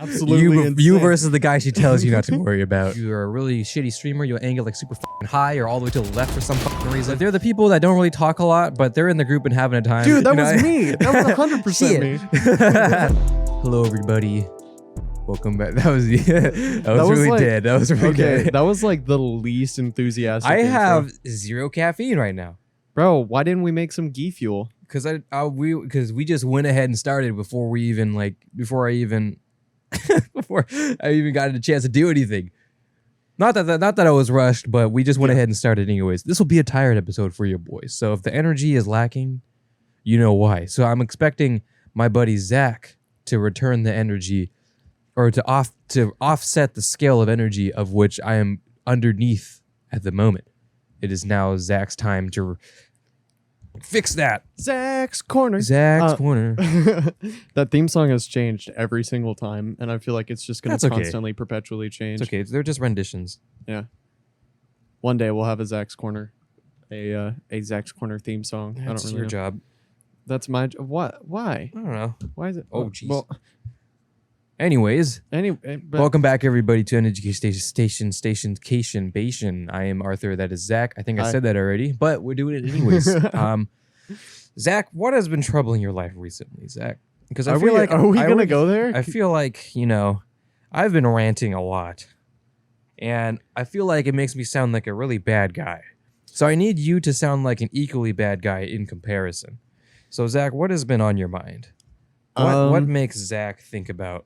absolutely you versus the guy she tells you not to worry about. You're a really shitty streamer. You'll angle like super high or all the way to the left for some reason. They're the people that don't really talk a lot, but they're in the group and having a time. Dude, that was me. That was 100% me. Hello, everybody. Welcome back. That was really like, dead. That was really dead. That was like the least enthusiastic. I have 0 caffeine right now. Bro, why didn't we make some ghee fuel? Because we just went ahead and started before I even before I even got a chance to do anything. Not that I was rushed, but we just went ahead and started anyways. This will be a tired episode for you boys. So if the energy is lacking, you know why. So I'm expecting my buddy Zach to return the energy, or to offset the scale of energy of which I am underneath at the moment. It is now Zach's time to fix that. Zach's Corner. Zach's Corner. That theme song has changed every single time, and I feel like it's just going to constantly, perpetually change. It's okay. They're just renditions. Yeah. One day we'll have a Zach's Corner, a Zach's Corner theme song. That's I don't really your know. job. That's my job. What? Why? I don't know. Why is it? Oh, jeez. Well, anyways, but welcome back, everybody, to Uneducation Station. I am Arthur. That is Zach. I think I said that already, but we're doing it anyways. Zach, what has been troubling your life recently, Zach? Because I feel like are we gonna go there? I feel like I've been ranting a lot, and I feel like it makes me sound like a really bad guy. So I need you to sound like an equally bad guy in comparison. So Zach, what has been on your mind? What makes Zach think about?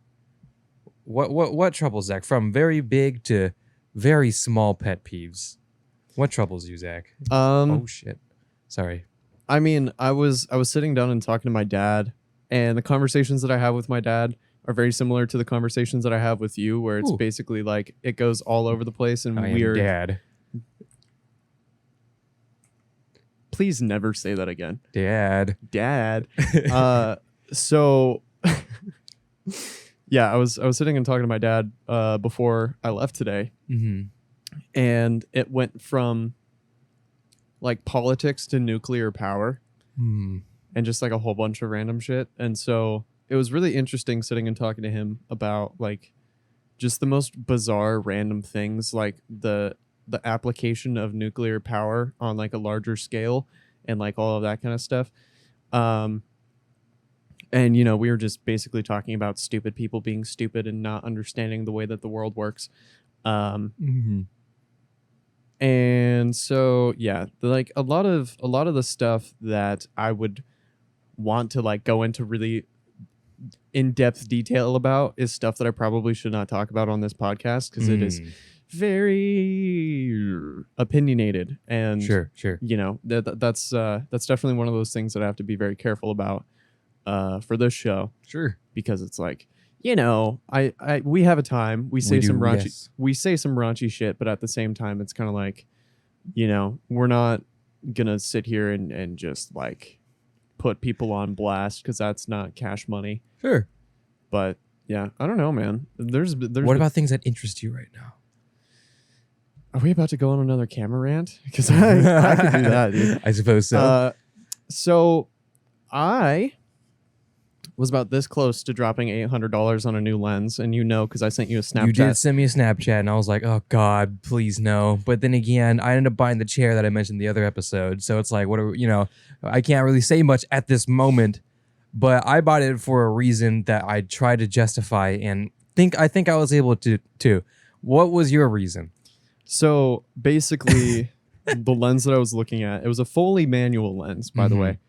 What troubles Zach from very big to very small pet peeves? What troubles you, Zach? Oh shit. Sorry. I mean, I was sitting down and talking to my dad, and the conversations that I have with my dad are very similar to the conversations that I have with you, where it's basically like it goes all over the place and weird. Dad. Please never say that again. Dad. So yeah, I was sitting and talking to my dad before I left today, and it went from like politics to nuclear power, and just like a whole bunch of random shit. And so it was really interesting sitting and talking to him about like just the most bizarre random things, like the application of nuclear power on like a larger scale and like all of that kind of stuff. And we were just basically talking about stupid people being stupid and not understanding the way that the world works. And so, yeah, like a lot of the stuff that I would want to like go into really in-depth detail about is stuff that I probably should not talk about on this podcast, because it is very opinionated. And sure. That's definitely one of those things that I have to be very careful about for this show. Sure. Because it's like, we have a time. We say some raunchy shit, but at the same time, it's kind of like, we're not gonna sit here and just like put people on blast, because that's not cash money. Sure. But yeah, I don't know, man. There's what about things that interest you right now? Are we about to go on another camera rant? Because I could do that, dude. I suppose so. So I was about this close to dropping $800 on a new lens, and because I sent you a Snapchat. You did send me a Snapchat, and I was like, oh God, please no. But then again, I ended up buying the chair that I mentioned the other episode, so it's like, I can't really say much at this moment, but I bought it for a reason that I tried to justify, and I think I was able to too. What was your reason? So basically, the lens that I was looking at, it was a fully manual lens, by the way.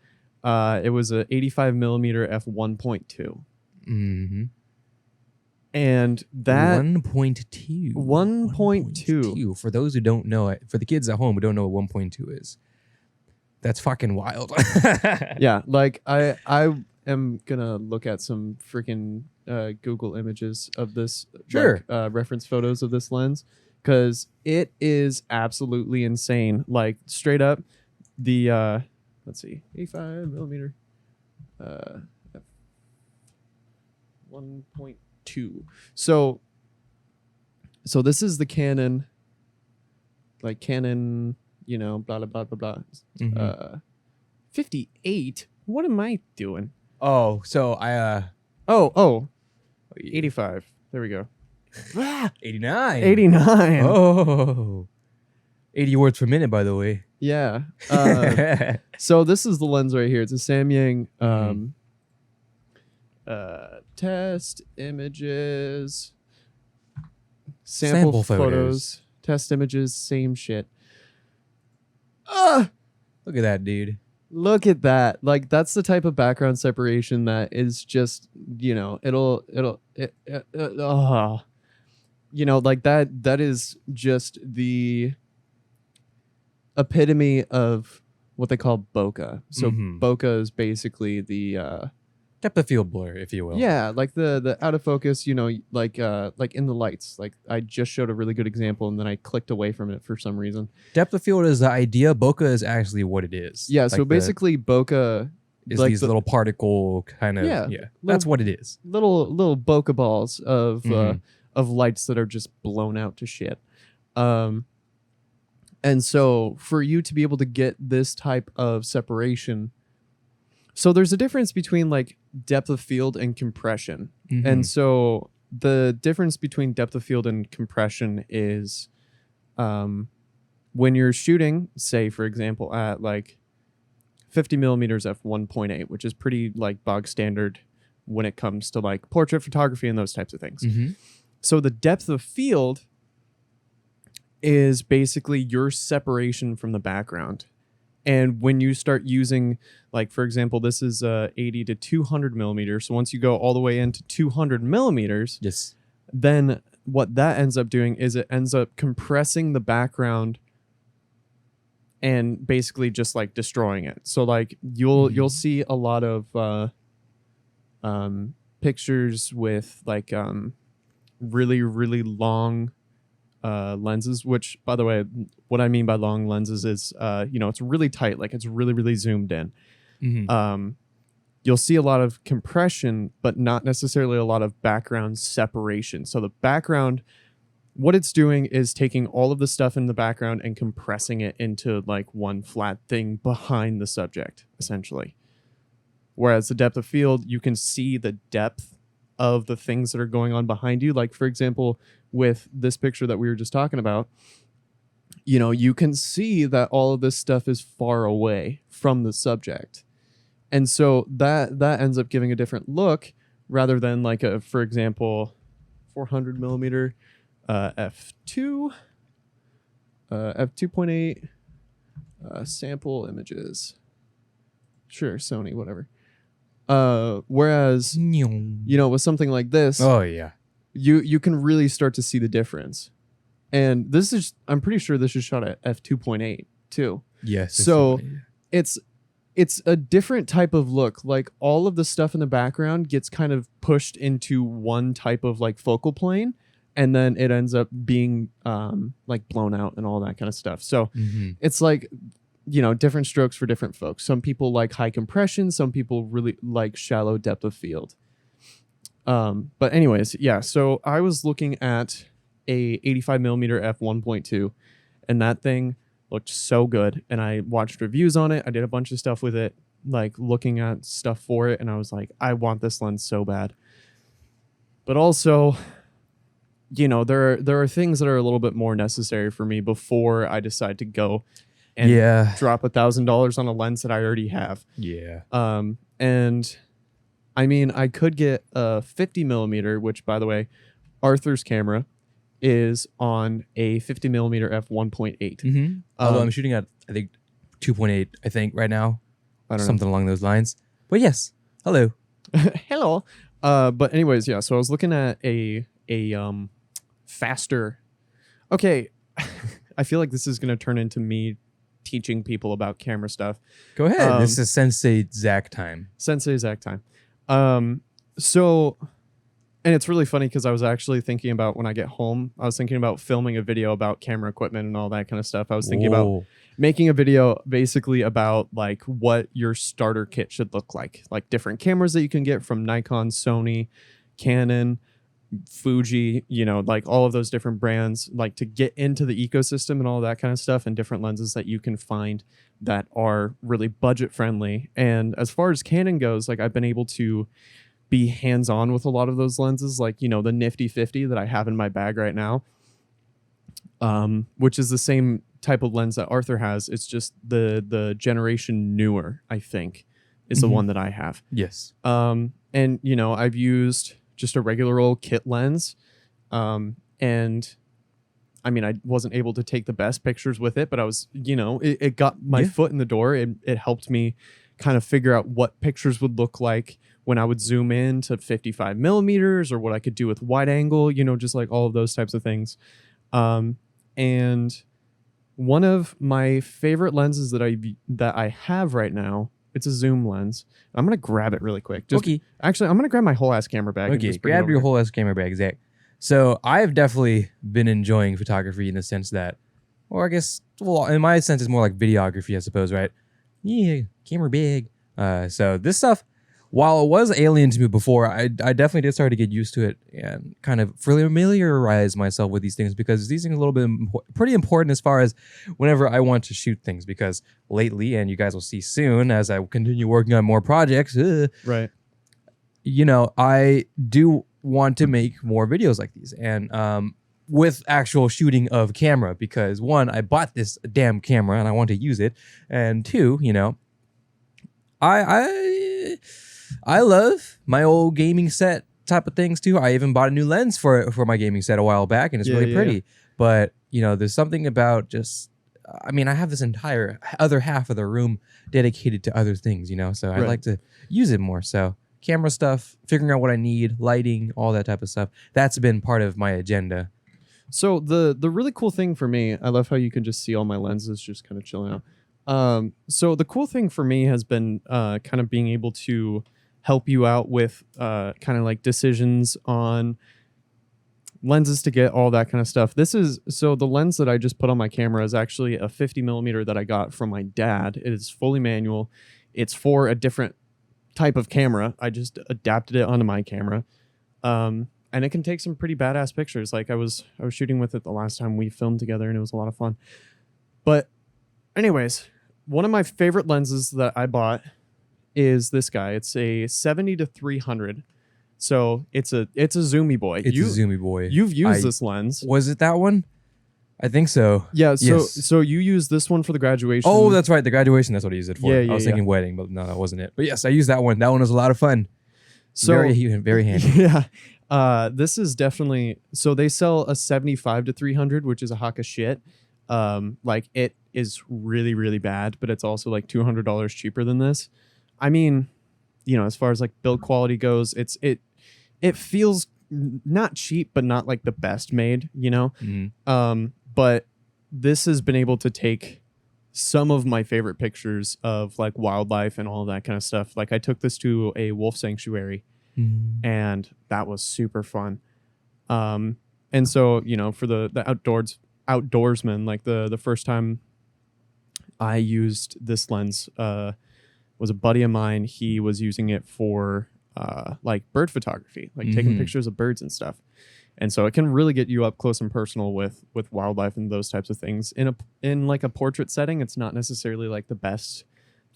It was a 85 millimeter f1.2. And that 1.2. For those who don't know it, for the kids at home who don't know what 1.2 is, that's fucking wild. Yeah, like I am gonna look at some freaking Google images of this, sure, reference photos of this lens, because it is absolutely insane. Like straight up, the let's see, 85 millimeter, 1.2. So this is the Canon, blah, blah, blah, blah, blah. 58. What am I doing? Oh, so 85. There we go. 89. 89. Oh. 80 words per minute, by the way. Yeah. So this is the lens right here. It's a Samyang test images, sample photos, test images, same shit. Look at that, dude. Look at that. Like, that's the type of background separation that is just, you know, you know, like that is just the epitome of what they call bokeh. So bokeh is basically the depth of field blur, if you will. yeah, like the out of focus, you know, like in the lights. Like, I just showed a really good example and then I clicked away from it for some reason. Depth of field is the idea. Bokeh is actually what it is. Yeah, like so basically bokeh is like these little particle kind of that's what it is. Little bokeh balls of lights that are just blown out to shit. And so for you to be able to get this type of separation, so there's a difference between like depth of field and compression. And so the difference between depth of field and compression is when you're shooting, say, for example, at like 50 millimeters f1.8, which is pretty like bog standard when it comes to like portrait photography and those types of things. So the depth of field is basically your separation from the background. And when you start using, like, for example, this is 80 to 200 millimeters. So once you go all the way into 200 millimeters, Yes. then what that ends up doing is it ends up compressing the background and basically just like destroying it. So like you'll see a lot of pictures with like really, really long lenses, which, by the way, what I mean by long lenses is you know, it's really tight, like it's really, really zoomed in. You'll see a lot of compression, but not necessarily a lot of background separation. So the background, what it's doing is taking all of the stuff in the background and compressing it into like one flat thing behind the subject, essentially. Whereas the depth of field, you can see the depth of the things that are going on behind you. Like, for example, with this picture that we were just talking about, you know, you can see that all of this stuff is far away from the subject. And so that ends up giving a different look rather than like a, for example, 400 millimeter f2, f2.8 sample images. Sure, Sony, whatever. Whereas, you know, with something like this, you can really start to see the difference. And this is, I'm pretty sure this is shot at f2.8 too. Yes. So it's a different type of look. Like, all of the stuff in the background gets kind of pushed into one type of like focal plane, and then it ends up being like blown out and all that kind of stuff. So it's like, you know, different strokes for different folks. Some people like high compression. Some people really like shallow depth of field. But anyways, yeah. So I was looking at a 85 millimeter f1.2, and that thing looked so good. And I watched reviews on it. I did a bunch of stuff with it, like looking at stuff for it. And I was like, I want this lens so bad. But also, you know, there are things that are a little bit more necessary for me before I decide to go and drop $1,000 on a lens that I already have. And I mean, I could get a 50 millimeter, which, by the way, Arthur's camera is on a 50 millimeter f1.8. Although I'm shooting at, I think, 2.8, I think, right now. I don't Something along those lines. But yes, hello. Hello. But anyways, yeah, so I was looking at a faster. Okay. I feel like this is going to turn into me teaching people about camera stuff. Go ahead. This is Sensei Zach time. Sensei Zach time. So, and it's really funny because I was actually thinking about, when I get home, I was thinking about filming a video about camera equipment and all that kind of stuff. I was thinking about making a video basically about like what your starter kit should look like different cameras that you can get from Nikon, Sony, Canon, Fuji, you know, like all of those different brands, like to get into the ecosystem and all that kind of stuff, and different lenses that you can find that are really budget friendly. And as far as Canon goes, like, I've been able to be hands-on with a lot of those lenses, like, you know, the Nifty 50 that I have in my bag right now, which is the same type of lens that Arthur has. It's just the generation newer, I think, is the one that I have. Yes. And, you know, I've used just a regular old kit lens. And I mean, I wasn't able to take the best pictures with it, but I was, you know, it got my foot in the door. It helped me kind of figure out what pictures would look like when I would zoom in to 55 millimeters, or what I could do with wide angle, you know, just like all of those types of things. And one of my favorite lenses that I have right now, it's a zoom lens. I'm going to grab it really quick. Actually, I'm going to grab my whole ass camera bag. Okay, grab your whole ass camera bag, Zach. So I've definitely been enjoying photography in the sense that, or I guess, well, in my sense, it's more like videography, I suppose, right? Yeah, camera bag. So this stuff, while it was alien to me before, I definitely did start to get used to it and kind of familiarize myself with these things, because these things are a little bit pretty important as far as whenever I want to shoot things, because lately, and you guys will see soon as I continue working on more projects, right? You know, I do want to make more videos like these, and with actual shooting of camera, because one, I bought this damn camera and I want to use it, and two, you know, I love my old gaming set type of things too. I even bought a new lens for my gaming set a while back, and it's really pretty. Yeah. But you know, there's something about just, I mean, I have this entire other half of the room dedicated to other things, you know, so I'd like to use it more. So camera stuff, figuring out what I need, lighting, all that type of stuff. That's been part of my agenda. So the really cool thing for me, I love how you can just see all my lenses just kind of chilling out. So the cool thing for me has been kind of being able to help you out with kind of like decisions on lenses to get, all that kind of stuff. So the lens that I just put on my camera is actually a 50 millimeter that I got from my dad. It is fully manual. It's for a different type of camera. I just adapted it onto my camera. And it can take some pretty badass pictures. Like I was shooting with it the last time we filmed together, and it was a lot of fun. But anyways, one of my favorite lenses that I bought is this guy. It's a 70-300. So it's a zoomy boy. It's a zoomy boy. You've used this lens. Was it that one? I think so. Yeah. So you used this one for the graduation. Oh, that's right. The graduation. That's what I used it for. Yeah, I was thinking wedding, but no, that wasn't it. But yes, I used that one. That one was a lot of fun. So very handy. Yeah. This is definitely, so they sell a 75-300, which is a hawk of shit. Like it is really, really bad, but it's also like $200 cheaper than this. I mean, you know, as far as like build quality goes, it feels not cheap, but not like the best made, you know? Mm-hmm. But this has been able to take some of my favorite pictures of like wildlife and all that kind of stuff. Like I took this to a wolf sanctuary, and that was super fun. And so, you know, for the outdoorsman, like the first time I used this lens was a buddy of mine. He was using it for like bird photography, like taking pictures of birds and stuff. And so it can really get you up close and personal with wildlife and those types of things. In like a portrait setting, it's not necessarily like the best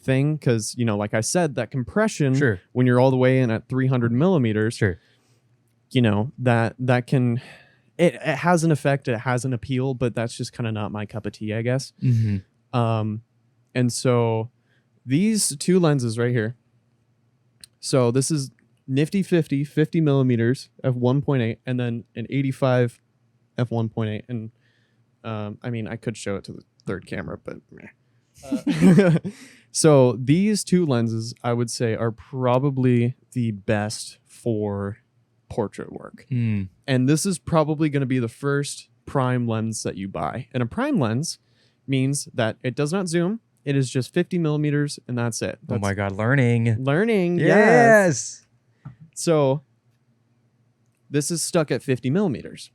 thing, because, you know, like I said, that compression, when you're all the way in at 300 millimeters, you know, that can, it has an effect, it has an appeal, but that's just kind of not my cup of tea, I guess. And so these two lenses right here, so this is Nifty 50 millimeters f1.8, and then an 85 f1.8. And I mean, I could show it to the third camera, but so these two lenses, I would say, are probably the best for portrait work. And this is probably going to be the first prime lens that you buy. And a prime lens means that it does not zoom. It is just 50 millimeters, and that's it. Oh my God, learning. Yes. So this is stuck at 50 millimeters.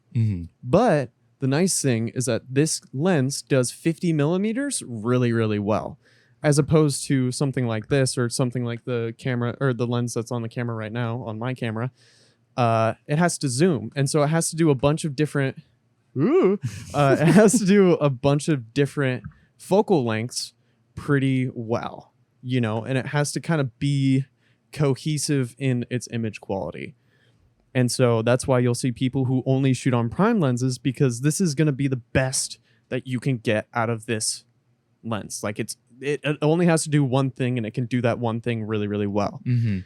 But the nice thing is that this lens does 50 millimeters really, really well, as opposed to something like this, or something like the camera, or the lens that's on the camera right now on my camera. It has to zoom. And so it has to do a bunch of different, it has to do a bunch of different focal lengths pretty well, you know, and it has to kind of be cohesive in its image quality. And so that's why you'll see people who only shoot on prime lenses, because this is going to be the best that you can get out of this lens. Like it only has to do one thing, and it can do that one thing really, really well. Mm-hmm.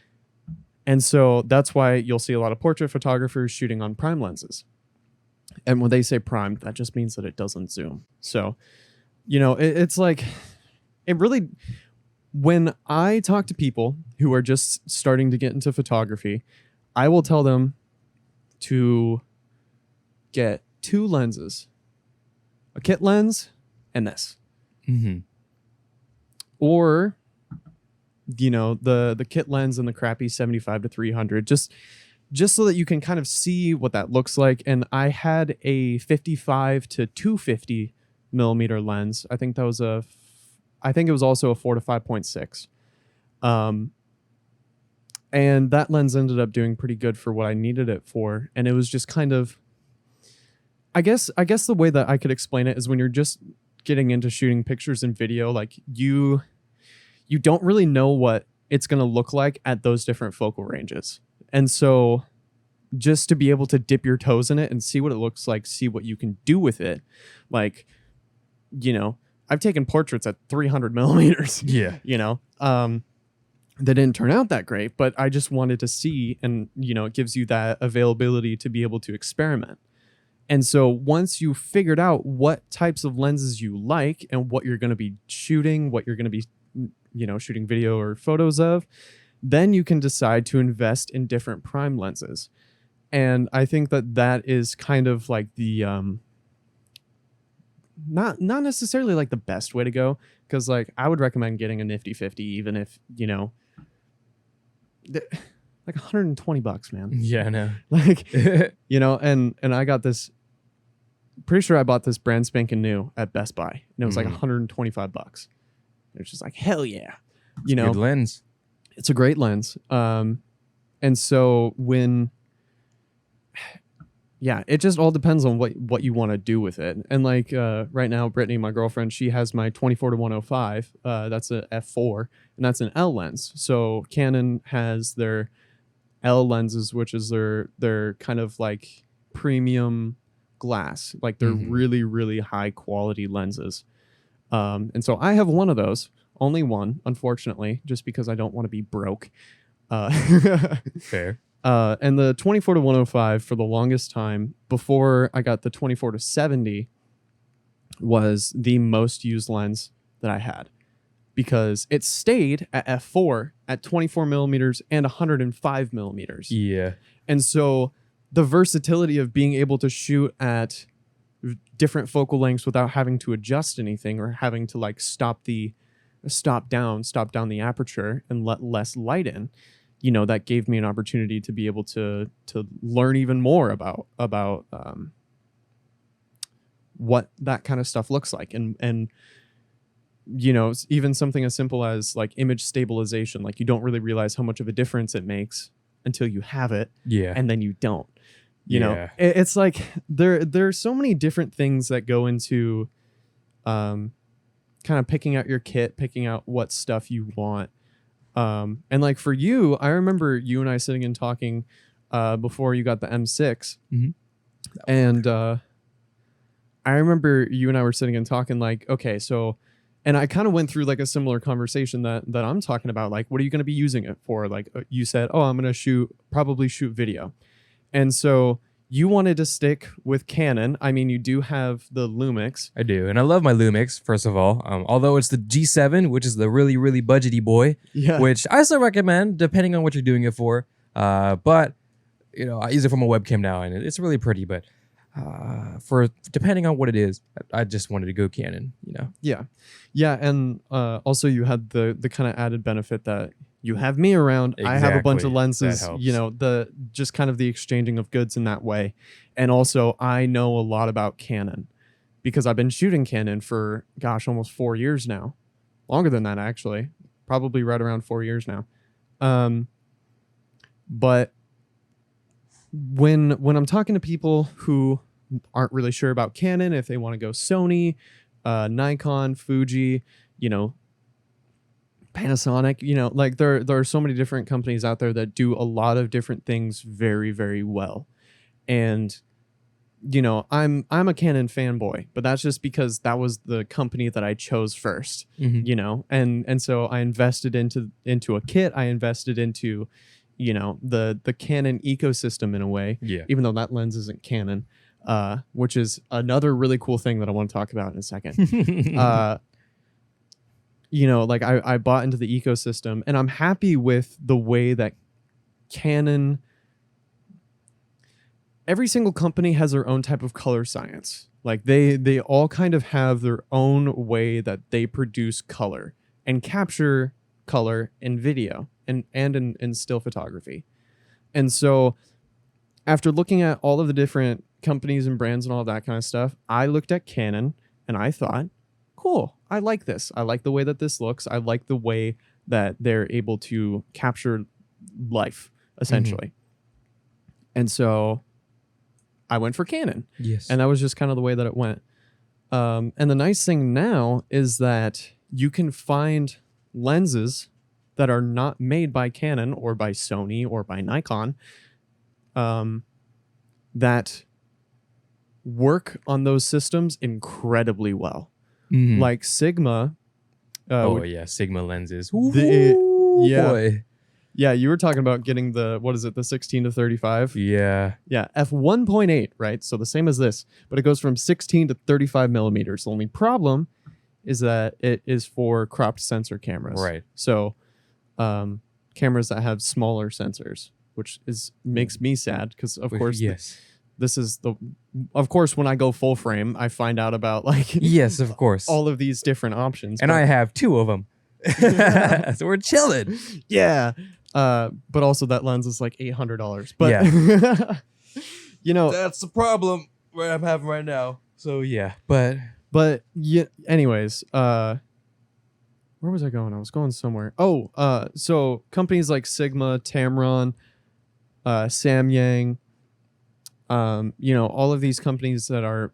And so that's why you'll see a lot of portrait photographers shooting on prime lenses. And when they say prime, that just means that it doesn't zoom. So, it's like, it really, when I talk to people who are just starting to get into photography, I will tell them to get 2 lenses, a kit lens and this. Mm-hmm. Or, the kit lens and the crappy 75 to 300, just so that you can kind of see what that looks like. And I had a 55 to 250 millimeter lens. I think it was also a 4 to 5.6. And that lens ended up doing pretty good for what I needed it for. And it was just kind of, I guess the way that I could explain it is when you're just getting into shooting pictures and video, like you don't really know what it's going to look like at those different focal ranges. And so just to be able to dip your toes in it and see what it looks like, see what you can do with it. Like, I've taken portraits at 300 millimeters. Yeah. That didn't turn out that great, but I just wanted to see, and it gives you that availability to be able to experiment. And so once you figured out what types of lenses you like and what you're going to be shooting, what you're going to be shooting video or photos of, then you can decide to invest in different prime lenses. And I think that is kind of like the not necessarily like the best way to go, because like I would recommend getting a nifty 50, even if like $120, man. Yeah, no. Like, and I got this, pretty sure I bought this brand spanking new at Best Buy, and it was like $125. It's just like, hell yeah. Good lens. It's a great lens. And so it just all depends on what you want to do with it. And like right now, Brittany, my girlfriend, she has my 24 to 105. That's a f4, and that's an L lens. So Canon has their L lenses, which is their kind of like premium glass. Like they're really, really high quality lenses. And so I have one of those, only one, unfortunately, just because I don't want to be broke. Fair. And the 24 to 105 for the longest time before I got the 24 to 70 was the most used lens that I had, because it stayed at f4 at 24 millimeters and 105 millimeters. Yeah. And so the versatility of being able to shoot at different focal lengths without having to adjust anything or having to like stop down the aperture and let less light in, that gave me an opportunity to be able to learn even more about what that kind of stuff looks like. And even something as simple as like image stabilization, like you don't really realize how much of a difference it makes until you have it. Yeah. And then you don't. It's like there's so many different things that go into kind of picking out your kit, picking out what stuff you want. And like for you, I remember you and I sitting and talking before you got the M6. Mm-hmm. And I remember you and I were sitting and talking like, okay, so, and I kind of went through like a similar conversation that I'm talking about. Like, what are you going to be using it for? Like you said, oh, I'm going to probably shoot video. And so you wanted to stick with Canon. I mean, you do have the Lumix. I do. And I love my Lumix, first of all. Although it's the G7, which is the really, really budgety boy, which I still recommend depending on what you're doing it for. But, I use it from a webcam now, and it's really pretty. But for depending on what it is, I just wanted to go Canon, Yeah. Yeah. And also you had the kind of added benefit that you have me around. Exactly. I have a bunch of lenses, the just kind of the exchanging of goods in that way. And also I know a lot about Canon because I've been shooting Canon for, almost 4 years now. Longer than that, actually. Probably right around 4 years now. But when I'm talking to people who aren't really sure about Canon, if they want to go Sony, Nikon, Fuji, Panasonic, like there are so many different companies out there that do a lot of different things very, very well. And I'm a Canon fanboy, but that's just because that was the company that I chose first. And so I invested into a kit. I invested into the Canon ecosystem in a way. Yeah. Even though that lens isn't Canon, which is another really cool thing that I want to talk about in a second. Like I bought into the ecosystem, and I'm happy with the way that Canon, every single company has their own type of color science. Like they all kind of have their own way that they produce color and capture color in video and in still photography. And so after looking at all of the different companies and brands and all that kind of stuff, I looked at Canon and I thought, cool, I like this. I like the way that this looks. I like the way that they're able to capture life, essentially. And so I went for Canon. Yes. And that was just kind of the way that it went. And the nice thing now is that you can find lenses that are not made by Canon or by Sony or by Nikon that work on those systems incredibly well. Like Sigma. Sigma lenses. Yeah. Boy. Yeah, you were talking about getting the 16 to 35? Yeah. Yeah, f1.8, right? So the same as this, but it goes from 16 to 35 millimeters. The only problem is that it is for cropped sensor cameras. Right. So cameras that have smaller sensors, which makes me sad because, of course, this is of course, when I go full frame, I find out about yes, of course, all of these different options. And I have 2 of them. So we're chilling. Yeah. But also that lens is like $800. But that's the problem where I'm having right now. So yeah, but yeah. Anyways, where was I going? I was going somewhere. So companies like Sigma, Tamron, Samyang, all of these companies that are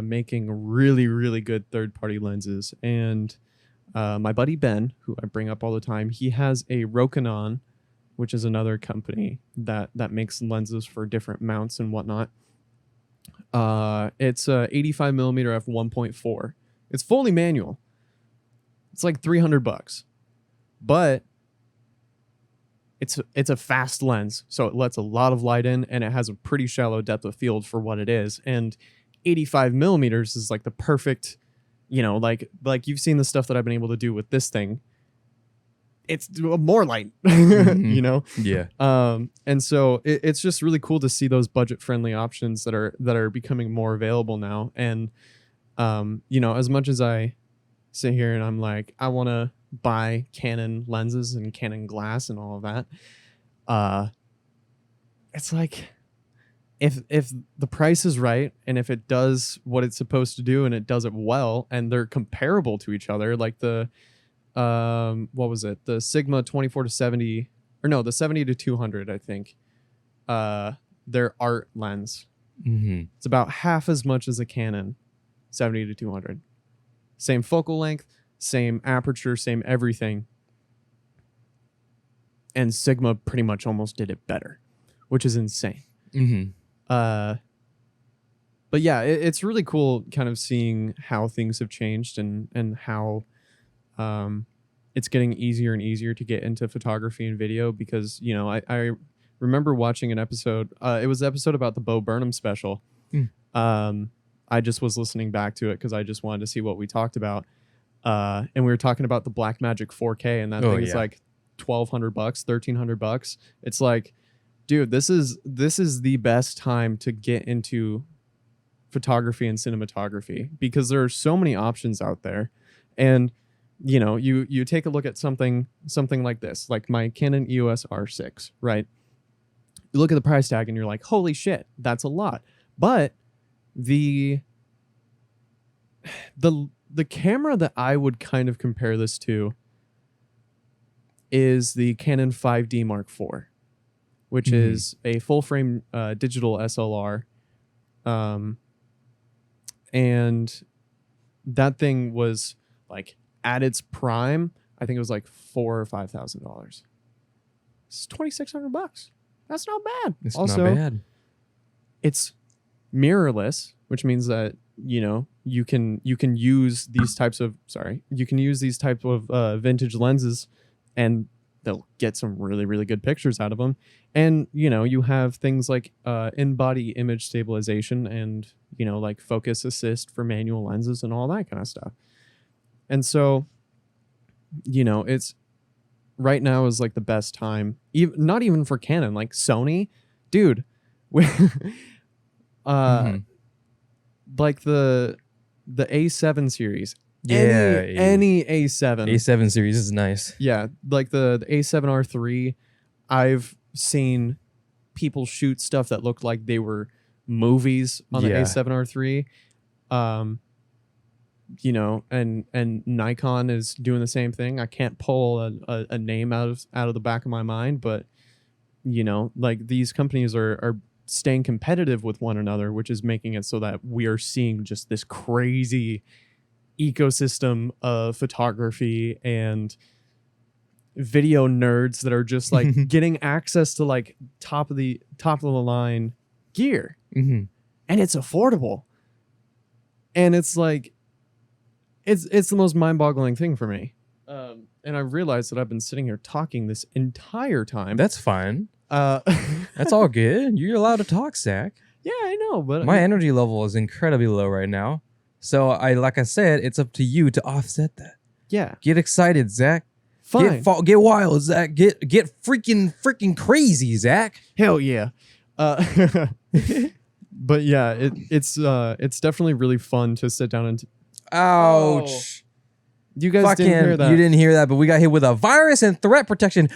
making really, really good third-party lenses. And my buddy Ben, who I bring up all the time, he has a Rokinon, which is another company that makes lenses for different mounts and whatnot. It's a 85 millimeter f1.4. It's fully manual. It's like $300, but it's a fast lens, so it lets a lot of light in, and it has a pretty shallow depth of field for what it is. And 85 millimeters is like the perfect, like you've seen the stuff that I've been able to do with this thing. It's more light, Yeah. And so it's just really cool to see those budget friendly options that are becoming more available now. And as much as I sit here and I'm like, I want to buy Canon lenses and Canon glass and all of that, it's like, if the price is right and if it does what it's supposed to do and it does it well and they're comparable to each other, like the what was it, the Sigma 24 to 70, or no, the 70 to 200, I think, their art lens, it's about half as much as a Canon 70 to 200. Same focal length, same aperture, same everything. And Sigma pretty much almost did it better, which is insane. But yeah, it's really cool kind of seeing how things have changed and how it's getting easier and easier to get into photography and video, because I remember watching an episode, it was the episode about the Bo Burnham special. I just was listening back to it because I just wanted to see what we talked about, and we were talking about the Blackmagic 4K, and that thing is like $1,200, $1,300. It's like, dude, this is the best time to get into photography and cinematography, because there are so many options out there. And you take a look at something like this, like my Canon EOS R6, right? You look at the price tag and you're like, holy shit, that's a lot. But the camera that I would kind of compare this to is the Canon 5D Mark IV, which is a full frame digital SLR. And that thing was like at its prime I think it was like $4,000 or $5,000. It's $2,600. That's not bad. It's also, not bad. It's mirrorless, which means that you can use these types of vintage lenses, and they'll get some really, really good pictures out of them. And you have things like in-body image stabilization and like focus assist for manual lenses and all that kind of stuff. And so it's right now is like the best time, not even for Canon, like Sony, dude. Like the A7 series. Any A7. A7 series is nice. Yeah, like the A7R3. I've seen people shoot stuff that looked like they were movies on the A7R3. And Nikon is doing the same thing. I can't pull a name out of the back of my mind, but like these companies are staying competitive with one another, which is making it so that we are seeing just this crazy ecosystem of photography and video nerds that are just like getting access to like top of the line gear. Mm-hmm. And it's affordable. And it's like it's the most mind-boggling thing for me. And I realized that I've been sitting here talking this entire time. That's fine. That's all good. You're allowed to talk, Zach. Yeah, I know, but my energy level is incredibly low right now. So like I said, it's up to you to offset that. Yeah. Get excited, Zach. Fine. Get wild, Zach. Get freaking crazy, Zach. Hell yeah. But yeah, it's definitely really fun to sit down and ouch. Oh. You guys didn't hear that. You didn't hear that, but we got hit with a virus and threat protection.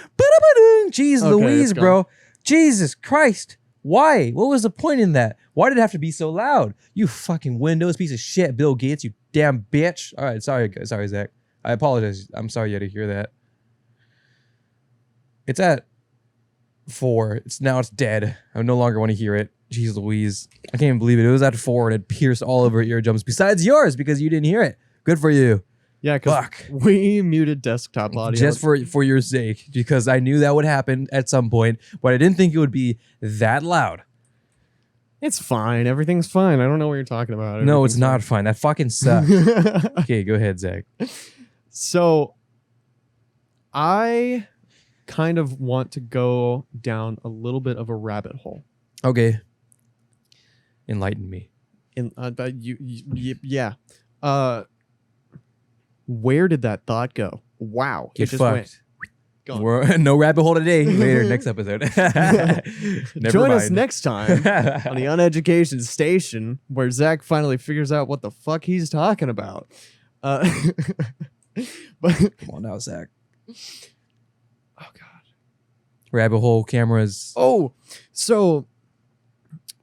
Jeez Louise, bro. Jesus Christ. Why? What was the point in that? Why did it have to be so loud? You fucking Windows piece of shit, Bill Gates, you damn bitch. All right, sorry, Zach. I apologize. I'm sorry you had to hear that. It's at 4. Now it's dead. I no longer want to hear it. Jeez Louise. I can't even believe it. It was at 4 and it pierced all over eardrums besides yours because you didn't hear it. Good for you. Yeah, because we muted desktop audio. Just for your sake, because I knew that would happen at some point, but I didn't think it would be that loud. It's fine. Everything's fine. I don't know what you're talking about. No, it's not fine. That fucking sucks. Okay, go ahead, Zach. So, I kind of want to go down a little bit of a rabbit hole. Okay. Enlighten me. Yeah. Where did that thought go? Wow. Get fucked. No rabbit hole today. Later, next episode. Join us next time on the Uneducation station where Zach finally figures out what the fuck he's talking about. But come on now, Zach. Oh, God. Rabbit hole cameras. Oh, so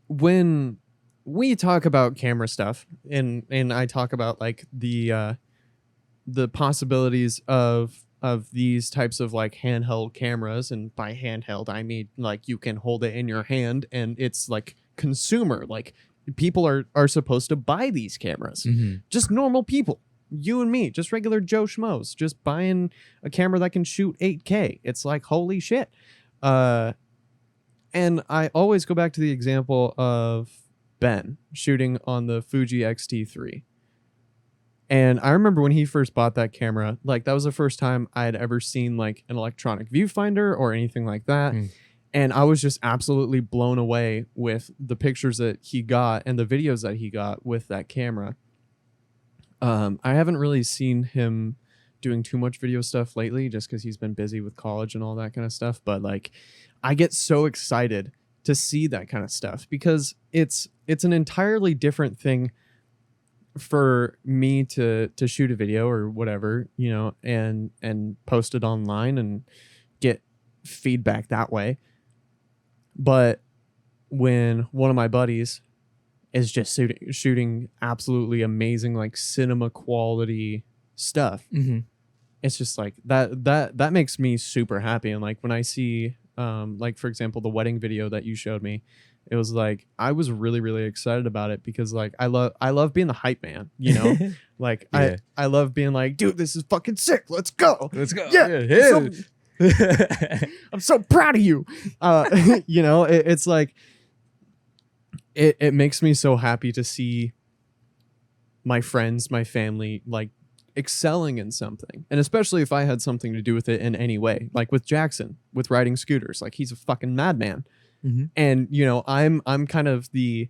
when we talk about camera stuff and I talk about like the possibilities of these types of like handheld cameras, and by handheld I mean like you can hold it in your hand and it's like consumer, like people are supposed to buy these cameras. Mm-hmm. Just normal people, you and me, just regular Joe Schmoes, just buying a camera that can shoot 8K. It's like holy shit. And I always go back to the example of Ben shooting on the Fuji X-T3. And I remember when he first bought that camera, like that was the first time I had ever seen like an electronic viewfinder or anything like that. And I was just absolutely blown away with the pictures that he got and the videos that he got with that camera. I haven't really seen him doing too much video stuff lately just because he's been busy with college and all that kind of stuff. But like, I get so excited to see that kind of stuff because it's an entirely different thing for me to shoot a video or whatever, and post it online and get feedback that way. But when one of my buddies is just shooting absolutely amazing, like cinema quality stuff, it's just like that makes me super happy. And like when I see, like for example, the wedding video that you showed me, it was like I was really, really excited about it because like I love being the hype man, you know? Like Yeah. I love being like, dude, this is fucking sick. Let's go. Let's go. Yeah. I'm so proud of you. You know, it's like it makes me so happy to see my friends, my family, like excelling in something. And especially if I had something to do with it in any way, like with Jackson, with riding scooters, like he's a fucking madman. Mm-hmm. And, you know, I'm kind of the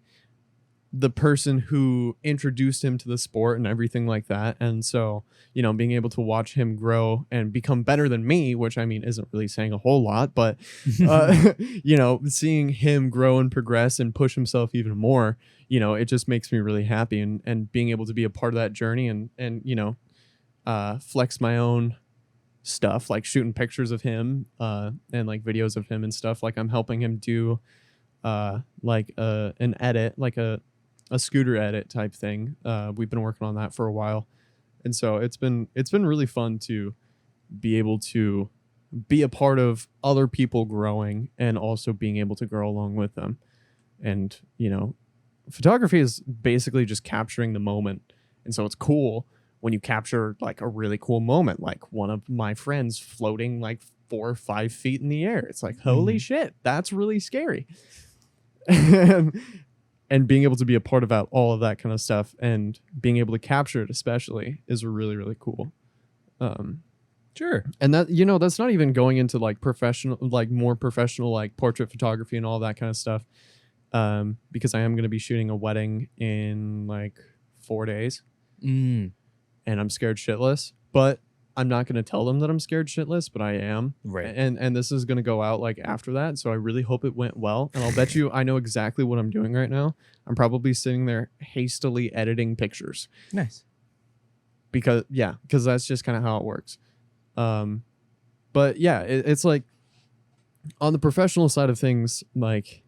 person who introduced him to the sport and everything like that. And so, you know, being able to watch him grow and become better than me, which I mean, isn't really saying a whole lot, but, you know, seeing him grow and progress and push himself even more, you know, it just makes me really happy, and being able to be a part of that journey and, you know, flex my own stuff, like shooting pictures of him, and like videos of him and stuff. Like I'm helping him do, like, an edit, like a scooter edit type thing. We've been working on that for a while. And so it's been really fun to be able to be a part of other people growing and also being able to grow along with them. And, you know, photography is basically just capturing the moment. And so it's cool when you capture like a really cool moment, like one of my friends floating like 4 or 5 feet in the air. It's like, holy shit, that's really scary. And being able to be a part of all of that kind of stuff and being able to capture it especially is really, really cool. Sure. And that, you know, that's not even going into like professional, like more professional, like portrait photography and all that kind of stuff. Because I am going to be shooting a wedding in like 4 days. And I'm scared shitless, but I'm not going to tell them that I'm scared shitless, but I am. Right. And this is going to go out like after that. So I really hope it went well. And I'll bet you I know exactly what I'm doing right now. I'm probably sitting there hastily editing pictures. Nice. Because that's just kind of how it works. But yeah, it's like on the professional side of things, like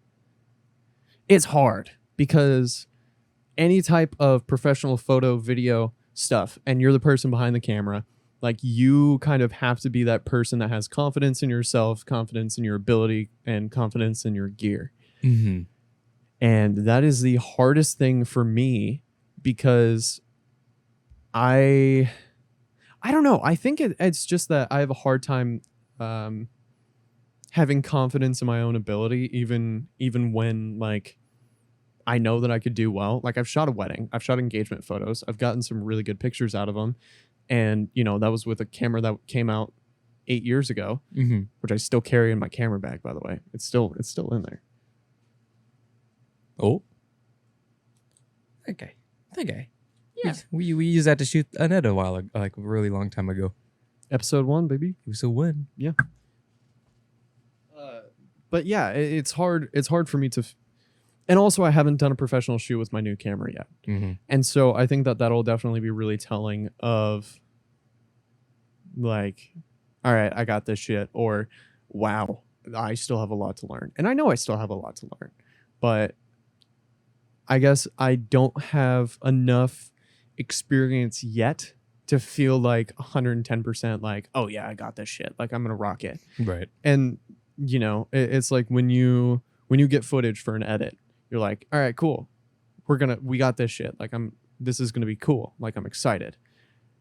it's hard because any type of professional photo, video stuff, and you're the person behind the camera, like you kind of have to be that person that has confidence in yourself, confidence in your ability, and confidence in your gear. Mm-hmm. And that is the hardest thing for me because I don't know. I think it's just that I have a hard time having confidence in my own ability, even when like I know that I could do well. Like I've shot a wedding, I've shot engagement photos, I've gotten some really good pictures out of them. And, you know, that was with a camera that came out 8 years ago, which I still carry in my camera bag, by the way. It's still in there. Oh. Okay. Yeah. We used that to shoot an edit a while ago, like a really long time ago. Episode 1, baby. Episode 1. Yeah. But yeah, it's hard. It's hard for me to... And also, I haven't done a professional shoot with my new camera yet. And so I think that that'll definitely be really telling of, like, all right, I got this shit. Or, wow, I still have a lot to learn. And I know I still have a lot to learn. But I guess I don't have enough experience yet to feel like 110% like, oh, yeah, I got this shit. Like, I'm going to rock it. Right. And, you know, it's like when you get footage for an edit, you're like, all right, cool. We got this shit. Like this is going to be cool. Like I'm excited.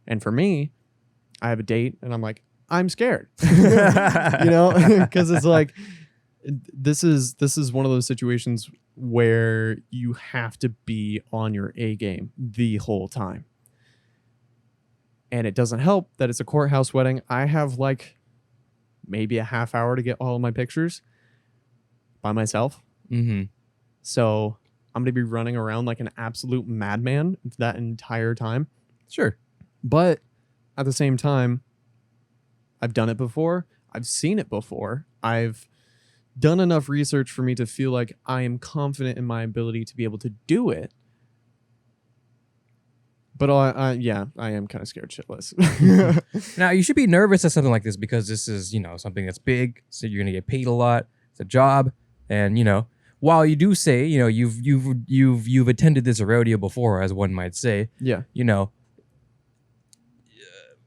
And for me, I have a date and I'm like, I'm scared, you know, cause it's like, this is one of those situations where you have to be on your A game the whole time. And it doesn't help that it's a courthouse wedding. I have like maybe a half hour to get all of my pictures by myself. So I'm going to be running around like an absolute madman that entire time. Sure. But at the same time, I've done it before. I've seen it before. I've done enough research for me to feel like I am confident in my ability to be able to do it. But I am kind of scared shitless. Now, you should be nervous at something like this because this is, you know, something that's big. So you're going to get paid a lot. It's a job. And, you know, while you do say, you know, you've attended this rodeo before, as one might say, yeah, you know,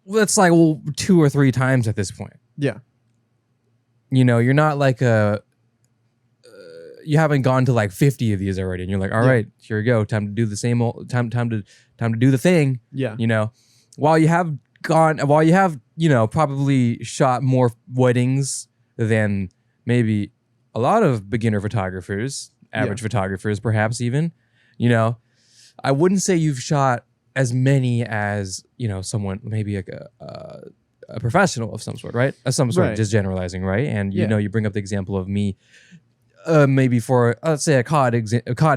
that's like 2 or 3 times at this point. Yeah, you know, you're not like you haven't gone to like 50 of these already, and you're like, all right, here we go, time to do the same old time to do the thing. Yeah. You know, while you have probably shot more weddings than maybe a lot of beginner photographers, average photographers, perhaps even, you know, I wouldn't say you've shot as many as, you know, someone maybe like a professional of some sort, right? Of some sort, just generalizing, right? And you know, you bring up the example of me, maybe for let's say a COD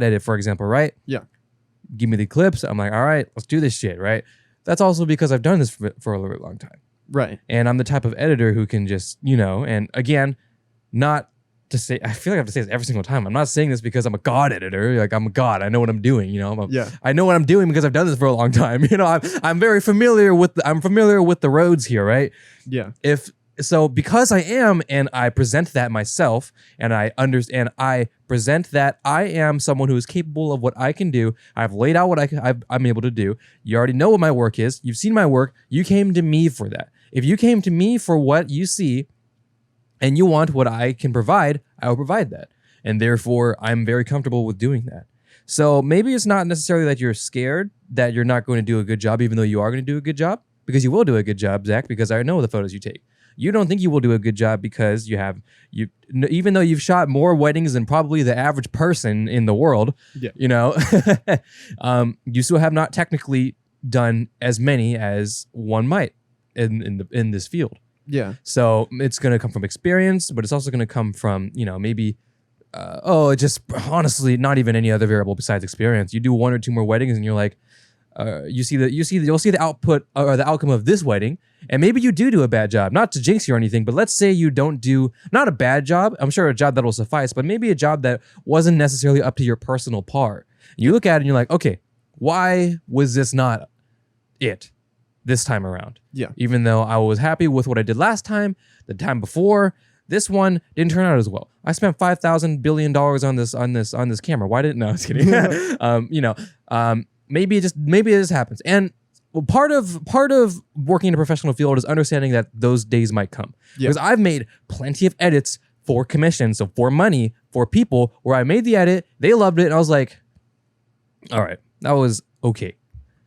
edit, for example, right? Yeah. Give me the clips. I'm like, all right, let's do this shit, right? That's also because I've done this for a little bit long time, right? And I'm the type of editor who can just, you know, and again, not to say, I feel like I have to say this every single time. I'm not saying this because I'm a god editor. Like, I'm a god. I know what I'm doing. You know, I know what I'm doing because I've done this for a long time. You know, I'm very familiar with the roads here, right? Yeah. So because I am, and I present that myself, and I present that I am someone who is capable of what I can do. I've laid out what I'm able to do. You already know what my work is. You've seen my work. You came to me for that. If you came to me for what you see, and you want what I can provide, I will provide that. And therefore, I'm very comfortable with doing that. So maybe it's not necessarily that you're scared that you're not going to do a good job, even though you are going to do a good job, because you will do a good job, Zach, because I know the photos you take. You don't think you will do a good job because even though you've shot more weddings than probably the average person in the world, you know, you still have not technically done as many as one might in this field. Yeah. So it's going to come from experience, but it's also going to come from, you know, maybe, just honestly, not even any other variable besides experience. You do one or two more weddings and you're like, you'll see the output or the outcome of this wedding. And maybe you do a bad job, not to jinx you or anything, but let's say you don't do, not a bad job. I'm sure a job that will suffice, but maybe a job that wasn't necessarily up to your personal par. You look at it and you're like, okay, why was this not it this time around? Yeah. Even though I was happy with what I did last time, the time before, this one didn't turn out as well. I spent $5,000 billion on this camera. Why didn't? No, I was kidding. You know, maybe it just happens. And part of working in a professional field is understanding that those days might come. Because I've made plenty of edits for commission, so for money, for people, where I made the edit, they loved it, and I was like, all right, that was okay.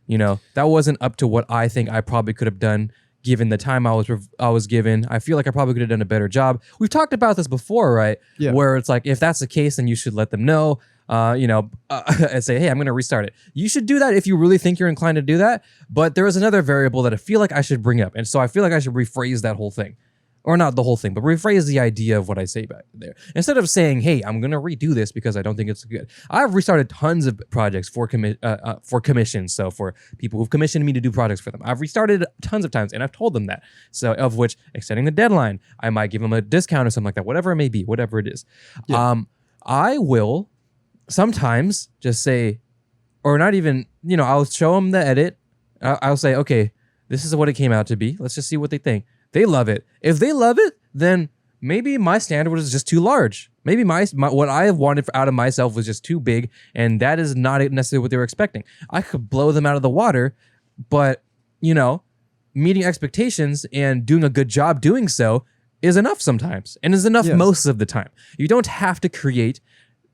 You know, that wasn't up to what I think I probably could have done given the time I was given. I feel like I probably could have done a better job. We've talked about this before, right? Yeah. Where it's like, if that's the case, then you should let them know, and say, hey, I'm going to restart it. You should do that if you really think you're inclined to do that. But there is another variable that I feel like I should bring up. And so I feel like I should rephrase that whole thing. Or not the whole thing, but rephrase the idea of what I say back there. Instead of saying, hey, I'm going to redo this because I don't think it's good. I've restarted tons of projects for commissions. So for people who've commissioned me to do projects for them, I've restarted tons of times, and I've told them that. So of which, extending the deadline, I might give them a discount or something like that, whatever it may be, whatever it is. Yeah. I will sometimes just say, or not even, I'll show them the edit. I'll say, okay, this is what it came out to be. Let's just see what they think. They love it. If they love it, then maybe my standard was just too large. Maybe my what I wanted out of myself was just too big, and that is not necessarily what they were expecting. I could blow them out of the water, but, meeting expectations and doing a good job doing so is enough sometimes, and is enough most of the time. You don't have to create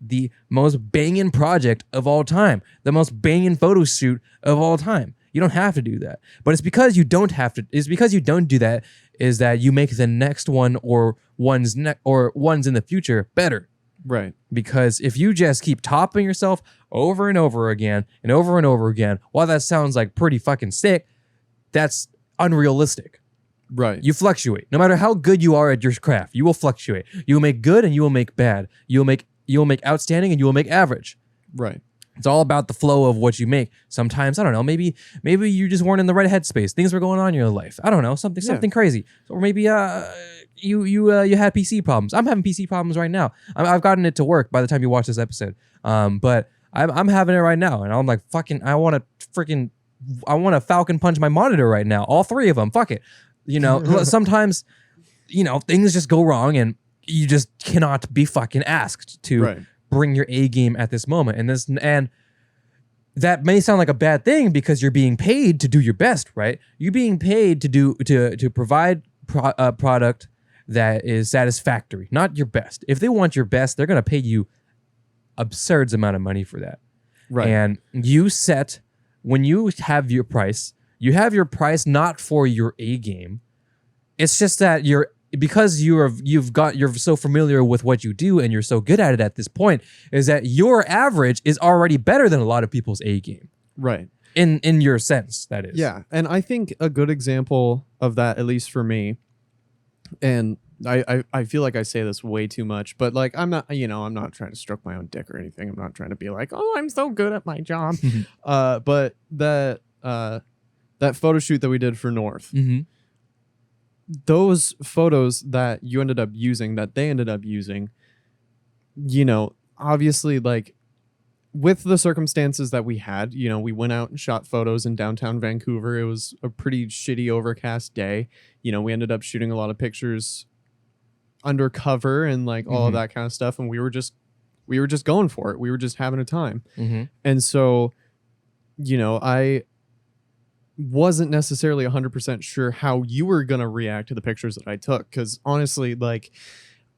the most banging project of all time, the most banging photo shoot of all time. You don't have to do that. But it's because you don't have to. It's because you don't do that is that you make the next one or ones in the future better. Right. Because if you just keep topping yourself over and over again and over and over again, while that sounds like pretty fucking sick, that's unrealistic. Right. You fluctuate. No matter how good you are at your craft, you will fluctuate. You will make good and you will make bad. You will make outstanding and you will make average. Right. It's all about the flow of what you make. Sometimes, I don't know, maybe you just weren't in the right headspace. Things were going on in your life. I don't know, something crazy. Or maybe you had PC problems. I'm having PC problems right now. I've gotten it to work by the time you watch this episode. But I'm having it right now, and I'm like, I want to Falcon punch my monitor right now. All three of them. Fuck it. Sometimes, things just go wrong, and you just cannot be fucking asked to bring your A game at this moment. And that may sound like a bad thing because you're being paid to do your best, right? You're being paid to provide a product that is satisfactory, not your best. If they want your best, they're going to pay you absurd amount of money for that. Right. And when you have your price not for your A game. It's just that you're so familiar with what you do and you're so good at it at this point, is that your average is already better than a lot of people's A game. Right. In your sense, that is. Yeah. And I think a good example of that, at least for me, and I feel like I say this way too much, but like I'm not trying to stroke my own dick or anything. I'm not trying to be like, oh, I'm so good at my job. But that photo shoot that we did for North, those photos that they ended up using, obviously, like, with the circumstances that we had, we went out and shot photos in downtown Vancouver. It was a pretty shitty overcast day. We ended up shooting a lot of pictures undercover and like all of that kind of stuff. And we were just going for it. We were just having a time. And so, I wasn't necessarily 100% sure how you were going to react to the pictures that I took. Cause honestly, like,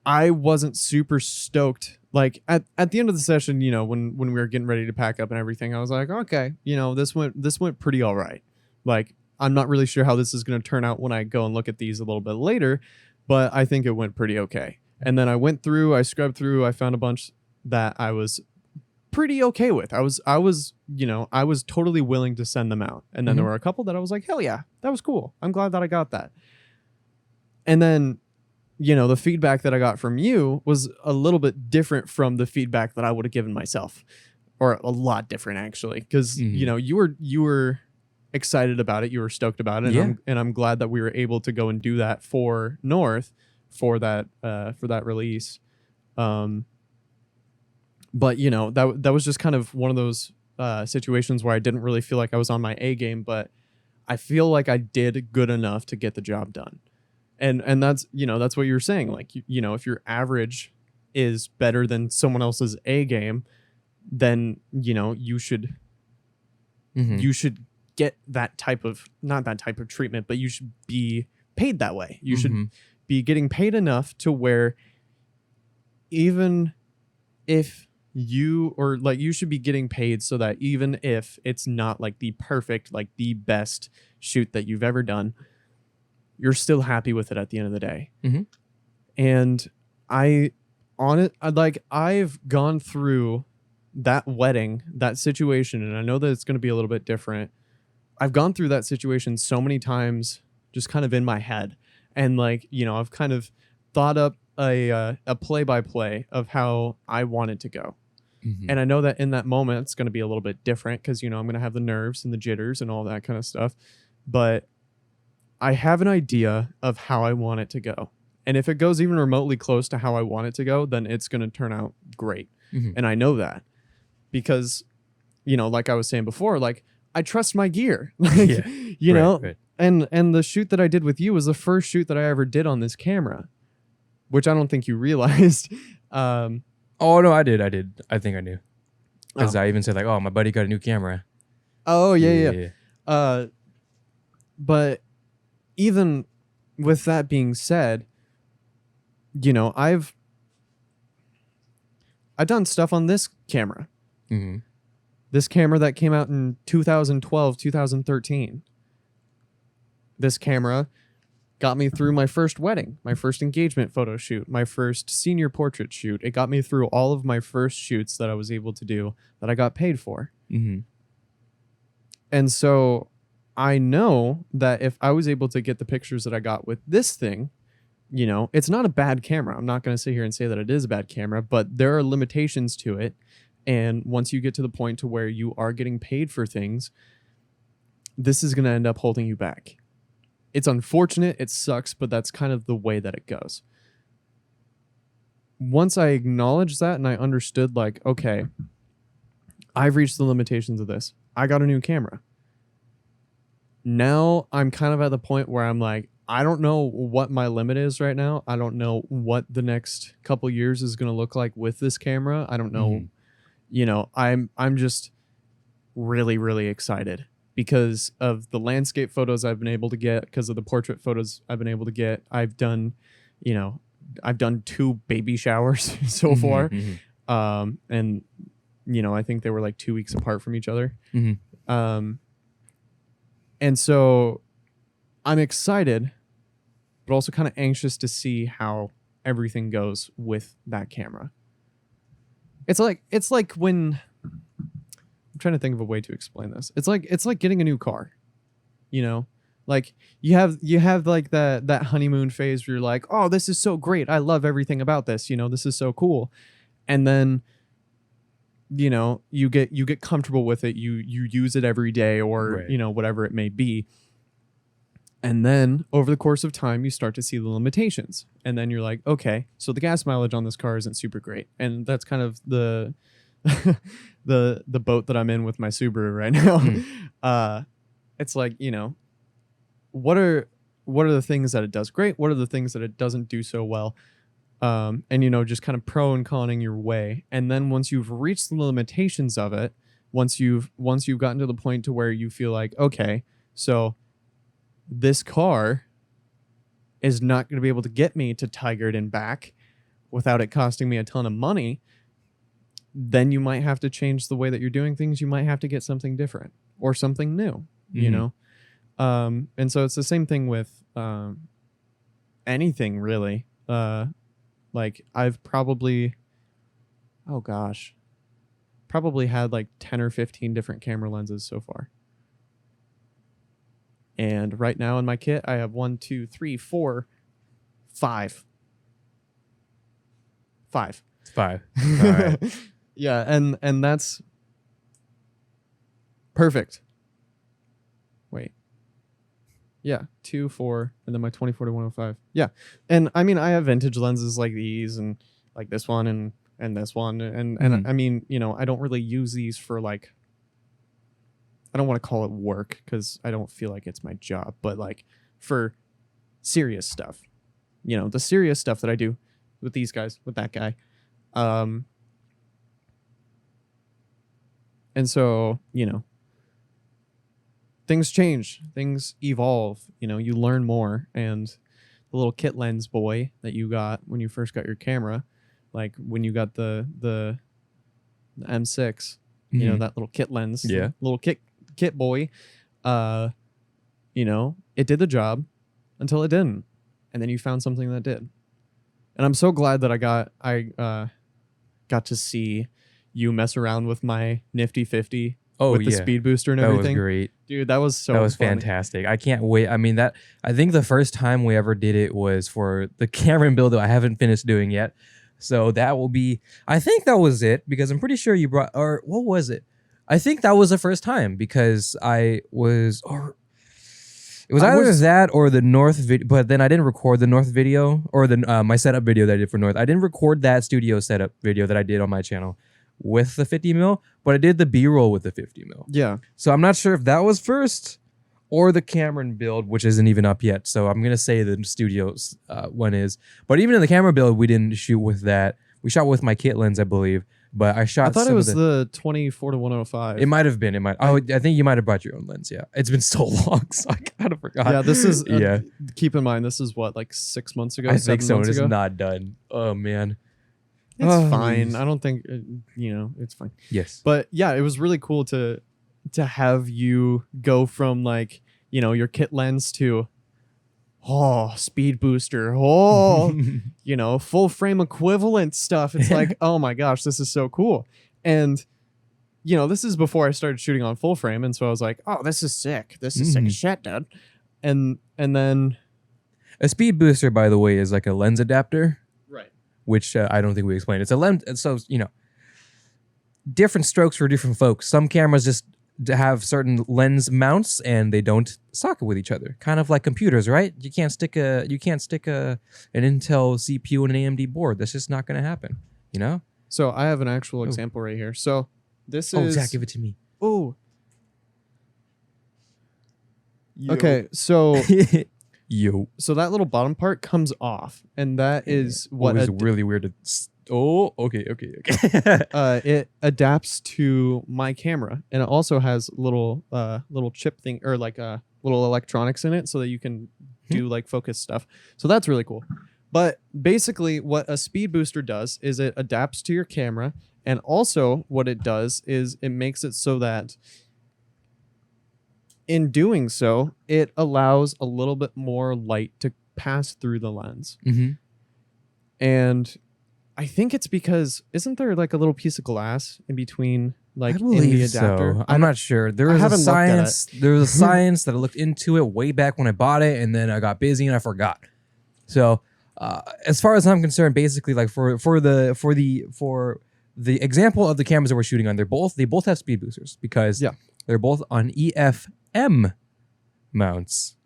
I wasn't super stoked. Like at the end of the session, when we were getting ready to pack up and everything, I was like, okay, this went pretty all right. Like, I'm not really sure how this is going to turn out when I go and look at these a little bit later, but I think it went pretty okay. And then I scrubbed through, I found a bunch that I was pretty okay with. I was totally willing to send them out. And then there were a couple that I was like, hell yeah, that was cool. I'm glad that I got that. And then, the feedback that I got from you was a little bit different from the feedback that I would have given myself, or a lot different actually. Cause you were excited about it. You were stoked about it. And I'm glad that we were able to go and do that for North for that release. But that was just kind of one of those situations where I didn't really feel like I was on my A game, but I feel like I did good enough to get the job done. And that's what you were saying. Like, if your average is better than someone else's A game, then, you should get that type of, not that type of treatment, but you should be paid that way. You should be getting paid enough to where even if you should be getting paid so that even if it's not like the perfect, like the best shoot that you've ever done, you're still happy with it at the end of the day. And I've gone through that wedding, that situation, and I know that it's going to be a little bit different. I've gone through that situation so many times, just kind of in my head. And like, I've kind of thought up a play-by-play of how I want it to go. And I know that in that moment, it's going to be a little bit different because, I'm going to have the nerves and the jitters and all that kind of stuff. But I have an idea of how I want it to go. And if it goes even remotely close to how I want it to go, then it's going to turn out great. And I know that because, like I was saying before, like, I trust my gear. Like, right. And the shoot that I did with you was the first shoot that I ever did on this camera, which I don't think you realized. Oh, no, I did. I think I knew. Because I even said like, oh, my buddy got a new camera. Oh, yeah. But even with that being said, I've done stuff on this camera. This camera that came out in 2012, 2013. This camera got me through my first wedding, my first engagement photo shoot, my first senior portrait shoot. It got me through all of my first shoots that I was able to do that I got paid for. And so I know that if I was able to get the pictures that I got with this thing, it's not a bad camera. I'm not going to sit here and say that it is a bad camera, but there are limitations to it. And once you get to the point to where you are getting paid for things, this is going to end up holding you back. It's unfortunate. It sucks, but that's kind of the way that it goes. Once I acknowledged that and I understood, like, okay, I've reached the limitations of this. I got a new camera. Now I'm kind of at the point where I'm like, I don't know what my limit is right now. I don't know what the next couple years is going to look like with this camera. I don't know. I'm just really, really excited because of the landscape photos I've been able to get, because of the portrait photos I've been able to get. I've done 2 baby showers so far. And I think they were like 2 weeks apart from each other. And so I'm excited, but also kind of anxious to see how everything goes with that camera. It's like when I'm trying to think of a way to explain this. It's like getting a new car, like you have like that honeymoon phase where you're like, oh, this is so great. I love everything about this. This is so cool. And then, you get comfortable with it. You use it every day or, Right. Whatever it may be. And then over the course of time, you start to see the limitations. And then you're like, okay, so the gas mileage on this car isn't super great. And that's kind of the the boat that I'm in with my Subaru right now. It's like, what are the things that it does great? What are the things that it doesn't do so well? And just kind of pro and conning your way. And then once you've reached the limitations of it, once you've gotten to the point to where you feel like, okay, so this car is not going to be able to get me to Tigard and back without it costing me a ton of money, then you might have to change the way that you're doing things. You might have to get something different or something new, and so it's the same thing with anything really. Like I've probably had like 10 or 15 different camera lenses so far. And right now in my kit, I have 1, 2, 3, 4, 5. 5. 5. All right. Yeah, and that's perfect. Wait. Yeah, 2, 4, and then my 24 to 105. Yeah. And I mean, I have vintage lenses like these and like this one and this one. And I mean, I don't really use these for like, I don't want to call it work because I don't feel like it's my job, but like for serious stuff, the serious stuff that I do with these guys, with that guy. And so, things change, things evolve, you learn more. And the little kit lens boy that you got when you first got your camera, like when you got the M6, that little kit lens, little kit boy, it did the job until it didn't. And then you found something that did. And I'm so glad that I got to see you mess around with my nifty 50 with the speed booster and everything. That was great. Dude, that was funny. Fantastic. I can't wait. I mean, I think the first time we ever did it was for the Cameron build that I haven't finished doing yet. So that will be, I think that was it because I'm pretty sure you brought, or what was it? I think that was the first time because it was either that or the North video, but then I didn't record the North video or the my setup video that I did for North. I didn't record that studio setup video that I did on my channel with the 50 mil, but I did the B-roll with the 50 mil. Yeah. So I'm not sure if that was first or the Cameron build, which isn't even up yet. So I'm going to say the studios one is. But even in the camera build, we didn't shoot with that. We shot with my kit lens, I believe. But I thought it was the 24 to 105. It might have been. I think you might have brought your own lens. Yeah. It's been so long, so I kind of forgot. Yeah, this is... keep in mind, this is what, like 6 months ago? I think so. It's not done. Oh, man. It's fine. I don't think, it's fine. Yes. But yeah, it was really cool to have you go from like, your kit lens to, speed booster, full frame equivalent stuff. It's like, oh my gosh, this is so cool. And, this is before I started shooting on full frame. And so I was like, oh, this is sick. This is sick as shit, dude. And then. A speed booster, by the way, is like a lens adapter. Right. Which I don't think we explained. It's a lens. So, different strokes for different folks. Some cameras just have certain lens mounts and they don't socket with each other. Kind of like computers, right? You can't stick an Intel CPU and an AMD board. That's just not going to happen, So I have an actual example right here. So this is... Zach, give it to me. Oh. Okay, so... So that little bottom part comes off, and that is what is really weird. Okay. It adapts to my camera, and it also has little chip thing or like little electronics in it, so that you can do like focus stuff. So that's really cool. But basically what a speed booster does is it adapts to your camera, and also what it does is it makes it so that in doing so, it allows a little bit more light to pass through the lens. Mm-hmm. And I think it's because isn't there like a little piece of glass in between, like I in the believe adapter? so. I'm not sure. There was a haven't looked at science. There was a science that I looked into it way back when I bought it, and then I got busy and I forgot. So, as far as I'm concerned, basically, like for the example of the cameras that we're shooting on, they both have speed boosters because they're both on EF-M mounts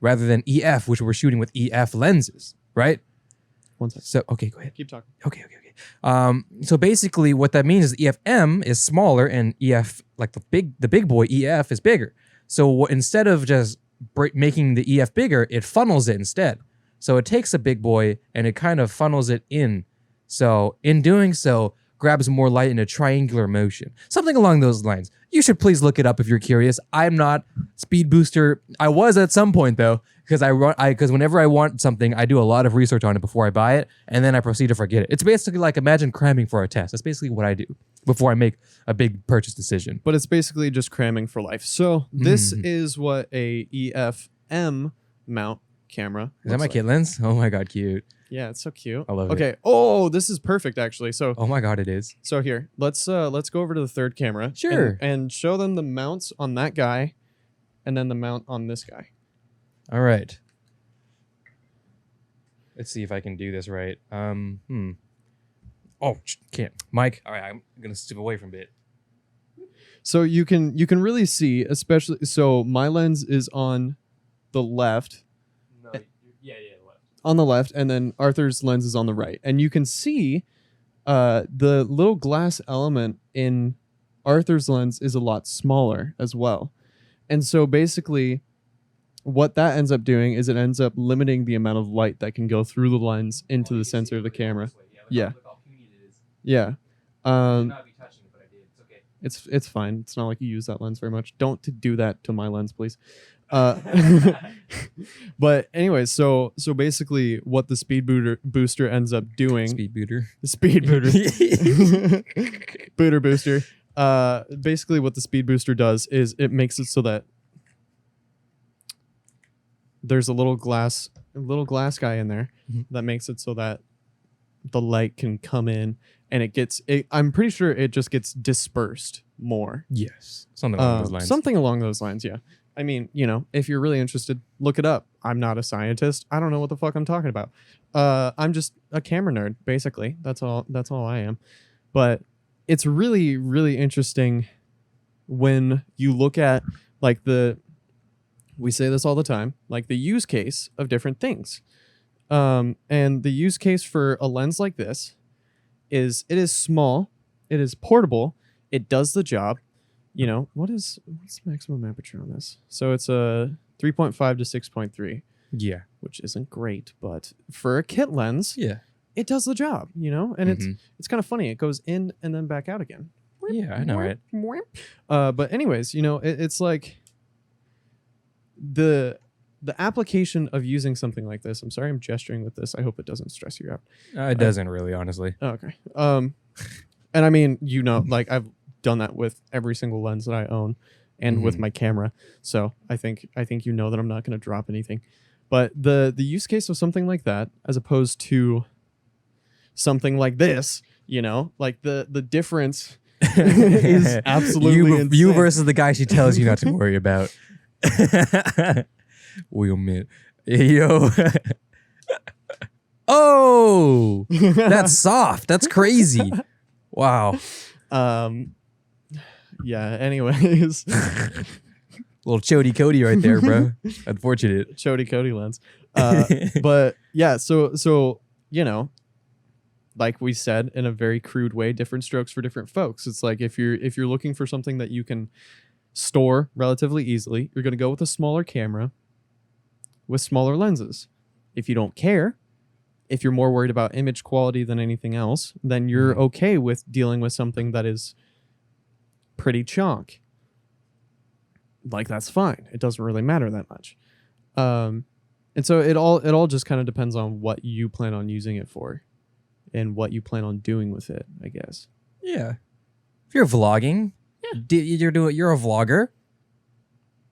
rather than EF, which we're shooting with EF lenses, right? One second. So okay, go ahead. Keep talking. Okay. So basically, what that means is EF-M is smaller, and EF, like the big boy EF, is bigger. So instead of just making the EF bigger, it funnels it instead. So it takes a big boy and it kind of funnels it in. So in doing so, grabs more light in a triangular motion, something along those lines. You should please look it up if you're curious. I'm not speed booster. I was at some point though, because whenever I want something, I do a lot of research on it before I buy it, and then I proceed to forget it. It's basically like imagine cramming for a test. That's basically what I do before I make a big purchase decision. But it's basically just cramming for life. So this is what a EF-M mount camera. Is that my kit lens? Oh my god, cute. Yeah, it's so cute. I love it. Okay. Oh, this is perfect actually. So oh my god, it is. So here, let's go over to the third camera. Sure. And show them the mounts on that guy, and then the mount on this guy. All right. Let's see if I can do this right. Oh, can't. Mike. All right, I'm gonna step away from it. So you can really see, especially. So my lens is on the left. No, yeah, left. On the left, and then Arthur's lens is on the right, and you can see the little glass element in Arthur's lens is a lot smaller as well. And so basically what that ends up doing is it ends up limiting the amount of light that can go through the lens into the sensor of the camera. Yeah. Yeah. Not be touching it, but I did. It's okay. It's fine. It's not like you use that lens very much. Don't do that to my lens, please. But anyways, so basically what the speed booster ends up doing. Speed booter. The speed booter. Booter booster. Basically what the speed booster does is it makes it so that there's a little glass guy in there that makes it so that the light can come in, and I'm pretty sure it just gets dispersed more. Yes. Something along those lines. Something along those lines, yeah. I mean, if you're really interested, look it up. I'm not a scientist. I don't know what the fuck I'm talking about. I'm just a camera nerd, basically. That's all I am. But it's really, really interesting when you look at like we say this all the time, like the use case of different things. And the use case for a lens like this is it is small, it is portable, it does the job. What's the maximum aperture on this? So it's a 3.5 to 6.3. Yeah. Which isn't great, but for a kit lens, yeah, it does the job, and it's kind of funny. It goes in and then back out again. Yeah, I know, right? But anyways, it's like the application of using something like this. I'm sorry I'm gesturing with this. I hope it doesn't stress you out. It doesn't really, honestly. Okay. And I mean, like I've done that with every single lens that I own and with my camera. So I think that I'm not going to drop anything. But the use case of something like that, as opposed to something like this, like the difference is absolutely insane. You versus the guy she tells you not to worry about. Wait a minute. Yo. Oh, that's soft. That's crazy. Wow. Yeah, anyways. Little Chody Cody right there, bro. Unfortunate. Chody Cody lens. But yeah, so like we said, in a very crude way, different strokes for different folks. It's like if you're looking for something that you can store relatively easily, you're going to go with a smaller camera with smaller lenses. If you don't care, if you're more worried about image quality than anything else, then you're okay with dealing with something that is pretty chonk. Like, that's fine. It doesn't really matter that much. And And so it all just kind of depends on what you plan on using it for and what you plan on doing with it, I guess. Yeah. If you're vlogging, you're a vlogger.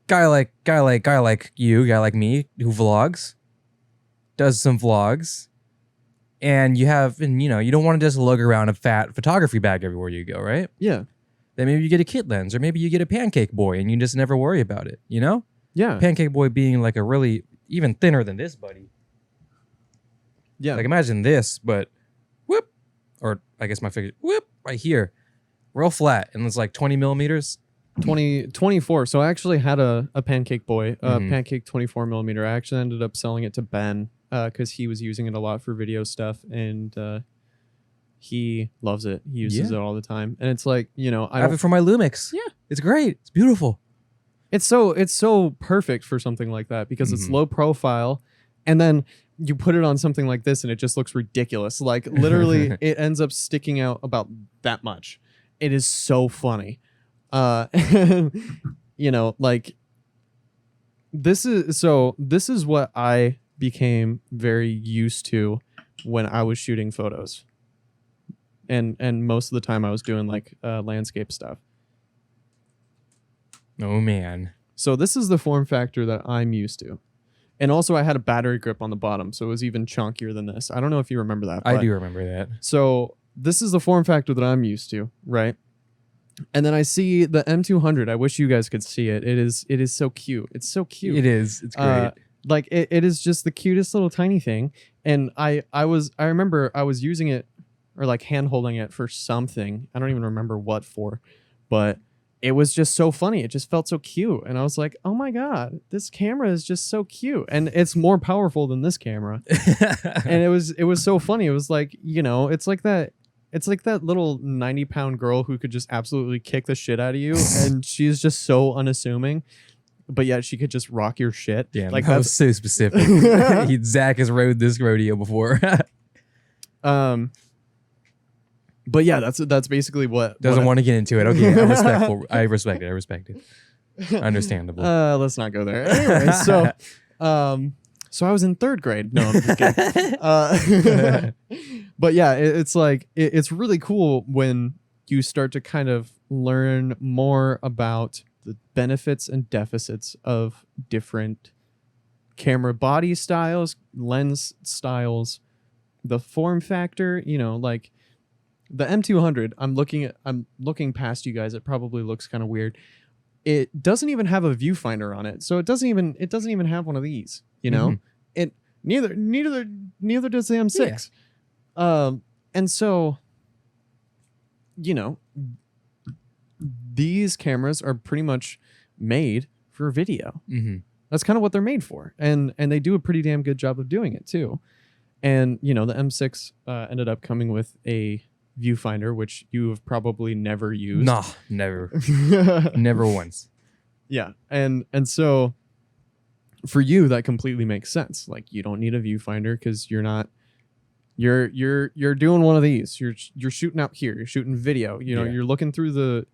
Guy like you, guy like me who vlogs, does some vlogs. And you don't want to just lug around a fat photography bag everywhere you go, right? Yeah. Then maybe you get a kit lens, or maybe you get a pancake boy and you just never worry about it, you know? Yeah. Pancake boy being like a really even thinner than this, buddy. Yeah. Like imagine this, but whoop, or I guess my figure, whoop, right here, real flat, and it's like 20 millimeters. 24. So I actually had a pancake boy, pancake 24 millimeter. I actually ended up selling it to Ben because he was using it a lot for video stuff, and he loves it. He uses it all the time, and it's like, I have it for my Lumix. Yeah, it's great. It's beautiful. It's so perfect for something like that because it's low profile, and then you put it on something like this, and it just looks ridiculous. Like literally, it ends up sticking out about that much. It is so funny. Like this is what I became very used to when I was shooting photos, and most of the time I was doing like landscape stuff. Oh man. So this is the form factor that I'm used to. And also I had a battery grip on the bottom, so it was even chunkier than this. I don't know if you remember that. I do remember that. So this is the form factor that I'm used to, right? And then I see the M200. I wish you guys could see it. It is so cute. It's so cute. It is. It's great. Like it is just the cutest little tiny thing. And I remember I was using it or like hand holding it for something. I don't even remember what for, but it was just so funny. It just felt so cute. And I was like, oh my God, this camera is just so cute. And it's more powerful than this camera. And it was so funny. It was like, it's like that little 90-pound girl who could just absolutely kick the shit out of you. And she's just so unassuming, but yet she could just rock your shit. Damn, like that was so specific. Zach has rode this rodeo before. But yeah, that's basically what doesn't want to get into it. Okay, I'm respectful. I respect it. Understandable. Let's not go there. Anyway, so I was in 3rd grade. No, I'm just kidding. But yeah, it's like it's really cool when you start to kind of learn more about the benefits and deficits of different camera body styles, lens styles, the form factor, like the M200. I'm looking past you guys. It probably looks kind of weird. It doesn't even have a viewfinder on it. So it doesn't even have one of these, It neither does the M6. Yeah. And so, these cameras are pretty much made for video. Mm-hmm. That's kind of what they're made for. And they do a pretty damn good job of doing it too. And, the M6 ended up coming with a viewfinder, which you have probably never used. Nah, never. Never once. Yeah. And so for you, that completely makes sense. Like you don't need a viewfinder because you're doing one of these. You're shooting out here. You're shooting video. You're looking through the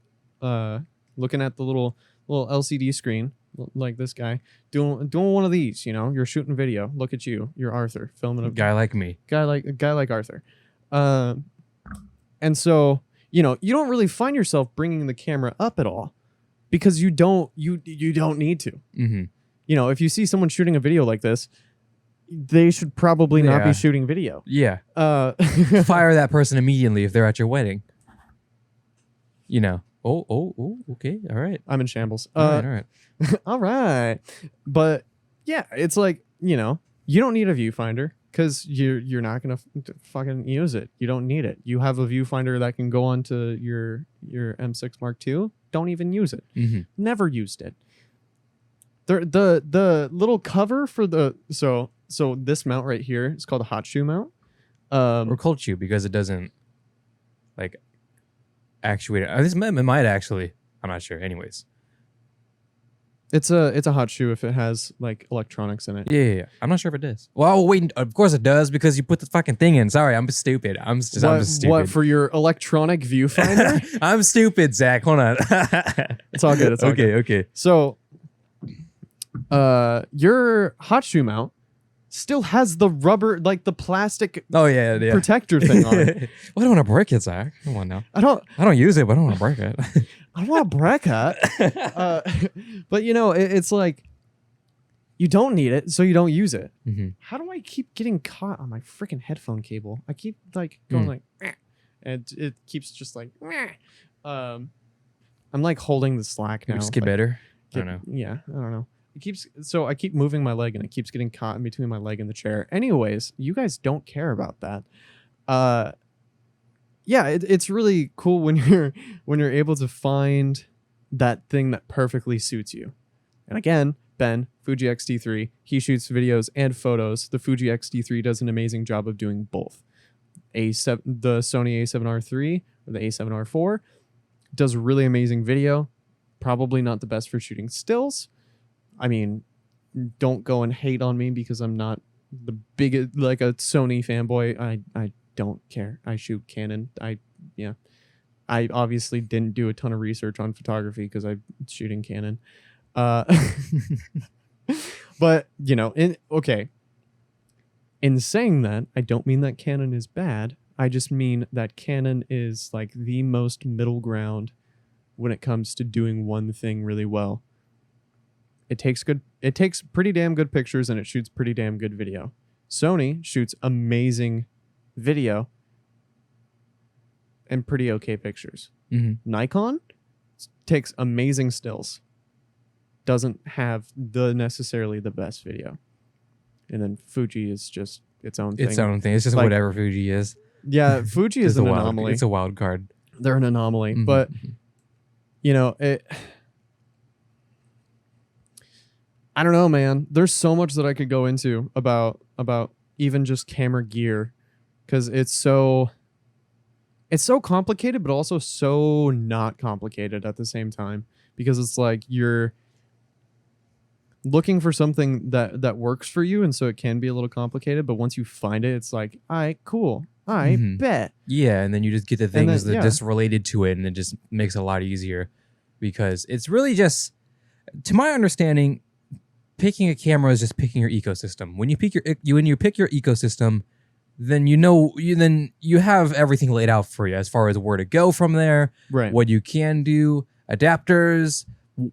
looking at the little LCD screen like this guy doing one of these. You're shooting video. Look at you. You're Arthur filming a guy like me. Guy like Arthur. And so you don't really find yourself bringing the camera up at all because you don't need to. Mm-hmm. If you see someone shooting a video like this, they should probably not be shooting video. Yeah. Fire that person immediately if they're at your wedding. Oh, okay. All right. I'm in shambles. All right. All right. But yeah, it's like, you don't need a viewfinder because you're not going to fucking use it. You don't need it. You have a viewfinder that can go onto your M6 Mark II. Don't even use it. Mm-hmm. Never used it. The little cover for the so this mount right here is called a hot shoe mount, or cold shoe because it doesn't like actuate it. This might actually. I'm not sure. Anyways, it's a hot shoe if it has like electronics in it. Yeah. I'm not sure if it does. Well, wait. Of course it does because you put the fucking thing in. Sorry, I'm stupid. I'm just stupid. What for your electronic viewfinder? I'm stupid, Zach. Hold on. It's all good. It's all okay. good. Okay. So, your hot shoe mount still has the rubber, like the plastic Oh yeah, yeah. protector thing on it. Well, I don't want to break it, Zach. Come on now. I don't use it, but I don't want to break it. I don't want to break it. But you know, it's like you don't need it, so you don't use it. Mm-hmm. How do I keep getting caught on my freaking headphone cable? I keep like going like, and it keeps just like, I'm like holding the slack now. Just get better. I don't know. Yeah, I don't know. I keep moving my leg and it keeps getting caught in between my leg and the chair. Anyways, you guys don't care about that. Yeah, it's really cool when you're able to find that thing that perfectly suits you. And again, Ben, Fuji X-T3, he shoots videos and photos. The Fuji X-T3 does an amazing job of doing both. The Sony A7R III or the A7R IV does really amazing video. Probably not the best for shooting stills. I mean, don't go and hate on me because I'm not the biggest, like a Sony fanboy. I don't care. I shoot Canon. I obviously didn't do a ton of research on photography because I'm shooting Canon. But you know, in saying that, I don't mean that Canon is bad. I just mean that Canon is like the most middle ground when it comes to doing one thing really well. It takes pretty damn good pictures and it shoots pretty damn good video. Sony shoots amazing video and pretty okay pictures. Mm-hmm. Nikon takes amazing stills. Doesn't have necessarily the best video. And then Fuji is just its own thing. Its own thing. It's just like, whatever Fuji is. Yeah, Fuji is an anomaly. It's a wild card. They're an anomaly. Mm-hmm. But, you know, I don't know, man. There's so much that I could go into about even just camera gear, because it's so complicated, but also so not complicated at the same time. Because it's like you're looking for something that works for you, and so it can be a little complicated. But once you find it, it's like, all right, cool, I bet. Yeah, and then you just get the things that just related to it, and it just makes it a lot easier, because it's really just, to my understanding, picking a camera is just picking your ecosystem. When you pick your ecosystem, then you have everything laid out for you as far as where to go from there, right? What you can do, adapters,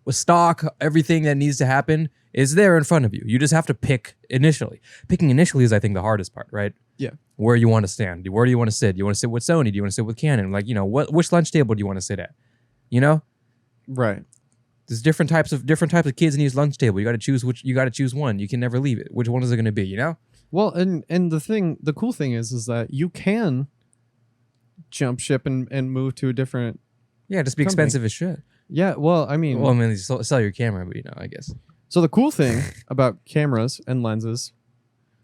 stock, everything that needs to happen is there in front of you. You just have to pick initially. Picking initially is, I think, the hardest part, right? Yeah. Where you want to stand. Where do you want to sit? Do you want to sit with Sony? Do you want to sit with Canon? Like, you know, which lunch table do you want to sit at? You know? Right. There's different types of kids in each lunch table. You got to choose one. You can never leave it. Which one is it going to be, you know? Well, and the cool thing is that you can jump ship and move to a different just be company. Expensive as shit. Yeah, well, I mean, you sell your camera, but you know, I guess. So the cool thing about cameras and lenses,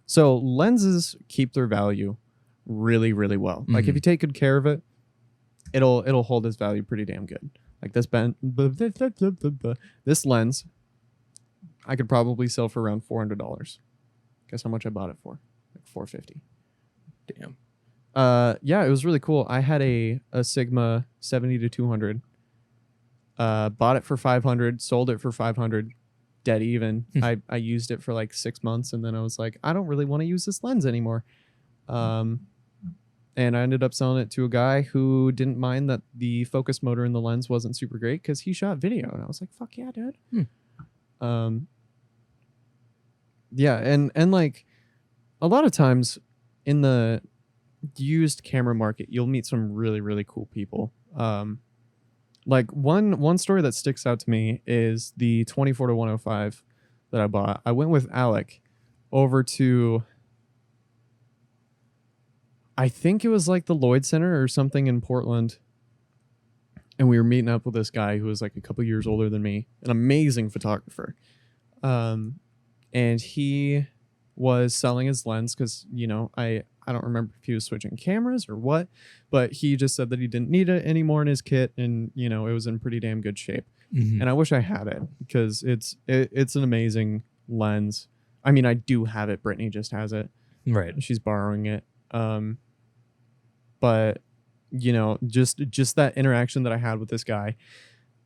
so lenses keep their value really, really well. Mm-hmm. Like if you take good care of it, it'll hold its value pretty damn good. Like this lens, I could probably sell for around $400. Guess how much I bought it for? Like $450. Damn. Yeah, it was really cool. I had a Sigma 70-200. Bought it for $500, sold it for $500, dead even. I used it for like 6 months, and then I was like, I don't really want to use this lens anymore. And I ended up selling it to a guy who didn't mind that the focus motor in the lens wasn't super great because he shot video, and I was like, fuck yeah, dude. Yeah, and like a lot of times in the used camera market, you'll meet some really, really cool people. Like one story that sticks out to me is the 24-105 that I bought. I went with Alec over to, I think it was like the Lloyd Center or something in Portland. And we were meeting up with this guy who was like a couple years older than me, an amazing photographer. And he was selling his lens because, you know, I don't remember if he was switching cameras or what, but he just said that he didn't need it anymore in his kit, and you know, it was in pretty damn good shape. Mm-hmm. And I wish I had it because it's an amazing lens. I mean, I do have it. Brittany just has it. Right. She's borrowing it. But you know, just that interaction that I had with this guy.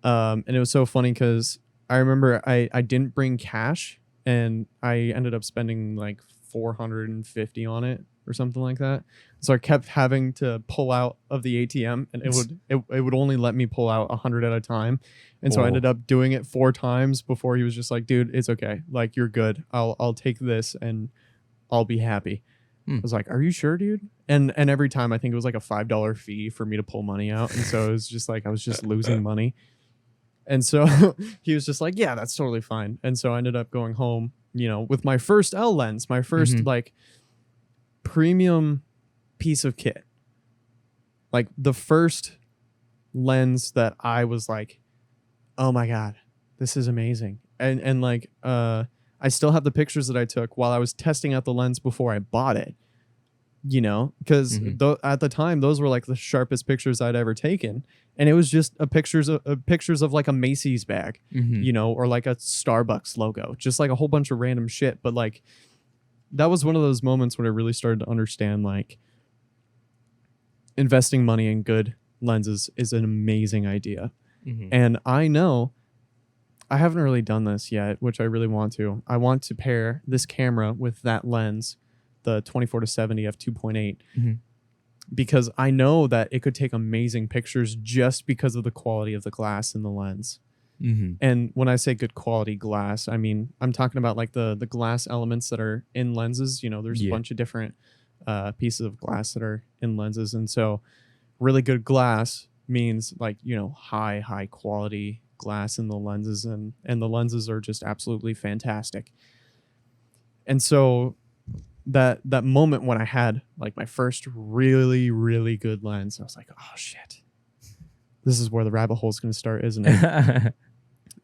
And it was so funny because I remember I didn't bring cash, and I ended up spending like 450 on it or something like that. So I kept having to pull out of the ATM, and it would only let me pull out 100 at a time. And so I ended up doing it 4 times before he was just like, dude, it's okay. Like, you're good. I'll take this and I'll be happy. I was like, are you sure, dude? And every time I think it was like a $5 fee for me to pull money out. And so it was just like, I was just losing money. And so he was just like, yeah, that's totally fine. And so I ended up going home, with my first L lens, my first like premium piece of kit. Like the first lens that I was like, oh my God, this is amazing. And like, I still have the pictures that I took while I was testing out the lens before I bought it, because at the time, those were like the sharpest pictures I'd ever taken. And it was just pictures of like a Macy's bag, or like a Starbucks logo, just like a whole bunch of random shit. But like, that was one of those moments when I really started to understand like investing money in good lenses is an amazing idea. And I know I haven't really done this yet, which I really want to. I want to pair this camera with that lens, the 24-70 f2.8, because I know that it could take amazing pictures just because of the quality of the glass in the lens. And when I say good quality glass, I mean, I'm talking about like the glass elements that are in lenses. There's a bunch of different pieces of glass that are in lenses. And so really good glass means like, high quality glass in the lenses, and the lenses are just absolutely fantastic. And so that moment when I had like my first really, really good lens, I was like, oh shit, this is where the rabbit hole is going to start, isn't it?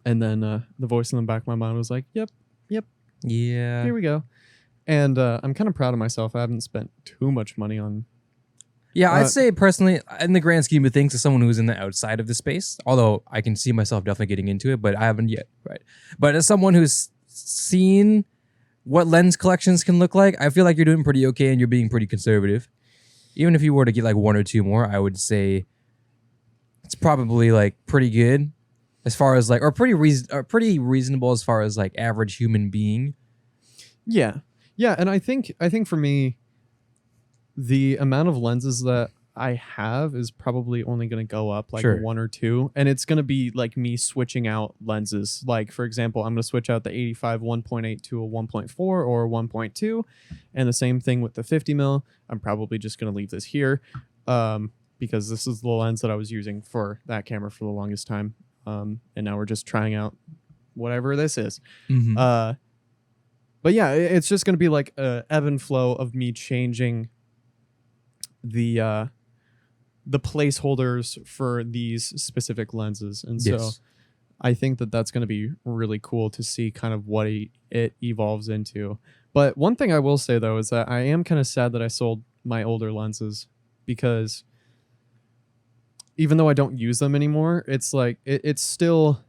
And then the voice in the back of my mind was like, yep, yeah, here we go. And I'm kind of proud of myself. I haven't spent too much money on. Yeah, I'd say personally, in the grand scheme of things, as someone who's in the outside of the space, although I can see myself definitely getting into it, but I haven't yet, right? But as someone who's seen what lens collections can look like, I feel like you're doing pretty okay and you're being pretty conservative. Even if you were to get like 1 or 2 more, I would say it's probably like pretty good as far as like, or pretty reasonable as far as like average human being. Yeah, and I think for me, the amount of lenses that I have is probably only going to go up like 1 or 2, and it's going to be like me switching out lenses. Like, for example, I'm going to switch out the 85 1.8 to a 1.4 or 1.2, and the same thing with the 50 mil. I'm probably just going to leave this here because this is the lens that I was using for that camera for the longest time, and now we're just trying out whatever this is. But yeah, it's just going to be like a ebb and flow of me changing the placeholders for these specific lenses. And so I think that that's going to be really cool to see kind of what it evolves into. But one thing I will say, though, is that I am kind of sad that I sold my older lenses, because even though I don't use them anymore, it's like it's still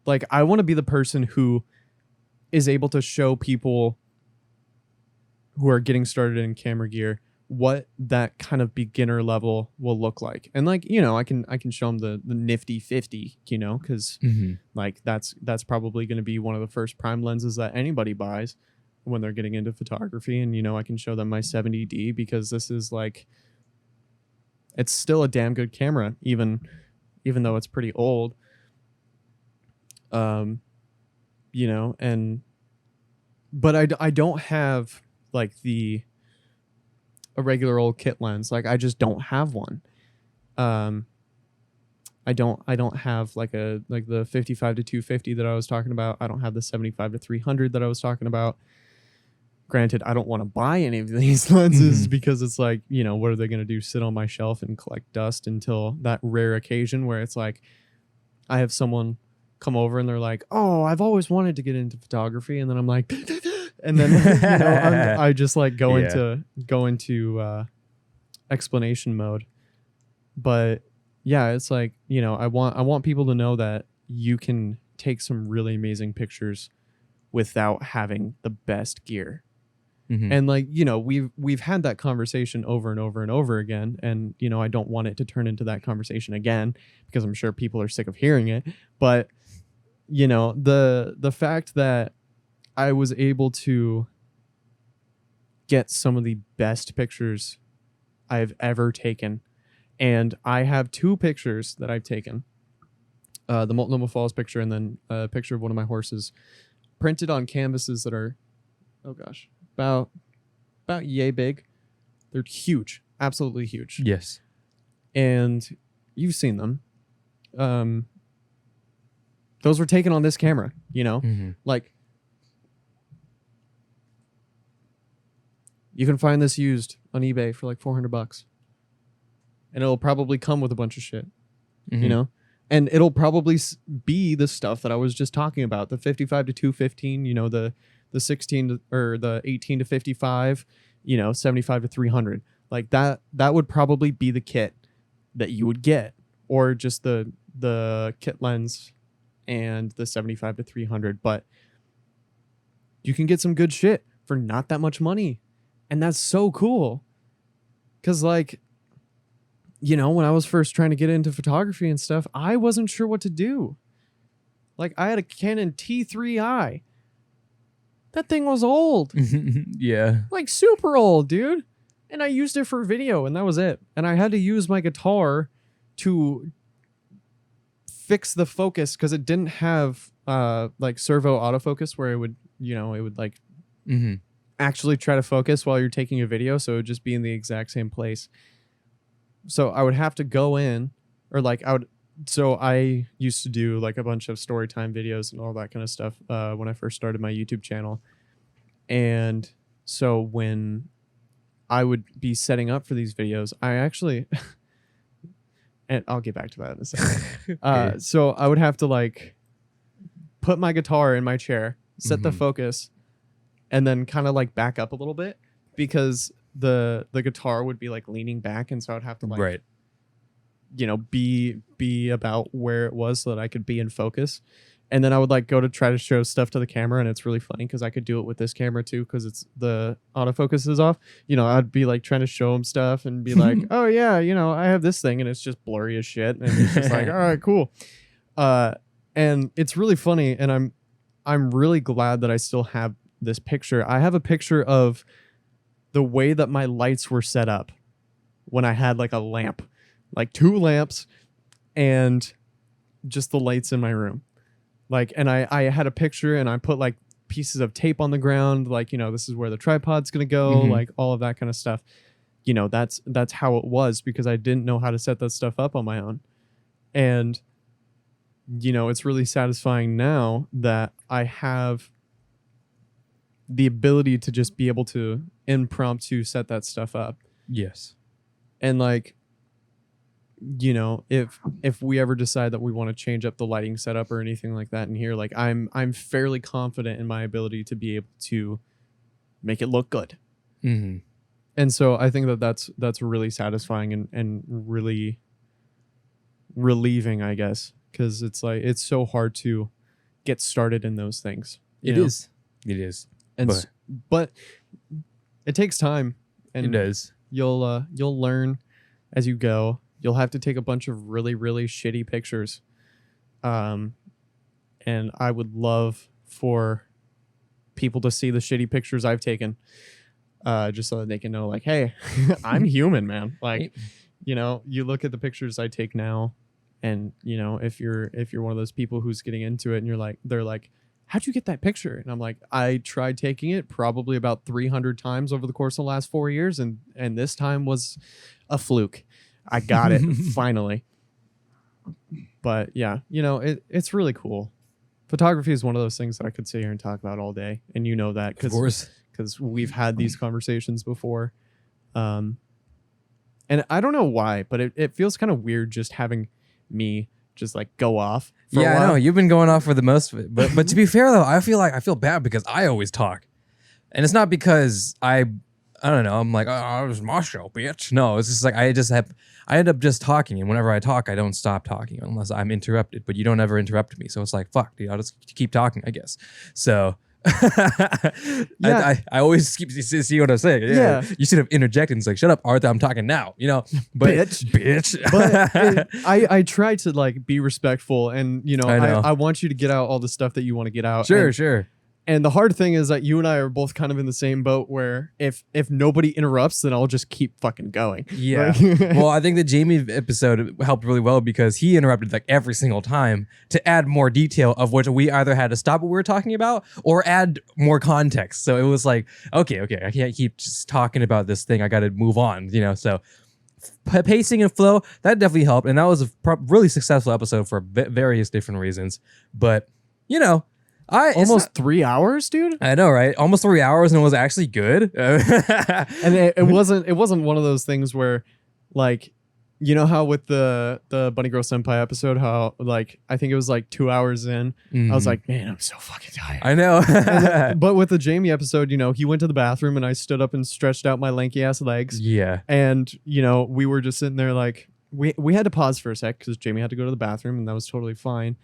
like I want to be the person who is able to show people who are getting started in camera gear what that kind of beginner level will look like. And like, I can show them the nifty 50, because like that's probably going to be one of the first prime lenses that anybody buys when they're getting into photography. And, I can show them my 70D, because this is like, it's still a damn good camera, even though it's pretty old. But I don't have like a regular old kit lens. Like, I just don't have one. I don't have like the 55 to 250 that I was talking about. I don't have the 75 to 300 that I was talking about. Granted, I don't want to buy any of these lenses because it's like, what are they going to do? Sit on my shelf and collect dust until that rare occasion where it's like, I have someone come over and they're like, oh, I've always wanted to get into photography. And then I'm like, and then I just like go into explanation mode. But yeah, it's like, I want people to know that you can take some really amazing pictures without having the best gear. And like, we've had that conversation over and over and over again. And, I don't want it to turn into that conversation again, because I'm sure people are sick of hearing it. But, the fact that I was able to get some of the best pictures I've ever taken. And I have 2 pictures that I've taken. The Multnomah Falls picture and then a picture of one of my horses printed on canvases that are, oh gosh, about yay big. They're huge, absolutely huge. Yes. And you've seen them. Those were taken on this camera, you know? Mm-hmm. Like, you can find this used on eBay for like $400. And it'll probably come with a bunch of shit, you know? And it'll probably be the stuff that I was just talking about, the 55 to 215, you know, the 16 to, or the 18 to 55, you know, 75 to 300. Like that would probably be the kit that you would get, or just the kit lens and the 75 to 300. But you can get some good shit for not that much money. And that's so cool. 'Cause like, you know, when I was first trying to get into photography and stuff, I wasn't sure what to do. Like, I had a Canon T3i. That thing was old. Yeah. Like, super old, dude. And I used it for video, and that was it. And I had to use my guitar to fix the focus because it didn't have like servo autofocus where it would, you know, it would like actually try to focus while you're taking a video. So it would just be in the exact same place. So I would have to go in, or like so I used to do like a bunch of story time videos and all that kind of stuff when I first started my YouTube channel. And so when I would be setting up for these videos, I actually, and I'll get back to that in a second. Okay. So I would have to like put my guitar in my chair, set the focus, and then kind of like back up a little bit because the guitar would be like leaning back, and so I'd have to like you know be about where it was so that I could be in focus. And then I would like go to try to show stuff to the camera, and it's really funny because I could do it with this camera too because it's the autofocus is off. You know, I'd be like trying to show him stuff and be like, oh yeah, you know, I have this thing, and it's just blurry as shit, and it's just like, all right, cool. And it's really funny, and I'm really glad that I still have this picture. I have a picture of the way that my lights were set up when I had like a lamp, like 2 lamps and just the lights in my room. Like, and I had a picture and I put like pieces of tape on the ground. Like, you know, this is where the tripod's going to go, like all of that kind of stuff. You know, that's how it was because I didn't know how to set that stuff up on my own. And, you know, it's really satisfying now that I have the ability to just be able to impromptu set that stuff up. Yes. And like, you know, if we ever decide that we want to change up the lighting setup or anything like that in here, like I'm fairly confident in my ability to be able to make it look good. And so I think that's really satisfying and really relieving, I guess, because it's like it's so hard to get started in those things. It is. And but it takes time, and it does. You'll learn as you go. You'll have to take a bunch of really, really shitty pictures. And I would love for people to see the shitty pictures I've taken, just so that they can know, like, hey, I'm human, man. Like, you know, you look at the pictures I take now, and you know, if you're one of those people who's getting into it, and they're like, how'd you get that picture? And I'm like, I tried taking it probably about 300 times over the course of the last 4 years, and this time was a fluke. I got it finally. But yeah, you know, it's really cool. Photography is one of those things that I could sit here and talk about all day, and you know that because we've had these conversations before. And I don't know why, but it feels kind of weird just having me just like go off for a while. I know you've been going off for the most of it, but to be fair though, I feel bad because I always talk, and it's not because I don't know, I'm like, oh, it was my show, bitch. No, it's just like I end up just talking, and whenever I talk, I don't stop talking unless I'm interrupted, but you don't ever interrupt me, so it's like, fuck, dude, I'll just keep talking, I guess. So yeah. I always keep see what I'm saying. Yeah. You should have interjected and it's like, shut up, Arthur, I'm talking now, you know. But bitch. But I try to like be respectful, and you know, I I want you to get out all the stuff that you want to get out. Sure. And the hard thing is that you and I are both kind of in the same boat where if nobody interrupts, then I'll just keep fucking going. Yeah. Well, I think the Jamie episode helped really well because he interrupted like every single time to add more detail of which we either had to stop what we were talking about or add more context. So it was like, okay, I can't keep just talking about this thing. I got to move on, you know? So pacing and flow, that definitely helped. And that was a really successful episode for various different reasons. But, you know, almost 3 hours, dude. I know, right? Almost 3 hours, and it was actually good. And it wasn't one of those things where, like, you know how with the Bunny Girl Senpai episode, how like I think it was like 2 hours in, I was like, man, I'm so fucking tired. I know. But with the Jamie episode, you know, he went to the bathroom and I stood up and stretched out my lanky ass legs. Yeah. And you know, we were just sitting there like we had to pause for a sec because Jamie had to go to the bathroom, and that was totally fine.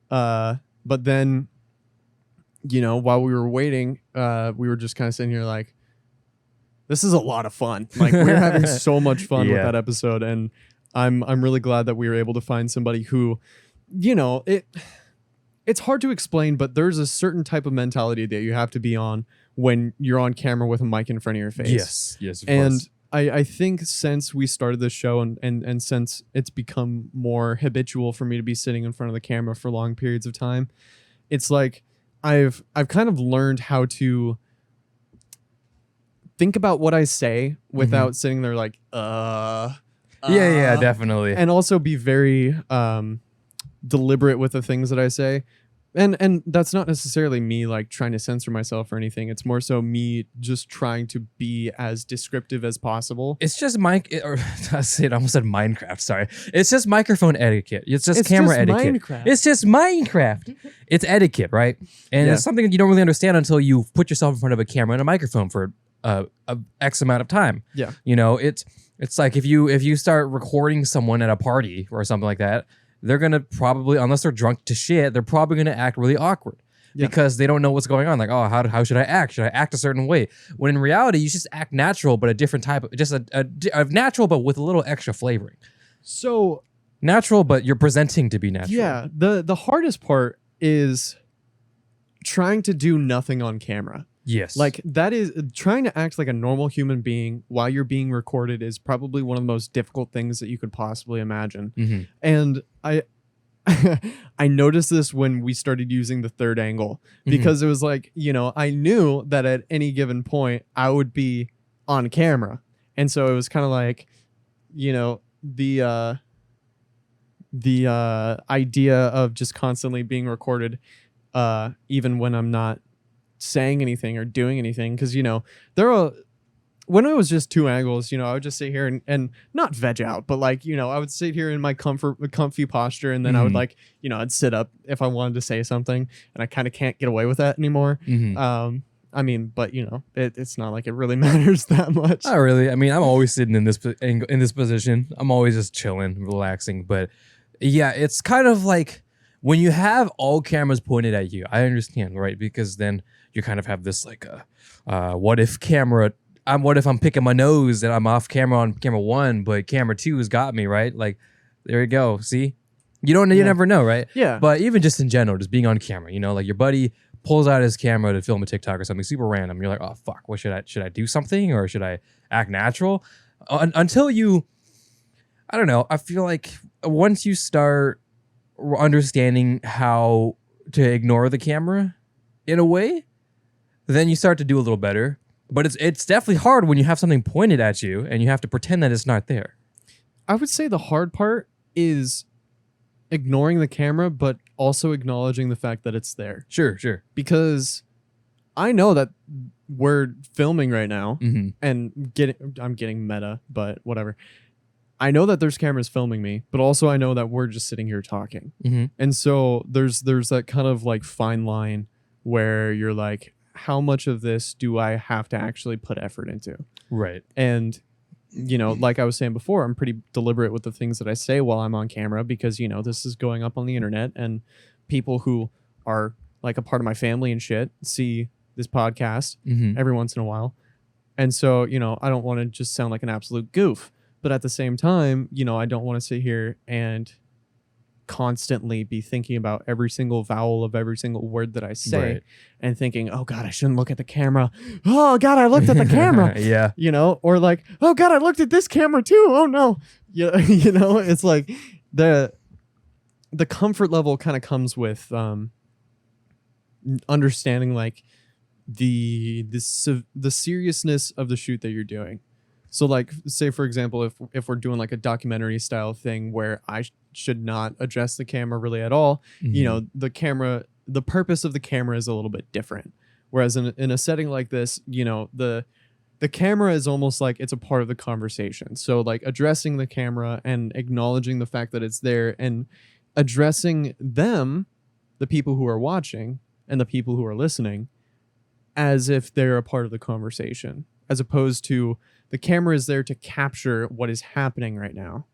But then, you know, while we were waiting, we were just kind of sitting here like, this is a lot of fun. Like, we're having so much fun with that episode, and I'm really glad that we were able to find somebody who, you know, it's hard to explain, but there's a certain type of mentality that you have to be on when you're on camera with a mic in front of your face. Yes, of and course. I think since we started this show and since it's become more habitual for me to be sitting in front of the camera for long periods of time, it's like I've kind of learned how to think about what I say without sitting there like, yeah, definitely. and also be very deliberate with the things that I say. And that's not necessarily me like trying to censor myself or anything. It's more so me just trying to be as descriptive as possible. It's just I almost said Minecraft. Sorry, it's just microphone etiquette. It's just camera etiquette. Minecraft. It's just Minecraft. It's etiquette, right? And it's something that you don't really understand until you put yourself in front of a camera and a microphone for a X amount of time. Yeah, you know, it's like if you start recording someone at a party or something like that, they're gonna probably, unless they're drunk to shit, they're probably gonna act really awkward because they don't know what's going on. Like, oh, how should I act? Should I act a certain way? When in reality, you just act natural, but a different type of, just a natural, but with a little extra flavoring. So natural, but you're presenting to be natural. Yeah, the hardest part is trying to do nothing on camera. Yes. Like, that is trying to act like a normal human being while you're being recorded is probably one of the most difficult things that you could possibly imagine. Mm-hmm. And I noticed this when we started using the third angle, because it was like, you know, I knew that at any given point I would be on camera. And so it was kind of like, you know, the idea of just constantly being recorded, even when I'm not saying anything or doing anything, because, you know, when it was just two angles, you know, I would just sit here and not veg out, but like, you know, I would sit here in my comfy posture, and then I would, like, you know, I'd sit up if I wanted to say something, and I kind of can't get away with that anymore. I mean, but, you know, it's not like it really matters that much. Not really. I mean, I'm always sitting in this position. I'm always just chilling, relaxing. But yeah, it's kind of like when you have all cameras pointed at you, I understand, right? Because then you kind of have this like what if I'm picking my nose and I'm off camera on camera 1, but camera 2 has got me, right? Like, there you go. See, you never know, right? Yeah. But even just in general, just being on camera, you know, like your buddy pulls out his camera to film a TikTok or something super random. You're like, oh fuck, what should I do something, or should I act natural? Until you, I don't know. I feel like once you start understanding how to ignore the camera in a way, then you start to do a little better. But it's definitely hard when you have something pointed at you and you have to pretend that it's not there. I would say the hard part is ignoring the camera, but also acknowledging the fact that it's there. Sure. Because I know that we're filming right now, and I'm getting meta, but whatever. I know that there's cameras filming me, but also I know that we're just sitting here talking. And so there's that kind of like fine line where you're like, how much of this do I have to actually put effort into? Right. And, you know, like I was saying before, I'm pretty deliberate with the things that I say while I'm on camera, because, you know, this is going up on the internet, and people who are like a part of my family and shit see this podcast every once in a while. And so, you know, I don't want to just sound like an absolute goof, but at the same time, you know, I don't want to sit here and constantly be thinking about every single vowel of every single word that I say and thinking, oh God, I shouldn't look at the camera. Oh God, I looked at the camera. Yeah. You know, or like, oh God, I looked at this camera too. Oh no. Yeah. You know, it's like the comfort level kind of comes with understanding like the seriousness of the shoot that you're doing. So like, say for example, if we're doing like a documentary style thing where I should not address the camera really at all, you know, the purpose of the camera is a little bit different. Whereas in a setting like this, you know, the camera is almost like it's a part of the conversation. So like addressing the camera and acknowledging the fact that it's there and addressing them, the people who are watching and the people who are listening, as if they're a part of the conversation, as opposed to the camera is there to capture what is happening right now.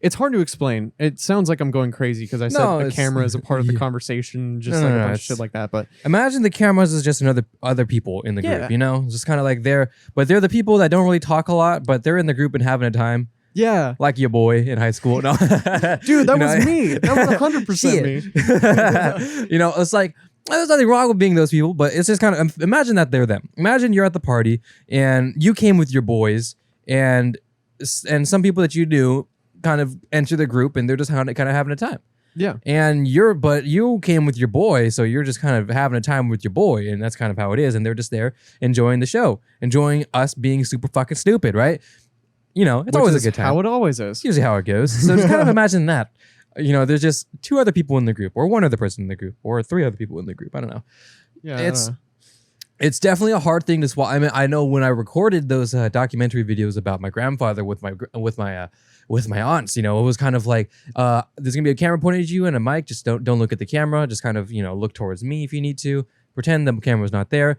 It's hard to explain. It sounds like I'm going crazy because I said the camera is a part of the conversation, just like a bunch of shit like that. But imagine the cameras as just other people in the group, you know, just kind of like they're the people that don't really talk a lot, but they're in the group and having a time. Yeah, like your boy in high school. No, dude, that was me. That was 100% me. You know, it's like there's nothing wrong with being those people, but it's just kind of imagine that they're them. Imagine you're at the party and you came with your boys, and some people that you knew kind of enter the group and they're just kind of having a time. Yeah. And you came with your boy, so you're just kind of having a time with your boy, and that's kind of how it is. And they're just there enjoying the show, enjoying us being super fucking stupid, right? You know, it's always a good time. How it always is. Usually how it goes. So just kind of imagine that. You know, there's just two other people in the group, or one other person in the group, or three other people in the group. I don't know. Yeah. It's definitely a hard thing to swallow. I mean, I know when I recorded those documentary videos about my grandfather with my aunts, you know, it was kind of like, there's gonna be a camera pointed at you and a mic. Just don't look at the camera. Just kind of, you know, look towards me if you need to. Pretend the camera's not there.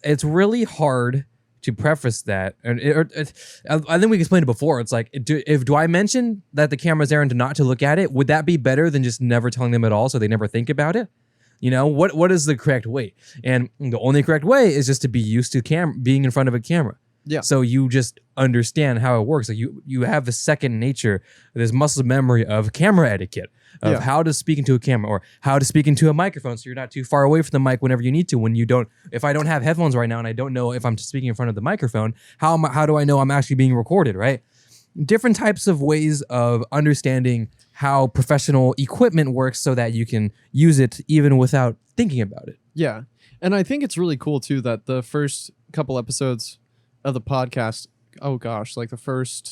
It's really hard to preface that, and I think we explained it before. It's like, do I mention that the camera's there and not to look at it? Would that be better than just never telling them at all, so they never think about it? You know, what is the correct way? And the only correct way is just to be used to being in front of a camera. Yeah. So you just understand how it works. Like you have the second nature, this muscle memory of camera etiquette, of how to speak into a camera or how to speak into a microphone, so you're not too far away from the mic whenever you need to. If I don't have headphones right now and I don't know if I'm speaking in front of the microphone, how do I know I'm actually being recorded, right? Different types of ways of understanding how professional equipment works so that you can use it even without thinking about it. Yeah. And I think it's really cool too that the first couple episodes of the podcast, oh gosh, like the first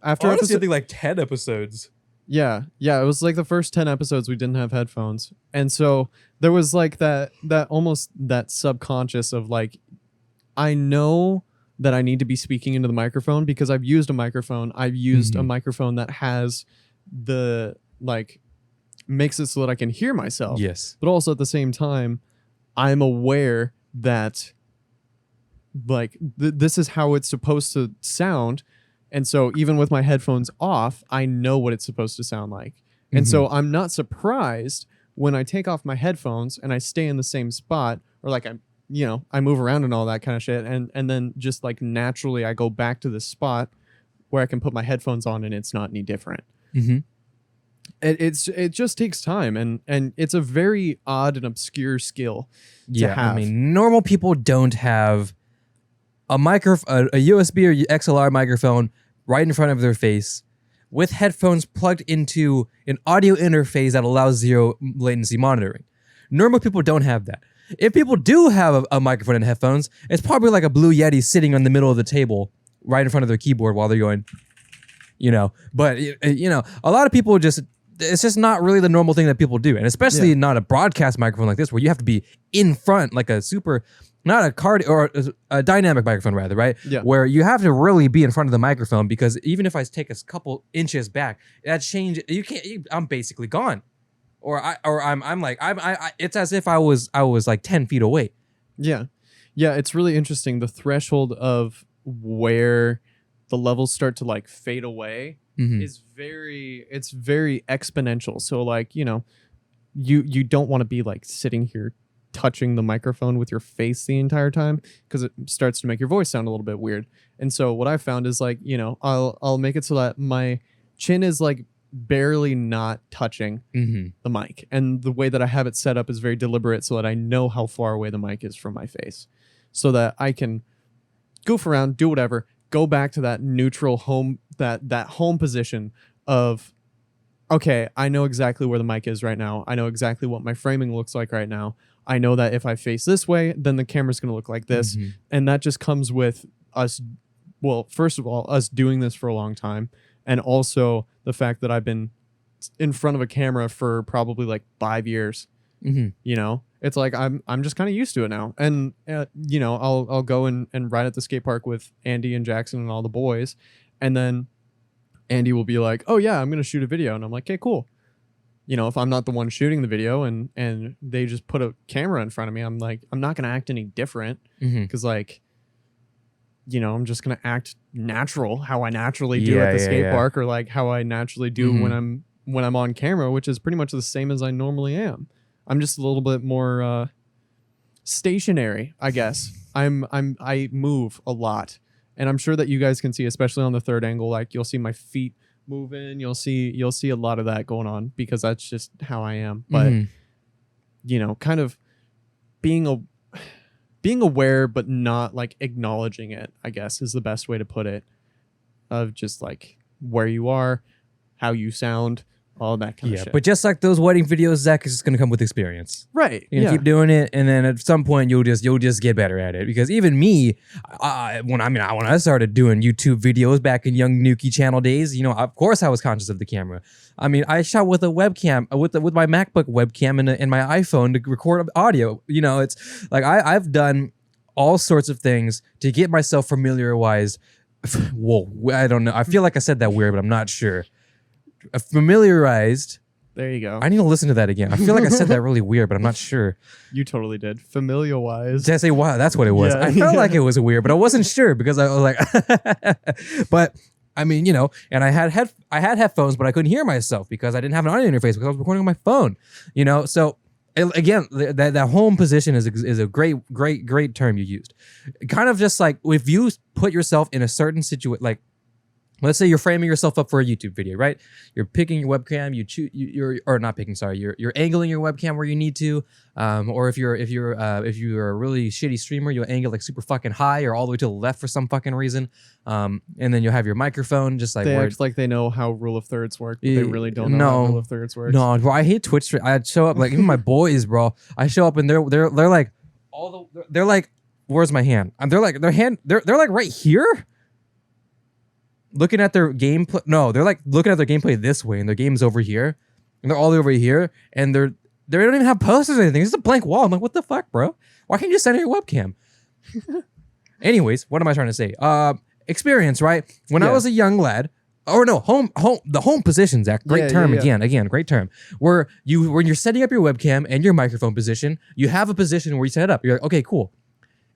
after honestly, I think like 10 episodes. Yeah, it was like the first 10 episodes we didn't have headphones. And so there was like that almost that subconscious of like, I know that I need to be speaking into the microphone because I've used a microphone. I've used a microphone that has the like makes it so that I can hear myself. Yes. But also at the same time, I'm aware that like this is how it's supposed to sound. And so even with my headphones off, I know what it's supposed to sound like. And so I'm not surprised when I take off my headphones and I stay in the same spot, or like I move around and all that kind of shit. And then just like naturally I go back to the spot where I can put my headphones on and it's not any different. It just takes time, and it's a very odd and obscure skill to have. I mean, normal people don't have a USB or XLR microphone right in front of their face with headphones plugged into an audio interface that allows zero latency monitoring. Normal people don't have that. If people do have a microphone and headphones, it's probably like a Blue Yeti sitting on the middle of the table right in front of their keyboard while they're going, you know. But, you know, a lot of people it's just not really the normal thing that people do. And especially not a broadcast microphone like this where you have to be in front, like a super... Not a card or a dynamic microphone, rather, right? Yeah. Where you have to really be in front of the microphone, because even if I take a couple inches back, that change you can't. I'm basically gone, I'm like it's as if I was like 10 feet away. Yeah. It's really interesting. The threshold of where the levels start to like fade away is very exponential. So like, you know, you don't want to be like sitting here touching the microphone with your face the entire time, because it starts to make your voice sound a little bit weird. And so what I found is like, you know, I'll make it so that my chin is like barely not touching the mic. And the way that I have it set up is very deliberate so that I know how far away the mic is from my face so that I can goof around, do whatever, go back to that neutral home, that home position of, okay, I know exactly where the mic is right now. I know exactly what my framing looks like right now. I know that if I face this way, then the camera's going to look like this. And that just comes with us, well, first of all, us doing this for a long time. And also the fact that I've been in front of a camera for probably like 5 years. You know, it's like I'm just kind of used to it now. And you know, I'll go and ride at the skate park with Andy and Jackson and all the boys, and then Andy will be like, "Oh yeah, I'm gonna shoot a video," and I'm like, "Okay, cool." You know, if I'm not the one shooting the video and they just put a camera in front of me, I'm like, I'm not gonna act any different because like, you know, I'm just gonna act natural, how I naturally do at the skate park, or like how I naturally do when I'm on camera, which is pretty much the same as I normally am. I'm just a little bit more stationary, I guess. I move a lot, and I'm sure that you guys can see, especially on the third angle, like you'll see my feet moving. You'll see a lot of that going on because that's just how I am. But you know, kind of being aware, but not like acknowledging it, I guess, is the best way to put it. Of just like where you are, how you sound, all that kind of shit. But just like those wedding videos, Zach, is just gonna come with experience. Right. You're gonna keep doing it, and then at some point you'll just get better at it. Because even me, when I started doing YouTube videos back in young Anuki channel days, you know, of course I was conscious of the camera. I mean, I shot with a webcam, with my MacBook webcam and my iPhone to record audio. You know, it's like I've done all sorts of things to get myself familiarized. Whoa, I don't know. I feel like I said that weird, but I'm not sure. Familiarized. There you go. I need to listen to that again. I feel like I said that really weird, but I'm not sure. You totally did. Familiar-wise. Did I say wow? That's what it was. Yeah. I felt like it was weird, but I wasn't sure because I was like, but I mean, you know, and I had headphones, but I couldn't hear myself because I didn't have an audio interface because I was recording on my phone. You know, so again, that home position is a great term you used. Kind of just like if you put yourself in a certain situation, like let's say you're framing yourself up for a YouTube video, right? You're picking your webcam, you're angling your webcam where you need to, or if you're a really shitty streamer, you'll angle like super fucking high or all the way to the left for some fucking reason, and then you'll have your microphone just like they act like they know how rule of thirds work, but they really don't know how rule of thirds works. No, bro, I hate Twitch. I'd show up like even my boys, bro. I show up and they're like they're like, where's my hand? And they're like right here. Looking at their gameplay, no, they're like looking at their gameplay this way, and their game's over here, and they're all over here, and they don't even have posters or anything. It's just a blank wall. I'm like, what the fuck, bro? Why can't you just send your webcam? Anyways, what am I trying to say? Experience, right? When I was a young lad, or no, the home position, Zach. Great term again, great term. When you're setting up your webcam and your microphone position, you have a position where you set it up. You're like, okay, cool.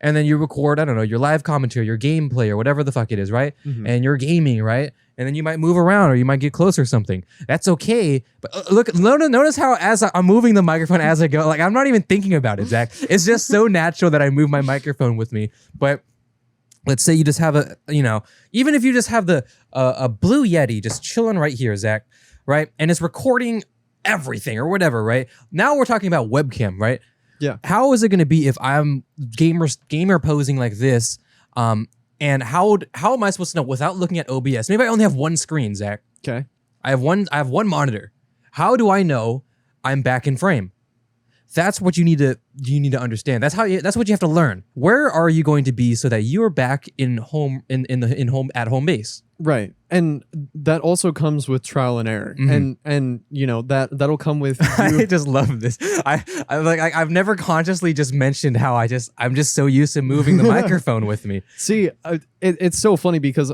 And then you record, I don't know, your live commentary, your gameplay, or whatever the fuck it is, right? And you're gaming, right? And then you might move around or you might get close or something. That's okay. But notice how as I'm moving the microphone as I go, like I'm not even thinking about it, Zach. It's just so natural that I move my microphone with me. But let's say you just have even if you just have a Blue Yeti just chilling right here, Zach, right? And it's recording everything or whatever, right? Now we're talking about webcam, right? Yeah. How is it going to be if I'm gamer posing like this? And how am I supposed to know without looking at OBS? Maybe I only have one screen, Zach. Okay. I have one monitor. How do I know I'm back in frame? That's what you need to understand. That's what you have to learn. Where are you going to be so that you are back in home at home base? Right. And that also comes with trial and error. And you know, that'll come with you. I just love this. I've never consciously just mentioned how I'm just so used to moving the microphone with me. See, it's so funny because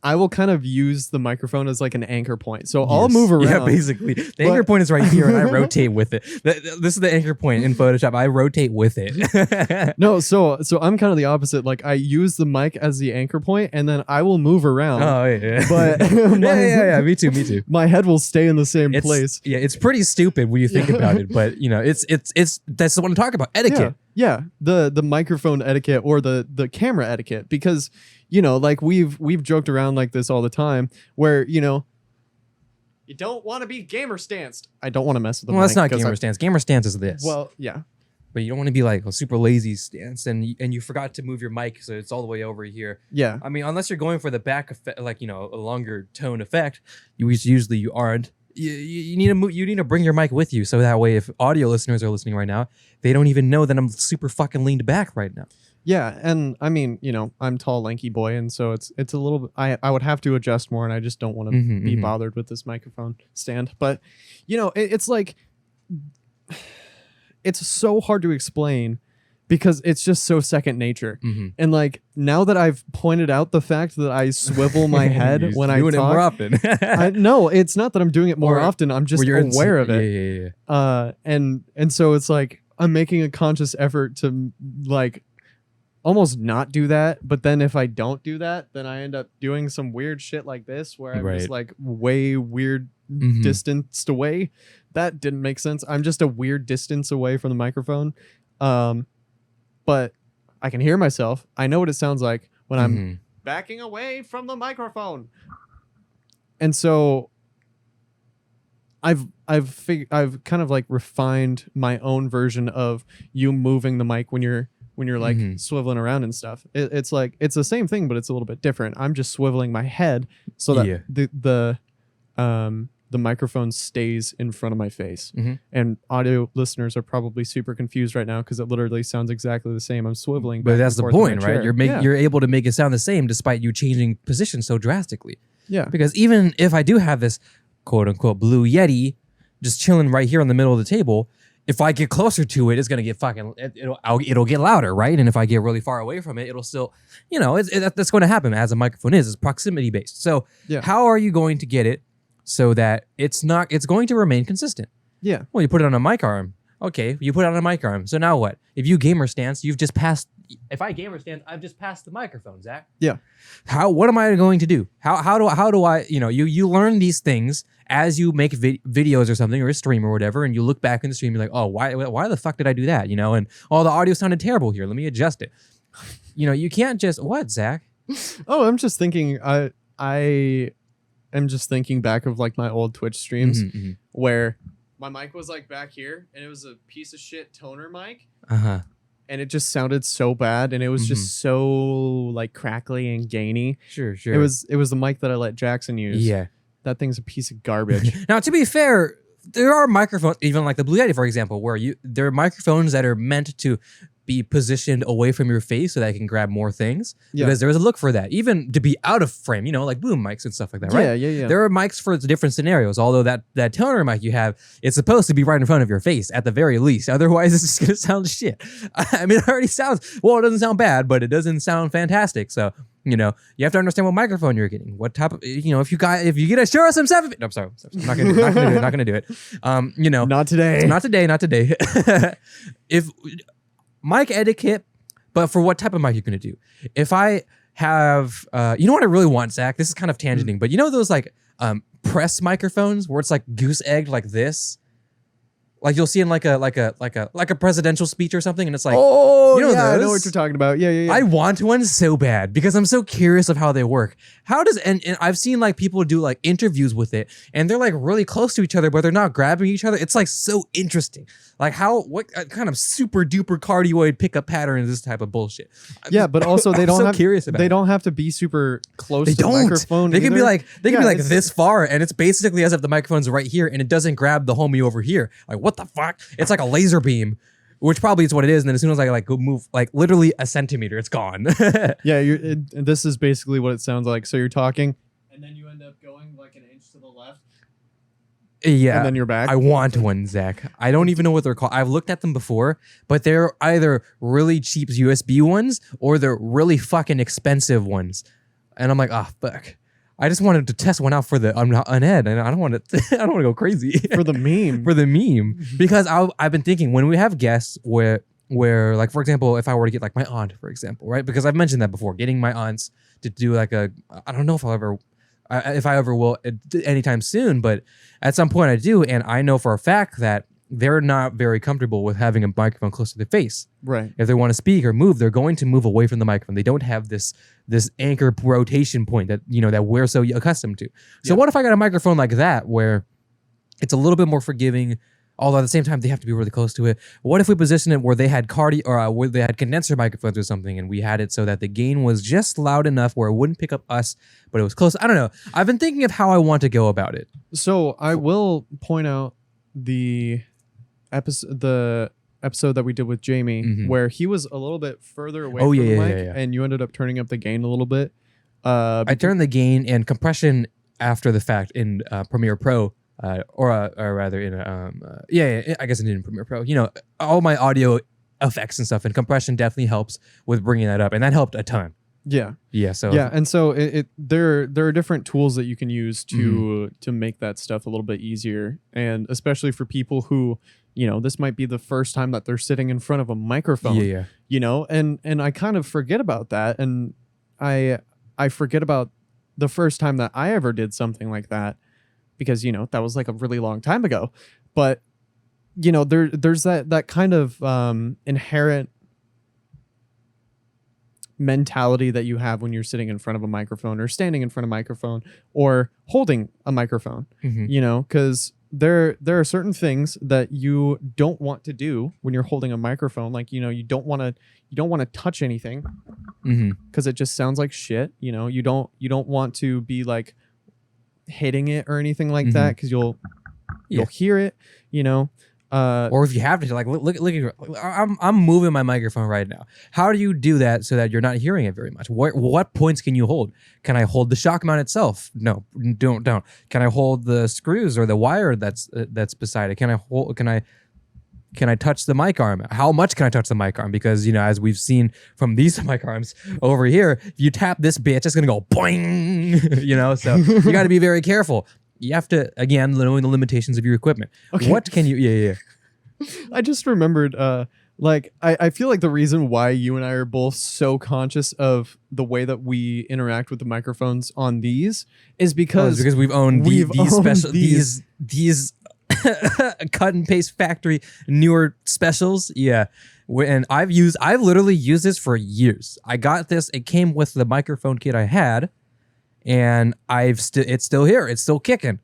I will kind of use the microphone as like an anchor point. So I'll move around. Yeah, basically. The anchor point is right here and I rotate with it. This is the anchor point in Photoshop. I rotate with it. No, so I'm kind of the opposite. Like I use the mic as the anchor point and then I will move around. Oh, yeah. But yeah, me too. My head will stay in the same place. Yeah, it's pretty stupid when you think about it, but you know, it's that's what I'm talking about. Etiquette. Yeah. The microphone etiquette or the camera etiquette, because you know, like we've joked around like this all the time where, you know, You don't want to be gamer stanced. I don't want to mess with the Well, mic. that's not gamer stance. Gamer stance is this. Well, yeah. But you don't want to be like a super lazy stance, and you forgot to move your mic, so it's all the way over here. Yeah. I mean, unless you're going for the back effect, like, you know, a longer tone effect, usually you aren't. You need to you need to bring your mic with you, so that way, if audio listeners are listening right now, they don't even know that I'm super fucking leaned back right now. Yeah, and I mean, you know, I'm tall, lanky boy, and so it's a little bit. I would have to adjust more, and I just don't want to be bothered with this microphone stand. But, you know, it's like, it's so hard to explain because it's just so second nature. And like, now that I've pointed out the fact that I swivel my head when I talk, it more often. no, it's not that I'm doing it more often. I'm just aware of it. Yeah. And so it's like I'm making a conscious effort to like almost not do that, but then if I don't do that, then I end up doing some weird shit like this where I'm just like way weird distanced away. That didn't make sense. I'm just a weird distance away from the microphone. But I can hear myself. I know what it sounds like when I'm backing away from the microphone. And so I've kind of like refined my own version of you moving the mic when you're like swiveling around and stuff. It's like it's the same thing, but it's a little bit different. I'm just swiveling my head so that the microphone stays in front of my face. And audio listeners are probably super confused right now because it literally sounds exactly the same. I'm swiveling, but that's the point, right? You're able to make it sound the same despite you changing position so drastically. Yeah, because even if I do have this quote unquote blue Yeti just chilling right here in the middle of the table, if I get closer to it, it's gonna get fucking. It'll get louder, right? And if I get really far away from it, it'll still, you know, that's going to happen as a microphone is. It's proximity based. So how are you going to get it so that it's going to remain consistent? Yeah. Well, you put it on a mic arm. Okay, you put it on a mic arm. So now what? If you gamer stance, you've just passed. If I gamer stance, I've just passed the microphone, Zach. Yeah. What am I going to do? How do I? You know, you learn these things as you make videos or something or a stream or whatever, and you look back in the stream, you're like, oh, why the fuck did I do that? You know, and the audio sounded terrible here. Let me adjust it. You know, you can't just what, Zach? Oh, I'm just thinking. I am just thinking back of like my old Twitch streams where my mic was like back here, and it was a piece of shit toner mic. And it just sounded so bad, and it was just so like crackly and gainy. Sure. It was the mic that I let Jackson use. Yeah. That thing's a piece of garbage. Now, to be fair, there are microphones, even like the Blue Yeti, for example, where there are microphones that are meant to be positioned away from your face so that it can grab more things. Because there is a look for that, even to be out of frame, you know, like boom mics and stuff like that, right? Yeah. There are mics for different scenarios, although that toner mic you have, it's supposed to be right in front of your face at the very least. Otherwise, it's just going to sound shit. I mean, it already sounds, well, it doesn't sound bad, but it doesn't sound fantastic. So, you know, you have to understand what microphone you're getting, what type of, you know, if you get a show us some 7. No, I'm sorry. I'm not going to do it. You know, not today. If mic etiquette, but for what type of mic you're going to do. If I have, you know what I really want, Zach? This is kind of tangenting, but you know those like press microphones where it's like goose egged like this? Like you'll see in like a presidential speech or something, and it's like, oh, you know, I know what you're talking about. Yeah. I want one so bad because I'm so curious of how they work. How does and I've seen like people do like interviews with it, and they're like really close to each other, but they're not grabbing each other. It's like so interesting. Like what kind of super duper cardioid pickup pattern is this type of bullshit? But also they don't have to be super close to the microphone. They can be like this far, and it's basically as if the microphone's right here and it doesn't grab the homie over here. Like what the fuck? It's like a laser beam, which probably is what it is. And then as soon as I like go move like literally a centimeter, it's gone. This is basically what it sounds like. So you're talking, and then you end up going like an inch to the left. Yeah. And then you're back. I want one, Zach. I don't even know what they're called. I've looked at them before, but they're either really cheap USB ones or they're really fucking expensive ones. And I'm like, fuck. I just wanted to test one out for the uned, and I don't want to go crazy. For the meme. Because I've been thinking when we have guests where like, for example, if I were to get like my aunt, for example, right? Because I've mentioned that before, getting my aunts to do like I don't know if I ever will anytime soon, but at some point I do. And I know for a fact that they're not very comfortable with having a microphone close to their face. Right. If they want to speak or move, they're going to move away from the microphone. They don't have this anchor rotation point that that we're so accustomed to. So what if I got a microphone like that where it's a little bit more forgiving, although at the same time they have to be really close to it? What if we position it where they had where they had condenser microphones or something, and we had it so that the gain was just loud enough where it wouldn't pick up us, but it was close? I don't know. I've been thinking of how I want to go about it. So I will point out the episode that we did with Jamie, where he was a little bit further away from the mic, and you ended up turning up the gain a little bit. I turned the gain and compression after the fact in Premiere Pro, or rather in I guess in Premiere Pro. All my audio effects and stuff, and compression definitely helps with bringing that up, and that helped a ton. Yeah. So and so there are different tools that you can use to make that stuff a little bit easier, and especially for people who this might be the first time that they're sitting in front of a microphone. And I kind of forget about that, and I forget about the first time that I ever did something like that, because that was like a really long time ago. But there's that kind of inherent mentality that you have when you're sitting in front of a microphone or standing in front of a microphone or holding a microphone, because there are certain things that you don't want to do when you're holding a microphone. Like, you don't want to touch anything because it just sounds like shit. You don't want to be like hitting it or anything like that, because you'll hear it, or if you have to, like, look I'm moving my microphone right now. How do you do that so that you're not hearing it very much? What points can you hold? Can I hold the shock mount itself? No, don't. Can I hold the screws or the wire that's beside it? Can I touch the mic arm? How much can I touch the mic arm? Because as we've seen from these mic arms over here, if you tap this bitch, it's gonna go boing. So you got to be very careful. You have to, again, knowing the limitations of your equipment. Okay. What can you... Yeah. I just remembered, I feel like the reason why you and I are both so conscious of the way that we interact with the microphones on these is because we've owned these cut and paste factory newer specials. Yeah. And I've literally used this for years. I got this. It came with the microphone kit I had. And it's still here. It's still kicking.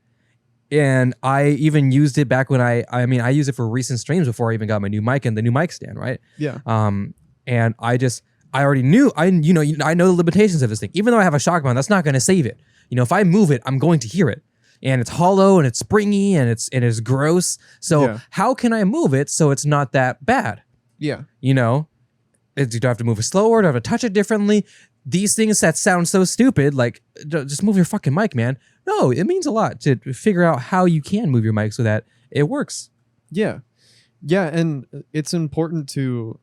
And I even used it back when I used it for recent streams before I even got my new mic and the new mic stand, right? Yeah. And I already knew, I know the limitations of this thing. Even though I have a shock mount, that's not going to save it. If I move it, I'm going to hear it. And it's hollow and it's springy and it's gross. So how can I move it so it's not that bad? Yeah. Do I have to move it slower? Do I have to touch it differently? These things that sound so stupid, like, just move your fucking mic, man. No, it means a lot to figure out how you can move your mic so that it works. Yeah. Yeah, and it's important to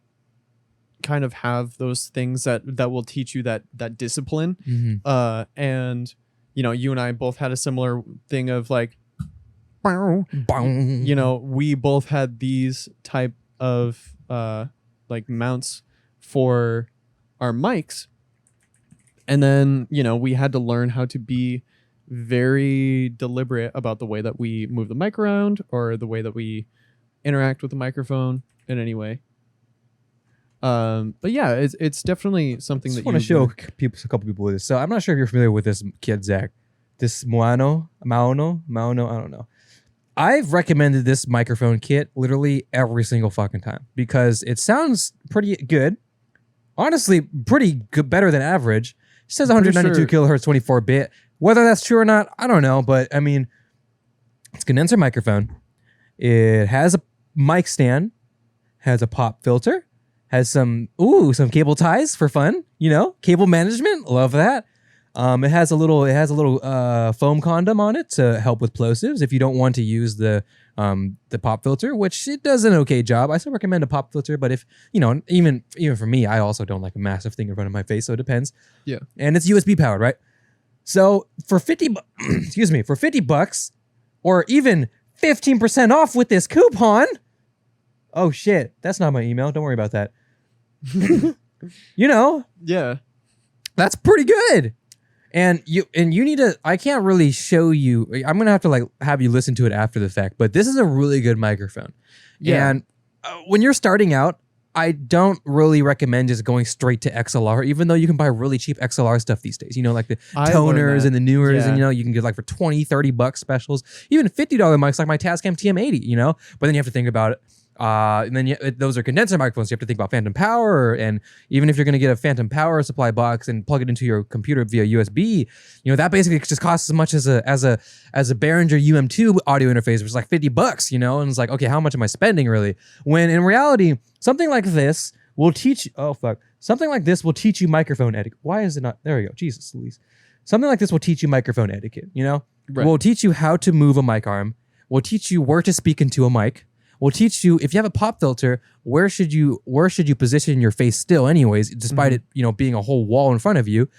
kind of have those things that will teach you that discipline. And, you and I both had a similar thing of like, we both had these type of like mounts for our mics. And then, we had to learn how to be very deliberate about the way that we move the mic around or the way that we interact with the microphone in any way. But yeah, it's definitely something that you want to show a couple people with this. So I'm not sure if you're familiar with this kid, Zach. This Maono, I don't know. I've recommended this microphone kit literally every single fucking time because it sounds pretty good. Honestly, pretty good, better than average. It says 192 kilohertz, 24-bit. Whether that's true or not, I don't know. But I mean, it's a condenser microphone. It has a mic stand, has a pop filter, has some cable ties for fun. Cable management, love that. It has a little foam condom on it to help with plosives if you don't want to use the pop filter, which it does an okay job. I still recommend a pop filter, but if even for me, I also don't like a massive thing in front of my face, so it depends. Yeah, and it's USB powered, right? So for $50, or even 15% off with this coupon. Oh shit, that's not my email. Don't worry about that. Yeah, that's pretty good. And you need to, I can't really show you. I'm going to have to like have you listen to it after the fact, but this is a really good microphone. Yeah. And when you're starting out, I don't really recommend just going straight to XLR, even though you can buy really cheap XLR stuff these days. You know, like the toners and the Newers, and you know, you can get like for $20-$30 specials, even $50 mics like my Tascam TM80, you know, but then you have to think about it. And then those are condenser microphones. You have to think about phantom power, and even if you're going to get a phantom power supply box and plug it into your computer via USB, you know that basically just costs as much as a Behringer UM2 audio interface, which is like $50. You know, and it's like, okay, how much am I spending really? When in reality, something like this will teach. Oh fuck, something like this will teach you microphone etiquette. Why is it not? There we go. Jesus, Louise. Something like this will teach you microphone etiquette. You know, will teach you how to move a mic arm. Will teach you where to speak into a mic. Will teach you, if you have a pop filter, where should you position your face still anyways, despite it, you know, being a whole wall in front of you.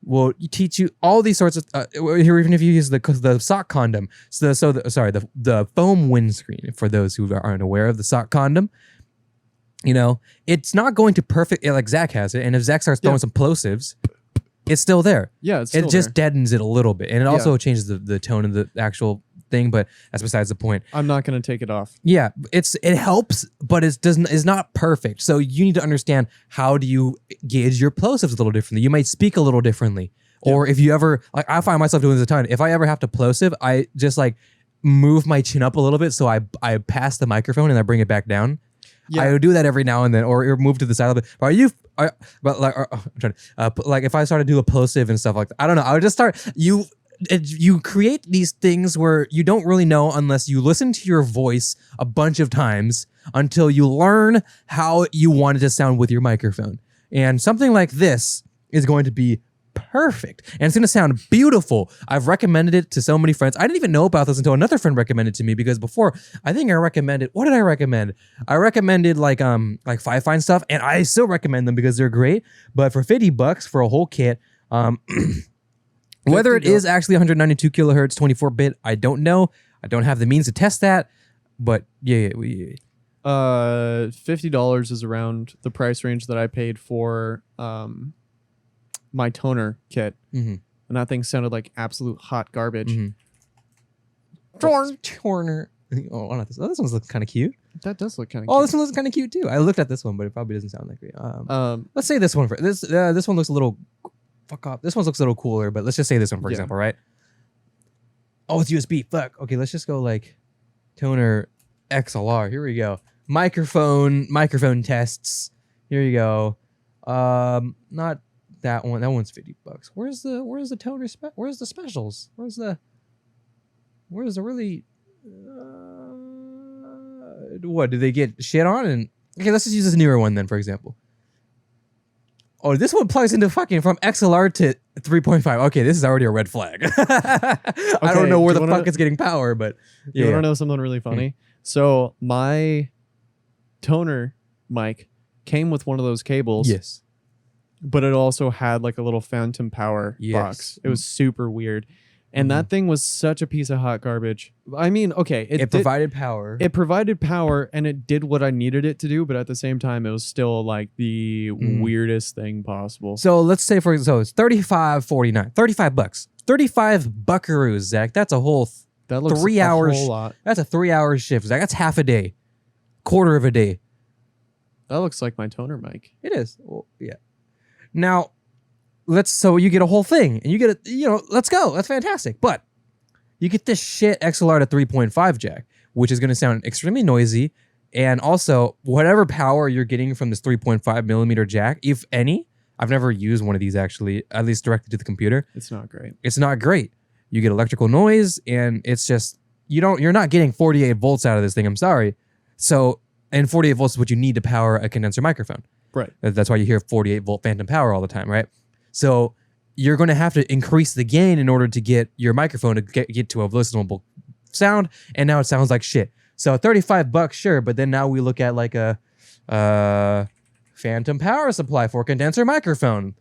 Will teach you all these sorts of, even if you use the sock condom. The foam windscreen, for those who aren't aware of the sock condom. You know, it's not going to perfect, like Zach has it, and if Zach starts throwing some plosives, it's still there. Yeah, it's still it just deadens it a little bit, and it also changes the tone of the actual thing, but that's besides the point. I'm not going to take it off. Yeah, it helps, but is not perfect. So you need to understand, how do you gauge your plosives a little differently. You might speak a little differently. Or if you ever, like I find myself doing this a ton, if I ever have to plosive, I just like move my chin up a little bit so I pass the microphone and I bring it back down. I would do that every now and then, or move to the side a little bit. But like if I started to do a plosive and stuff like that, I don't know. I would just start, you create these things where you don't really know unless you listen to your voice a bunch of times until you learn how you want it to sound with your microphone. And something like this is going to be perfect. And it's going to sound beautiful. I've recommended it to so many friends. I didn't even know about this until another friend recommended it to me, because before, I think I recommended, what did I recommend? I recommended like Five Fine stuff, and I still recommend them because they're great. But for $50 for a whole kit, whether it is actually 192 kilohertz, 24-bit, I don't know. I don't have the means to test that, but yeah. $50 is around the price range that I paid for my toner kit, and that thing sounded like absolute hot garbage. Toner. Oh, not this. Oh, this one's looking kind of cute. That does look kind of. Oh, this one looks kind of cute too. I looked at this one, but it probably doesn't sound that great. Let's say this one for this. This one looks a little. Fuck off. This one looks a little cooler, but let's just say this one for example, right? Oh, it's USB. Fuck. Okay, let's just go like toner XLR. Here we go. Microphone tests. Here you go. Not that one. That one's $50. Where's the toner where's the specials? Where's the really what did they get shit on? And okay, let's just use this newer one then, for example. Oh, this one plugs into fucking from XLR to 3.5. Okay, this is already a red flag. I don't know where the fuck it's getting power, but you want to know something really funny? So my toner mic came with one of those cables. Yes. But it also had like a little phantom power box. It was super weird. And that thing was such a piece of hot garbage. I mean, okay. It provided power. It provided power and it did what I needed it to do. But at the same time, it was still like the weirdest thing possible. So let's say it's $35.49. $35. 35 buckaroos, Zach. That's a whole that looks 3 hours. A whole lot. That's a 3-hour shift, Zach. That's half a day. Quarter of a day. That looks like my toner mic. It is. Well, yeah. Now, so you get a whole thing, and you get let's go. That's fantastic. But you get this shit XLR to 3.5 jack, which is going to sound extremely noisy, and also whatever power you're getting from this 3.5 millimeter jack, if any. I've never used one of these actually, at least directly to the computer. It's not great. It's not great. You get electrical noise, and it's just you're not getting 48 volts out of this thing. I'm sorry. So, and 48 volts is what you need to power a condenser microphone. Right. That's why you hear 48 volt phantom power all the time, right? So you're going to have to increase the gain in order to get your microphone to get to a listenable sound, and now it sounds like shit. So $35, sure, but then now we look at like a phantom power supply for a condenser microphone.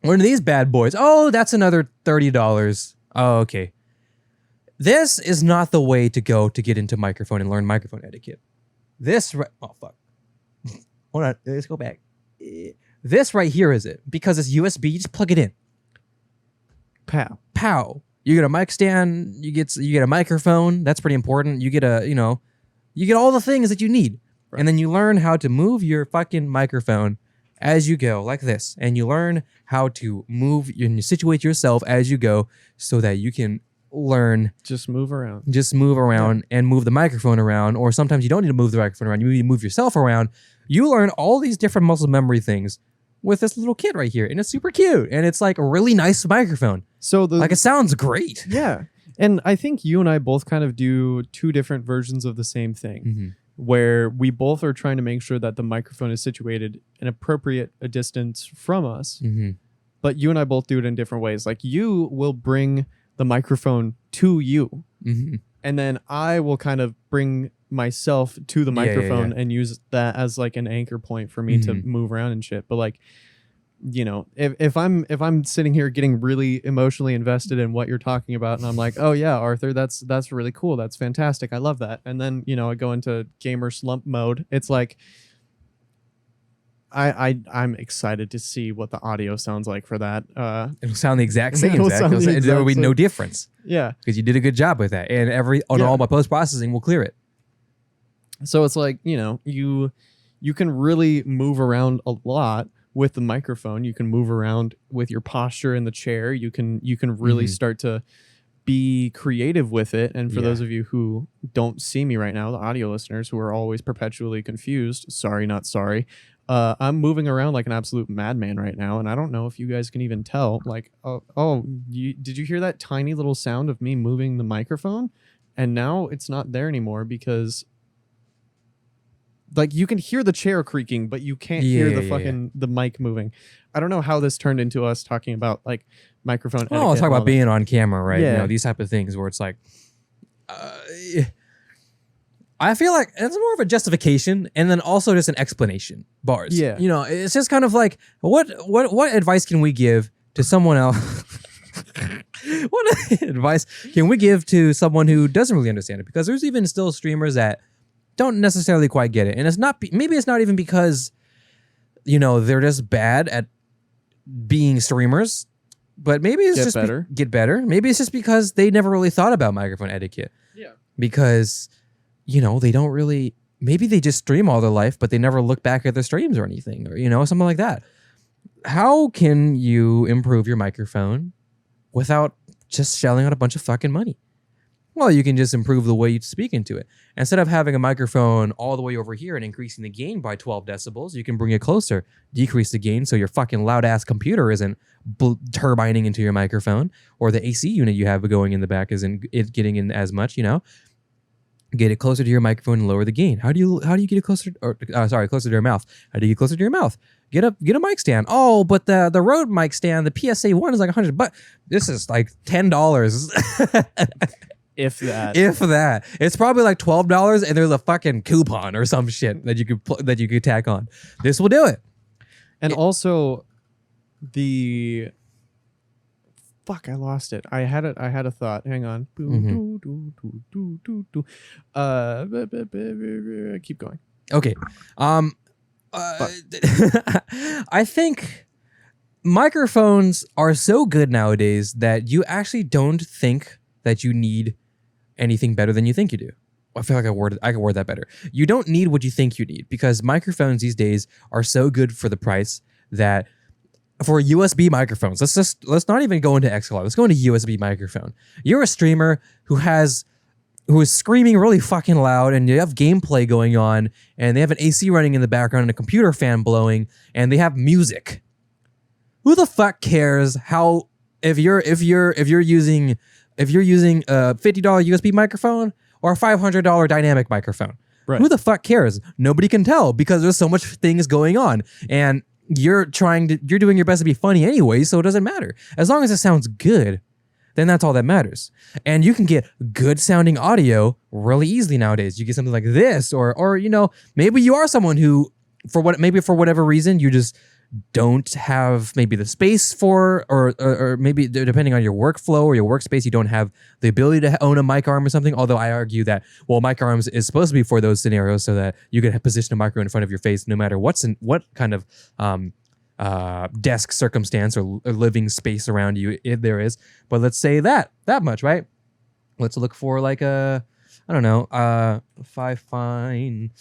One of these bad boys. Oh, that's another $30. Oh, okay. This is not the way to go to get into microphone and learn microphone etiquette. Oh, fuck. Hold on. Let's go back. This right here is it. Because it's USB, you just plug it in. Pow. Pow. You get a mic stand, you get a microphone, that's pretty important. You get you get all the things that you need. Right. And then you learn how to move your fucking microphone as you go, like this. And you learn how to move and you situate yourself as you go so that you can learn. Just move around. And move the microphone around. Or sometimes you don't need to move the microphone around. You need to move yourself around. You learn all these different muscle memory things with this little kit right here. And it's super cute. And it's like a really nice microphone. So it sounds great. Yeah. And I think you and I both kind of do two different versions of the same thing. Mm-hmm. Where we both are trying to make sure that the microphone is situated an appropriate a distance from us. Mm-hmm. But you and I both do it in different ways. Like you will bring the microphone to you. Mm-hmm. And then I will kind of bring myself to the microphone and use that as like an anchor point for me to move around and shit. But like, you know, if I'm sitting here getting really emotionally invested in what you're talking about, and I'm like, oh yeah, Arthur, that's really cool, that's fantastic, I love that, and then you know I go into gamer slump mode, it's like I'm excited to see what the audio sounds like for that. It'll sound the exact same. There will be no difference. Yeah, because you did a good job with that, and all my post processing will clear it. So it's like, you know, you can really move around a lot with the microphone. You can move around with your posture in the chair. You can really start to be creative with it. And for those of you who don't see me right now, the audio listeners who are always perpetually confused, sorry, not sorry. I'm moving around like an absolute madman right now. And I don't know if you guys can even tell, like, did you hear that tiny little sound of me moving the microphone? And now it's not there anymore because like you can hear the chair creaking, but you can't hear the mic moving. I don't know how this turned into us talking about like microphone. Oh, I'll talk about being on camera, right? Yeah. You know, these type of things where it's like, I feel like it's more of a justification and then also just an explanation. Bars. Yeah. You know, it's just kind of like, what advice can we give to someone else? What advice can we give to someone who doesn't really understand it? Because there's even still streamers that don't necessarily quite get it. And it's not, maybe it's not even because, you know, they're just bad at being streamers, but maybe it's just get better. Maybe it's just because they never really thought about microphone etiquette. Yeah. Because, you know, they don't really, maybe they just stream all their life, but they never look back at their streams or anything, or, you know, something like that. How can you improve your microphone without just shelling out a bunch of fucking money? Well, you can just improve the way you speak into it. Instead of having a microphone all the way over here and increasing the gain by 12 decibels, you can bring it closer, decrease the gain so your fucking loud-ass computer isn't turbining into your microphone, or the AC unit you have going in the back isn't getting in as much, you know? Get it closer to your microphone and lower the gain. How do you get it closer? Closer to your mouth. How do you get closer to your mouth? Get a mic stand. Oh, but the Rode mic stand, the PSA 1 is like $100, but this is like $10. If that. It's probably like $12 and there's a fucking coupon or some shit that you could tack on. This will do it. And also fuck, I lost it. I had a thought. Hang on. Keep going. Okay. I think microphones are so good nowadays that you actually don't think that you need anything better than you think you do. I feel like I can word that better. You don't need what you think you need, because microphones these days are so good for the price that for USB microphones, let's not even go into XLR. Let's go into USB microphone. You're a streamer who is screaming really fucking loud, and you have gameplay going on, and they have an AC running in the background and a computer fan blowing, and they have music. Who the fuck cares how if you're using a $50 USB microphone or a $500 dynamic microphone? Right. Who the fuck cares? Nobody can tell because there's so much things going on, and you're doing your best to be funny anyway, so it doesn't matter. As long as it sounds good, then that's all that matters. And you can get good sounding audio really easily nowadays. You get something like this, or you know, maybe you are someone who, for whatever reason, you just don't have maybe the space for, or maybe depending on your workflow or your workspace, you don't have the ability to own a mic arm or something. Although I argue that, well, mic arms is supposed to be for those scenarios so that you can position a microphone in front of your face no matter what kind of desk circumstance or living space around you if there is. But let's say that much, right? Let's look for like a, I don't know, 5 fine.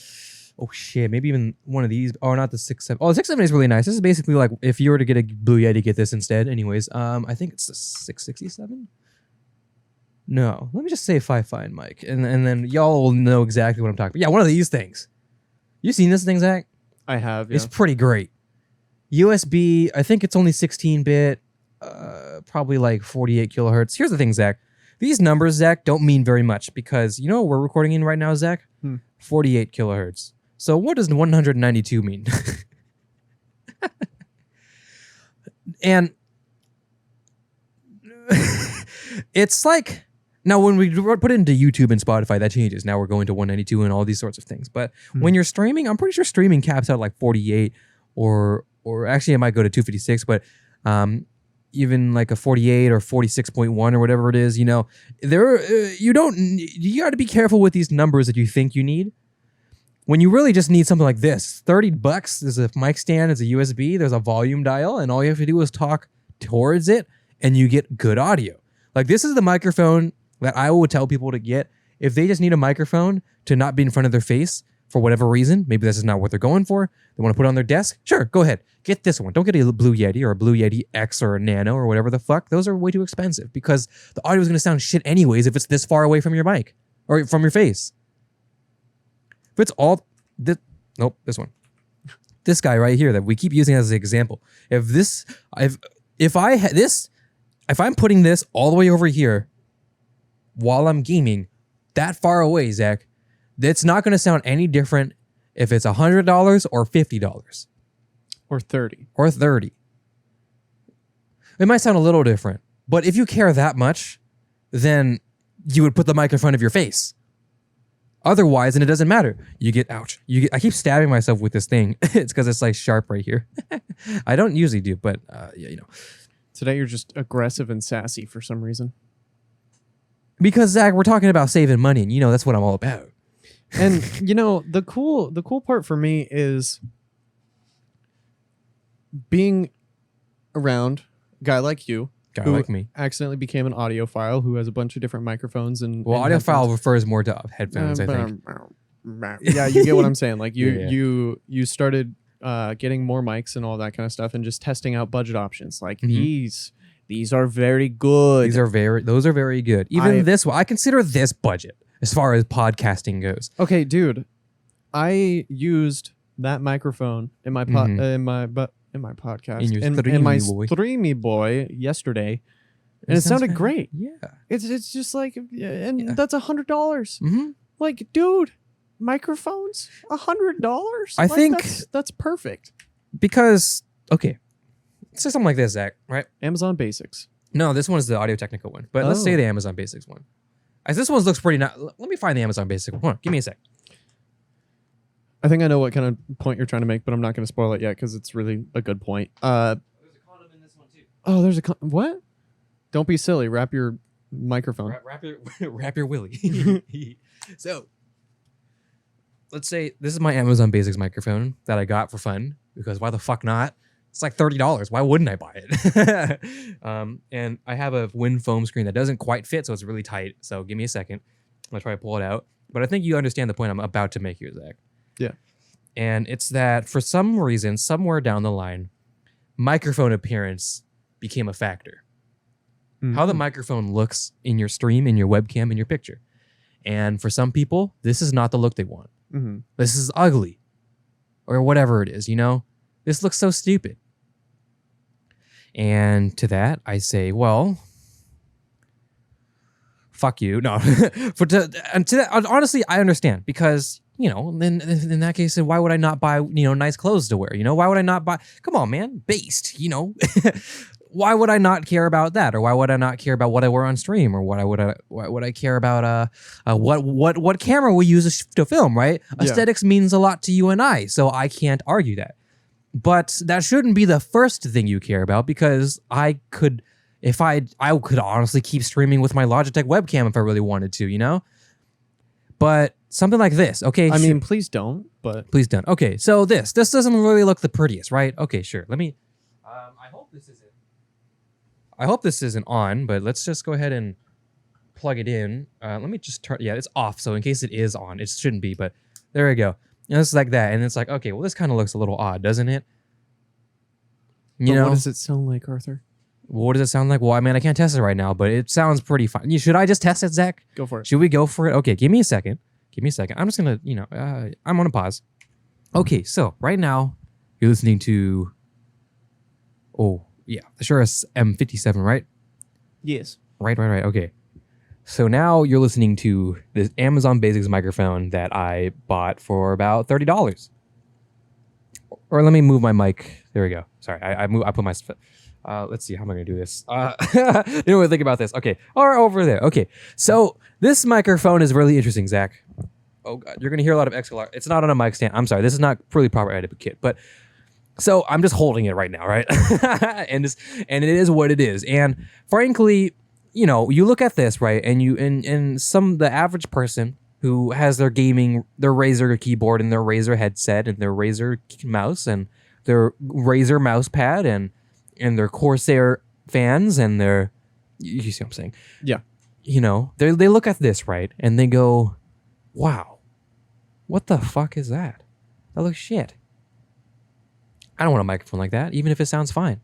Oh shit, maybe even one of these. Oh, not the 6-7. Oh, the 6-7 is really nice. This is basically like if you were to get a Blue Yeti, get this instead. Anyways, I think it's the 667. No, let me just say 5 fine, Mike, and then y'all will know exactly what I'm talking about. Yeah, one of these things. You seen this thing, Zach? I have. Yeah. It's pretty great. USB, I think it's only 16-bit, probably like 48 kilohertz. Here's the thing, Zach. These numbers, Zach, don't mean very much because you know what we're recording in right now, Zach? 48 kilohertz. So what does 192 mean? And it's like, now when we put it into YouTube and Spotify, that changes. Now we're going to 192 and all these sorts of things. But when you're streaming, I'm pretty sure streaming caps out like 48 or actually it might go to 256, but even like a 48 or 46.1 or whatever it is, you know, you got to be careful with these numbers that you think you need. When you really just need something like this, $30, there's a mic stand, there's a USB, there's a volume dial, and all you have to do is talk towards it and you get good audio. Like this is the microphone that I would tell people to get if they just need a microphone to not be in front of their face for whatever reason. Maybe this is not what they're going for. They want to put it on their desk. Sure, go ahead. Get this one. Don't get a Blue Yeti or a Blue Yeti X or a Nano or whatever the fuck. Those are way too expensive because the audio is going to sound shit anyways if it's this far away from your mic or from your face. If it's all this, nope, this one. This guy right here that we keep using as an example. If I'm putting this all the way over here while I'm gaming that far away, Zach, it's not going to sound any different if it's $100 or $50 or 30 or 30. It might sound a little different, but if you care that much, then you would put the mic in front of your face. Otherwise, and it doesn't matter. I keep stabbing myself with this thing. It's because it's like sharp right here. I don't usually do, but yeah, you know. Today you're just aggressive and sassy for some reason. Because Zach, we're talking about saving money, and you know that's what I'm all about. And you know, the cool part for me is being around a guy like you, who like me, accidentally became an audiophile who has a bunch of different microphones and audiophile refers more to headphones, I think. Yeah, you get what I'm saying. Like you started getting more mics and all that kind of stuff, and just testing out budget options. Like these are very good. Those are very good. Even this one, I consider this budget as far as podcasting goes. Okay, dude, I used that microphone in my podcast, in my Streamy Boy yesterday, and it sounded great. Yeah, it's just like, and that's $100. Like, dude, microphones, $100. I think that's perfect. Because okay, let's say something like this, Zach. Right? Amazon Basics. No, this one is the Audio Technica one. But let's say the Amazon Basics one. As this one looks pretty nice. Let me find the Amazon Basic one. Hold on, give me a sec. I think I know what kind of point you're trying to make, but I'm not going to spoil it yet because it's really a good point. There's a condom in this one too. Oh, there's what? Don't be silly. Wrap your microphone. Wrap your willy. So, let's say this is my Amazon Basics microphone that I got for fun because why the fuck not? It's like $30. Why wouldn't I buy it? And I have a wind foam screen that doesn't quite fit, so it's really tight. So give me a second. I'm gonna try to pull it out. But I think you understand the point I'm about to make here, Zach. Yeah. And it's that for some reason, somewhere down the line, microphone appearance became a factor. How the microphone looks in your stream, in your webcam, in your picture. And for some people, this is not the look they want. This is ugly. Or whatever it is, you know? This looks so stupid. And to that, I say, well, fuck you. No. Honestly, I understand because, you know, then in that case, why would I not buy, you know, nice clothes to wear? You know, why would I not buy? Come on, man, based, you know. Why would I not care about that, or why would I not care about what I wear on stream, or why would I care about what camera we use to film? Right? Yeah. Aesthetics means a lot to you and I, so I can't argue that. But that shouldn't be the first thing you care about, because I could honestly keep streaming with my Logitech webcam if I really wanted to, you know? But something like this, okay? I mean, please don't, but... Please don't. Okay, so this doesn't really look the prettiest, right? Okay, sure. Let me hope this isn't on, but let's just go ahead and plug it in. Let me just turn. Yeah, it's off. So in case it is on, it shouldn't be. But there we go. It's like that, and it's like, okay, well, this kind of looks a little odd, doesn't it? But what does it sound like, Arthur? What does it sound like? Well, I mean, I can't test it right now, but it sounds pretty fine. Should I just test it, Zach? Go for it. Should we go for it? Okay, give me a second. I'm just gonna, I'm gonna pause. Okay, so right now you're listening to, the Shure M57, right? Yes. Right. Okay. So now you're listening to this Amazon Basics microphone that I bought for about $30. Or let me move my mic. There we go. Sorry, I put my. Let's see, how am I gonna do this? Didn't really think about this. Okay, or over there. Okay, so this microphone is really interesting, Zach. Oh God, you're gonna hear a lot of XLR. It's not on a mic stand. I'm sorry, this is not really proper etiquette, but so I'm just holding it right now, right? and it is what it is. And frankly, you look at this, right, and the average person who has their Razer keyboard and their Razer headset and their Razer mouse and their Razer mouse pad and their Corsair fans and their, you see what I'm saying? Yeah. They look at this, right, and they go, wow, what the fuck is that? That looks shit. I don't want a microphone like that, even if it sounds fine.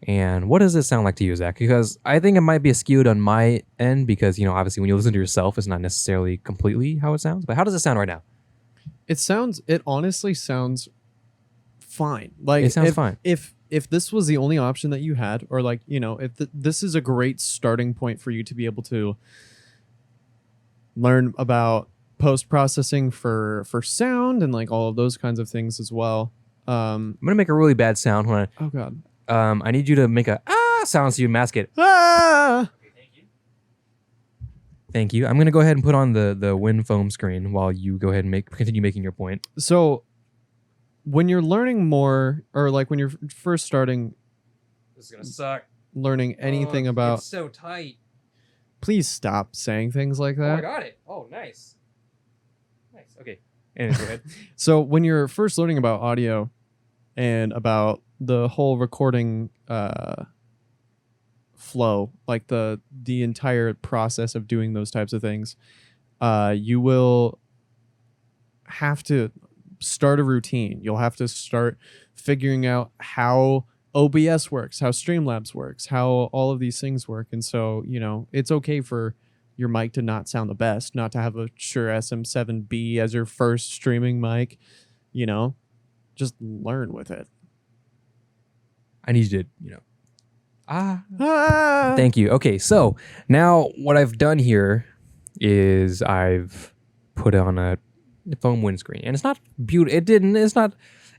And what does it sound like to you, Zach? Because I think it might be skewed on my end because, obviously when you listen to yourself, it's not necessarily completely how it sounds. But how does it sound right now? It honestly sounds fine. Like it sounds fine. If this was the only option that you had, or like, if this is a great starting point for you to be able to learn about post-processing for sound and like all of those kinds of things as well. I'm going to make a really bad sound. Oh, God. I need you to make a sound so you mask it. Ah! Okay, thank you. I'm going to go ahead and put on the wind foam screen while you go ahead and continue making your point. So when you're learning more, or like when you're first starting, this is going to suck. Learning anything about... It's so tight. Please stop saying things like that. Oh, I got it. Oh, nice. Nice. Okay. Anyway, go ahead. So when you're first learning about audio and about the whole recording flow, like the entire process of doing those types of things, you will have to start a routine. You'll have to start figuring out how OBS works, how Streamlabs works, how all of these things work. And so, it's okay for your mic to not sound the best, not to have a Shure SM7B as your first streaming mic, just learn with it. I need you to, Thank you. Okay, so now what I've done here is I've put on a foam windscreen, and it's not beautiful.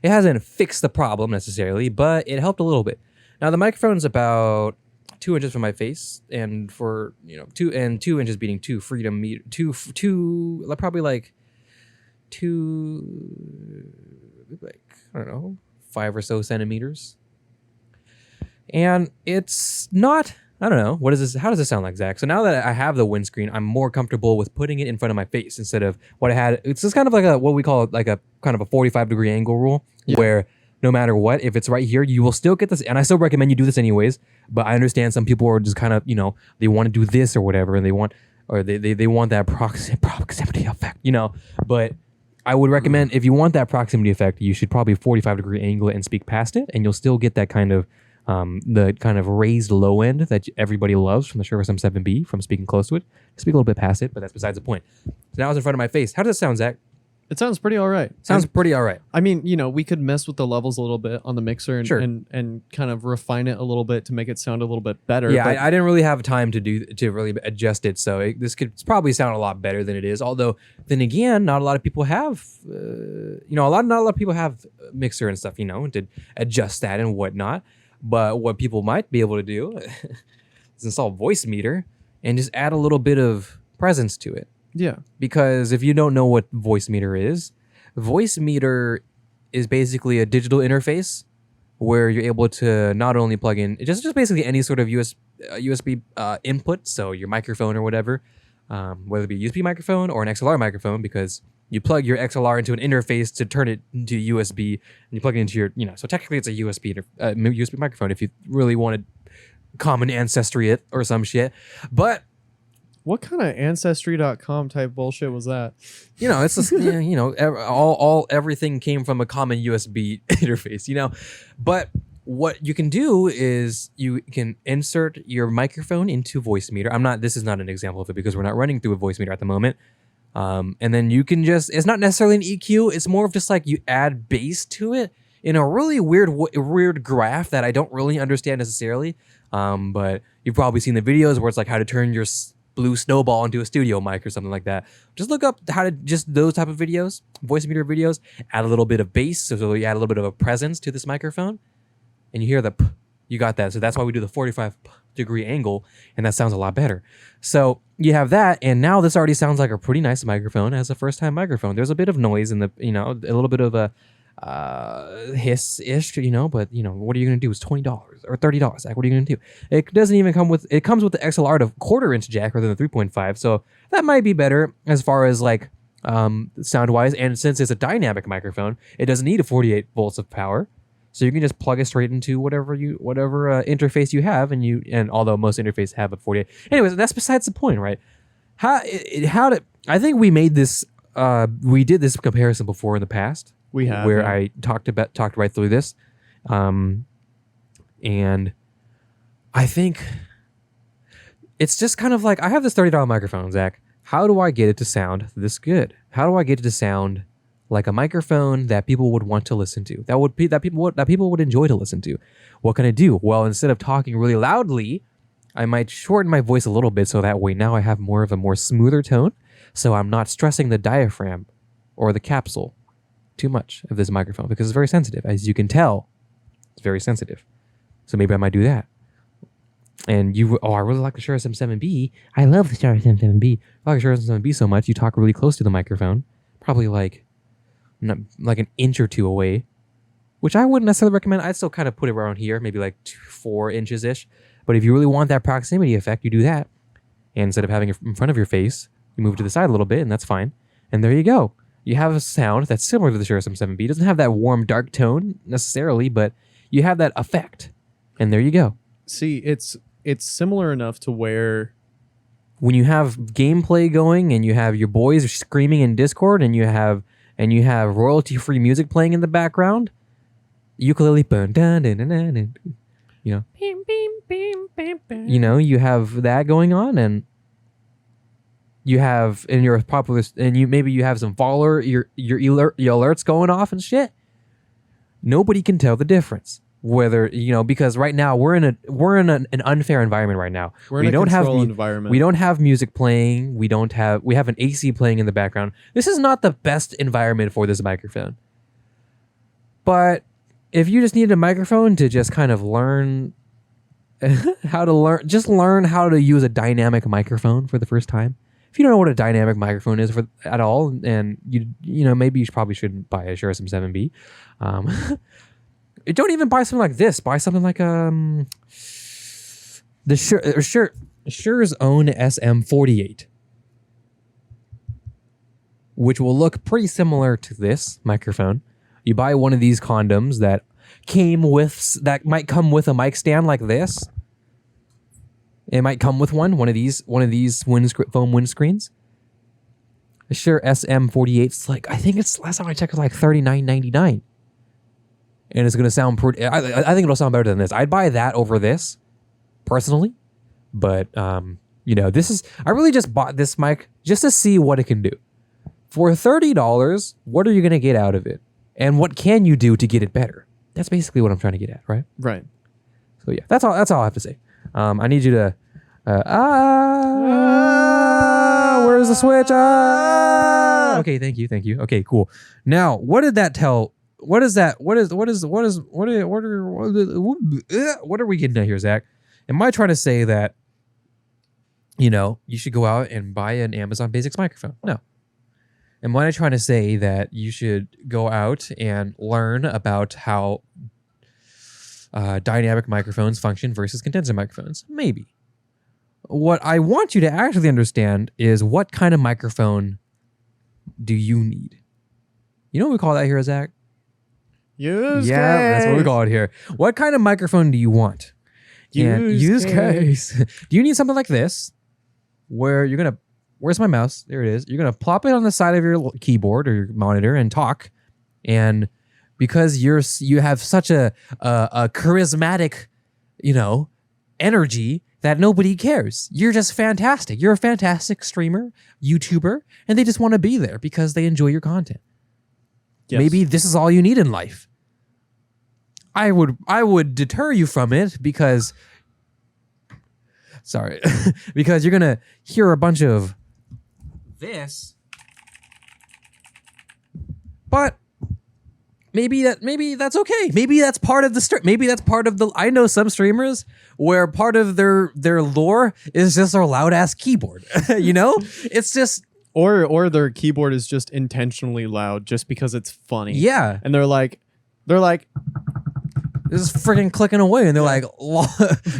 It hasn't fixed the problem necessarily, but it helped a little bit. Now the microphone's about 2 inches from my face, and for 2 inches being 2 freedom meter, probably like I don't know, 5 or so centimeters. And it's not, I don't know, how does this sound like, Zach? So now that I have the windscreen, I'm more comfortable with putting it in front of my face instead of what I had. It's just kind of like what we call like a kind of a 45-degree angle rule, where no matter what, if it's right here, you will still get this. And I still recommend you do this anyways, but I understand some people are just kind of, they want to do this or whatever, and they want that proximity effect, but I would recommend if you want that proximity effect, you should probably 45-degree angle it and speak past it, and you'll still get that kind of the kind of raised low end that everybody loves from the Shure SM7B from speaking close to it. Speak a little bit past it, but that's besides the point. So now it's in front of my face. How does it sound, Zach? It sounds pretty all right. Sounds pretty all right. I mean, we could mess with the levels a little bit on the mixer and, sure. and kind of refine it a little bit to make it sound a little bit better. Yeah, I didn't really have time to really adjust it, so this could probably sound a lot better than it is. Although, then again, not a lot of people have, not a lot of people have mixer and stuff, to adjust that and whatnot. But what people might be able to do is install voice meter and just add a little bit of presence to it. Yeah. Because if you don't know what voice meter is basically a digital interface where you're able to not only plug in just basically any sort of USB input, so your microphone or whatever, whether it be a USB microphone or an XLR microphone, because You plug your XLR into an interface to turn it into USB, and you plug it into your, so technically it's a USB microphone if you really wanted common ancestry it or some shit. But what kind of ancestry.com type bullshit was that? It's just, everything came from a common USB interface, But what you can do is you can insert your microphone into Voicemeeter. This is not an example of it because we're not running through a Voicemeeter at the moment. And then you can it's not necessarily an EQ. It's more of just like you add bass to it in a really weird graph that I don't really understand necessarily. But you've probably seen the videos where it's like how to turn your blue snowball into a studio mic or something like that. Just look up how to just those type of videos, Voicemeeter videos, add a little bit of bass. So you add a little bit of a presence to this microphone and you hear the p, you got that. So that's why we do the 45-degree angle and that sounds a lot better. So you have that, and now this already sounds like a pretty nice microphone as a first-time microphone. There's a bit of noise in the, a little bit of a hiss-ish, but what are you going to do? It's $20 or $30. Zach, what are you going to do? It doesn't even come with, it comes with the XLR to 1/4-inch jack rather than the 3.5, so that might be better as far as like sound-wise, and since it's a dynamic microphone, it doesn't need a 48 volts of power. So you can just plug it straight into whatever interface you have, and although most interfaces have a 48. Anyways, that's besides the point, right? I think we made this we did this comparison before in the past. We have where I talked right through this, and I think it's just kind of like I have this $30 microphone, Zach. How do I get it to sound this good? How do I get it to sound like a microphone that people would want to listen to, that people would enjoy to listen to? What can I do? Well, instead of talking really loudly, I might shorten my voice a little bit so that way now I have more of a more smoother tone, so I'm not stressing the diaphragm or the capsule too much of this microphone because it's very sensitive. As you can tell, it's very sensitive. So maybe I might do that. And I really like the Shure SM7B. I love the Shure SM7B. I like the Shure SM7B so much, you talk really close to the microphone, probably like an inch or two away, which I wouldn't necessarily recommend. I'd still kind of put it around here, maybe like 4 inches ish. But if you really want that proximity effect, you do that. And instead of having it in front of your face, you move to the side a little bit, and that's fine. And there you go. You have a sound that's similar to the Shure SM7B. It doesn't have that warm, dark tone necessarily, but you have that effect. And there you go. See, it's similar enough to where when you have gameplay going and you have your boys screaming in Discord and you have royalty-free music playing in the background, ukulele, you have that going on, and you have in your popular, and you have some follower, your alerts going off and shit. Nobody can tell the difference. Whether because right now we're in an unfair environment right now. We don't have environment. We don't have music playing. We have an AC playing in the background. This is not the best environment for this microphone. But if you just need a microphone to just kind of learn how to use a dynamic microphone for the first time. If you don't know what a dynamic microphone is at all, and maybe you probably shouldn't buy a Shure SM7B. Don't even buy something like this. Buy something like the Shure's own SM48, which will look pretty similar to this microphone. You buy one of these condoms that might come with a mic stand like this. It might come with one of these foam windscreens. The Shure SM48's I think it's last time I checked, it's like $39.99. And it's going to sound pretty, I think it'll sound better than this. I'd buy that over this, personally. But, I really just bought this mic just to see what it can do. For $30, what are you going to get out of it? And what can you do to get it better? That's basically what I'm trying to get at, right? Right. So yeah, that's all I have to say. I need you to, where's the switch? Okay, thank you. Okay, cool. Now, what did that tell? What are we getting at here, Zach? Am I trying to say that, you should go out and buy an Amazon Basics microphone? No. Am I trying to say that you should go out and learn about how dynamic microphones function versus condenser microphones? Maybe. What I want you to actually understand is what kind of microphone do you need? You know what we call that here, Zach? Use That's what we case. call it here. What kind of microphone do you want? Use case. Do you need something like this, where you're gonna? Where's my mouse? There it is. You're gonna plop it on the side of your keyboard or your monitor and talk, and because you have such a charismatic, energy that nobody cares. You're just fantastic. You're a fantastic streamer, YouTuber, and they just want to be there because they enjoy your content. Yes. Maybe this is all you need in life. I would deter you from it because because you're gonna hear a bunch of this. But maybe that's okay. Maybe that's part of the maybe that's part of the I know some streamers where part of their lore is just their loud ass keyboard. It's just Or their keyboard is just intentionally loud just because it's funny. yeah. And they're like This is freaking clicking away, and they're like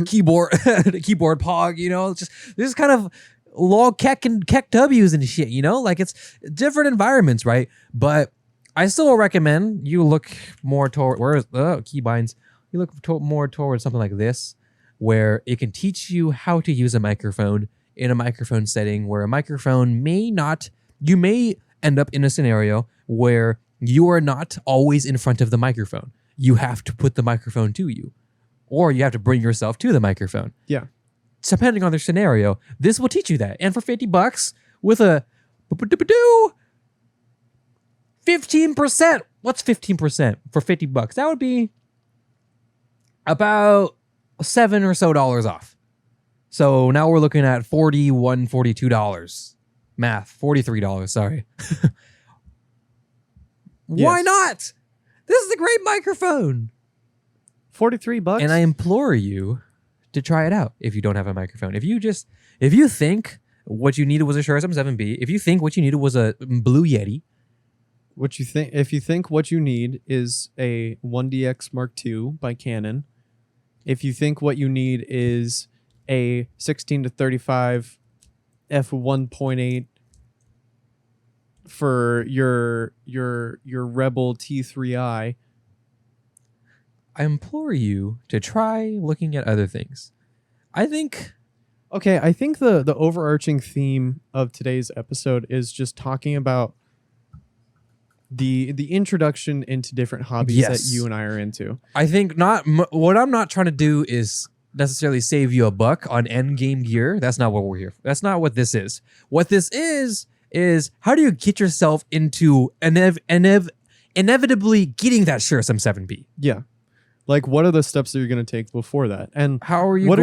keyboard pog, it's just this is kind of log keck and keck W's and shit, like it's different environments, right? But I still recommend you look more toward keybinds. You look more towards something like this, where it can teach you how to use a microphone in a microphone setting, where a microphone you may end up in a scenario where you are not always in front of the microphone. You have to put the microphone to you, or you have to bring yourself to the microphone. Yeah. Depending on the scenario, this will teach you that. And for $50 with a 15%. What's 15% for $50? That would be about $7 or so off. So now we're looking at $42. Math, $43, sorry. Why not? This is a great microphone. $43. And I implore you to try it out if you don't have a microphone. If you think what you needed was a Shure SM7B, if you think what you needed was a Blue Yeti, if you think what you need is a 1DX Mark II by Canon, if you think what you need is a 16 to 35 f1.8 for your Rebel T3i, I implore you to try looking at other things. I think the overarching theme of today's episode is just talking about the introduction into different hobbies that you and I are into. I think what I'm not trying to do is necessarily save you a buck on end game gear. That's not what we're here for. That's not what this is. What this is how do you get yourself into inevitably getting that Shure SM7B? Yeah. Like, what are the steps that you're going to take before that? And how are you? What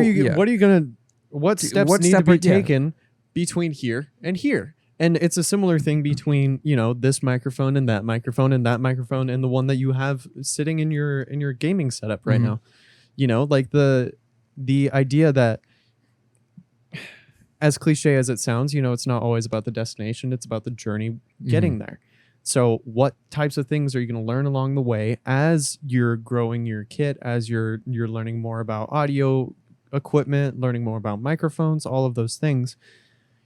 steps need to be taken between here and here? And it's a similar thing between, this microphone and that microphone and that microphone and the one that you have sitting in your gaming setup right now. Like the idea that, as cliche as it sounds, it's not always about the destination, it's about the journey getting there. So what types of things are you going to learn along the way as you're growing your kit, as you're learning more about audio equipment, learning more about microphones, all of those things?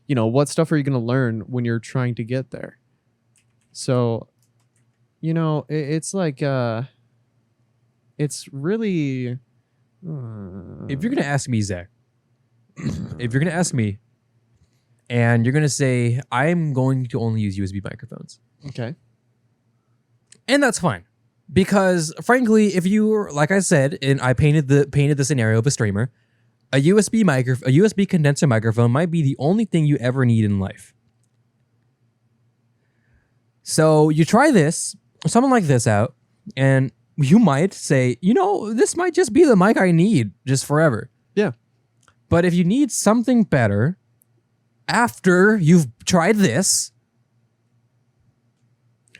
What stuff are you going to learn when you're trying to get there? So, it's like, it's really... If you're going to ask me, Zach, if you're going to ask me, and you're going to say, I'm going to only use USB microphones. Okay. And that's fine. Because, frankly, if you, like I said, and I painted the scenario of a streamer, a USB condenser microphone might be the only thing you ever need in life. So you try something like this out, and you might say, this might just be the mic I need just forever. Yeah. But if you need something better after you've tried this,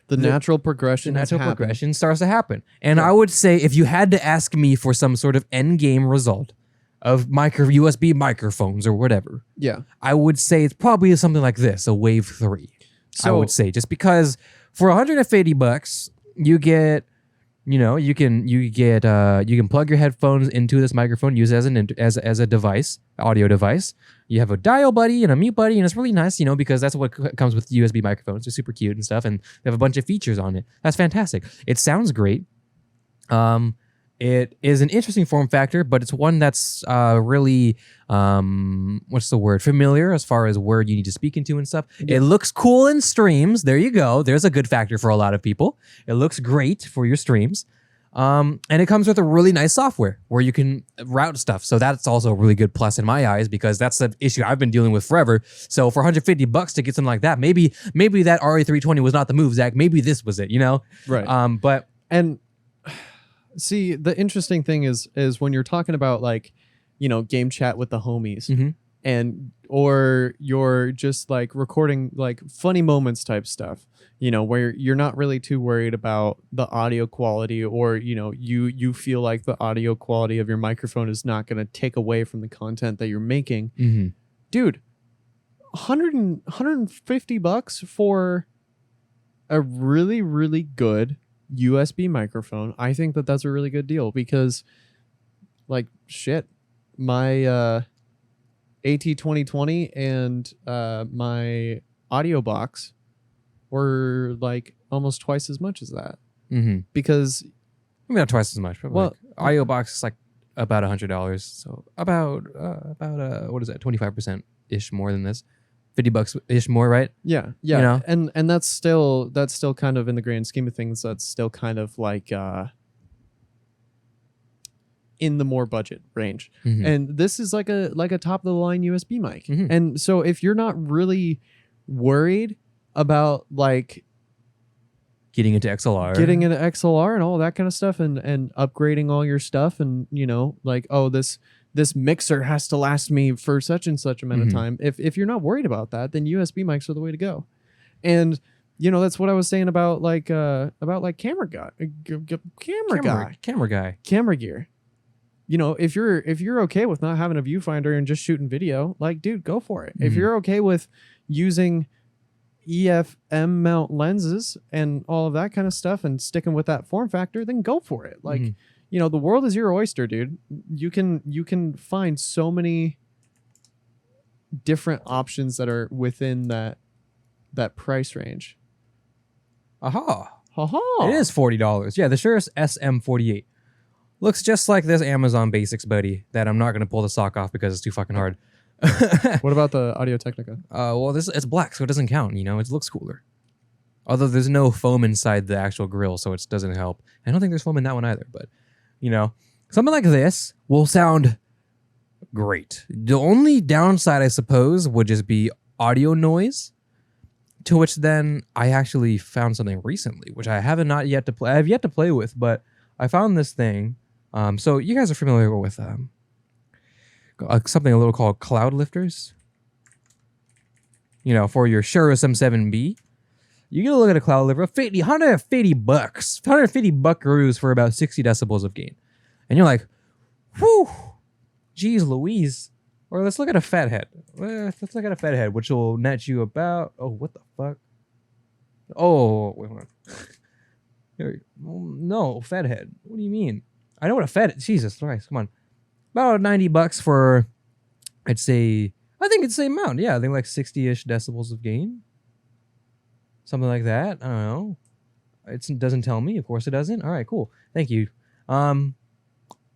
the natural progression starts to happen. And I would say, if you had to ask me for some sort of end game result of USB microphones or whatever, I would say it's probably something like this, a Wave 3. So I would say, just because for $150 you get You can plug your headphones into this microphone, use it as a device, audio device. You have a dial buddy and a mute buddy, and it's really nice, because that's what comes with USB microphones. They're super cute and stuff, and they have a bunch of features on it. That's fantastic. It sounds great. It is an interesting form factor, but it's one that's really familiar as far as where you need to speak into and stuff. It looks cool in streams. There you go. There's a good factor for a lot of people. It looks great for your streams. And it comes with a really nice software where you can route stuff. So that's also a really good plus in my eyes, because that's the issue I've been dealing with forever. So for $150 to get something like that, maybe that RE320 was not the move, Zach. Maybe this was it, Right. See, the interesting thing is when you're talking about like, game chat with the homies, and or you're just like recording like funny moments type stuff, where you're not really too worried about the audio quality, or you feel like the audio quality of your microphone is not going to take away from the content that you're making. Dude, $150 for a really, really good USB microphone. I think that that's a really good deal, because like shit, my AT2020 and my audio box were like almost twice as much as that. Because maybe not twice as much, but audio box is like about $100, so about what is that, 25% ish more than this, $50 ish more, right? Yeah. And that's still kind of, in the grand scheme of things, that's still kind of like in the more budget range. And this is like a top of the line USB mic. And so if you're not really worried about like getting into XLR and all that kind of stuff, and upgrading all your stuff, and like, oh, this mixer has to last me for such and such amount of time. If you're not worried about that, then USB mics are the way to go. And that's what I was saying about camera gear. If you're okay with not having a viewfinder and just shooting video, like, dude, go for it. If you're okay with using EFM mount lenses and all of that kind of stuff and sticking with that form factor, then go for it. Like, the world is your oyster, dude. You can find so many different options that are within that price range. Aha. Ha-ha. It is $40. Yeah, the Shure SM48. Looks just like this Amazon Basics buddy that I'm not going to pull the sock off because it's too fucking hard. What about the Audio-Technica? It's black, so it doesn't count, it looks cooler. Although there's no foam inside the actual grill, so it doesn't help. I don't think there's foam in that one either, but, something like this will sound great. The only downside, I suppose, would just be audio noise, to which then I actually found something recently, which I have yet to play with, but I found this thing. So you guys are familiar with something a little called cloud lifters? For your Shure SM7B. You get a look at a cloud lifter, $150, $150 for about 60 decibels of gain. And you're like, whew, geez Louise. Or let's look at a fathead. Let's look at a fathead, which will net you about, what the fuck? Oh, wait, hold on. No, fathead. What do you mean? I know what a fathead, Jesus Christ, come on. About $90 for, I think it's the same amount. Yeah, I think like 60-ish decibels of gain. Something like that. I don't know. It doesn't tell me. Of course it doesn't. All right, cool. Thank you. And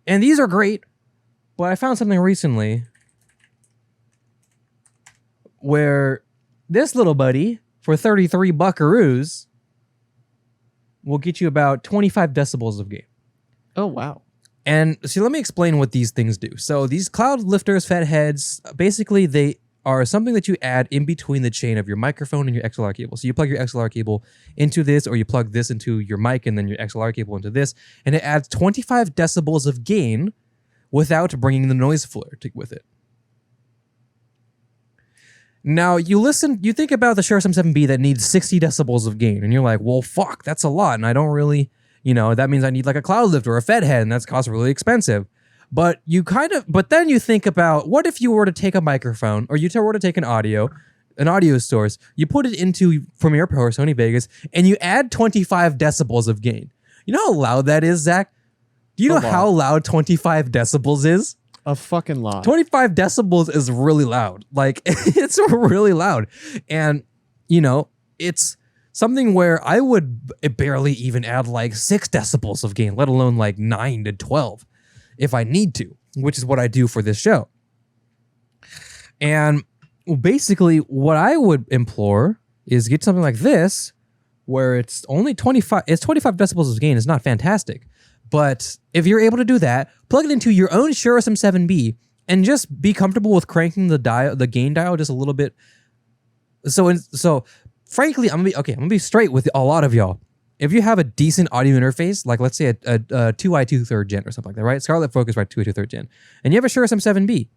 these are great, but I found something recently where this little buddy, for 33 buckaroos, will get you about 25 decibels of gain. Oh, wow. And so let me explain what these things do. So these cloud lifters, fatheads, basically they are something that you add in between the chain of your microphone and your XLR cable. So you plug your XLR cable into this, or you plug this into your mic and then your XLR cable into this, and it adds 25 decibels of gain without bringing the noise floor with it. Now, you think about the Shure SM7B that needs 60 decibels of gain, and you're like, well, fuck, that's a lot, and I don't really, that means I need like a cloud lifter or a fed head, and that's costs really expensive. But then you think about, what if you were to take a microphone, or you were to take an audio source, you put it into Premiere Pro or Sony Vegas, and you add 25 decibels of gain. You know how loud that is, Zach? Do you know how loud 25 decibels is? A fucking lot. 25 decibels is really loud. Like, it's really loud. And, you know, it's something where I would barely even add like 6 decibels of gain, let alone like 9 to 12 if I need to, which is what I do for this show. And basically what I would implore is get something like this where it's only 25 decibels of gain. It's not fantastic. But if you're able to do that, plug it into your own Shure SM7B and just be comfortable with cranking the gain dial just a little bit. So frankly, I'm gonna be straight with a lot of y'all. If you have a decent audio interface, like let's say a 2i 2/3 gen or something like that, right? Scarlett Focus, right? 2i 2/3 gen, and you have a Shure SM7B,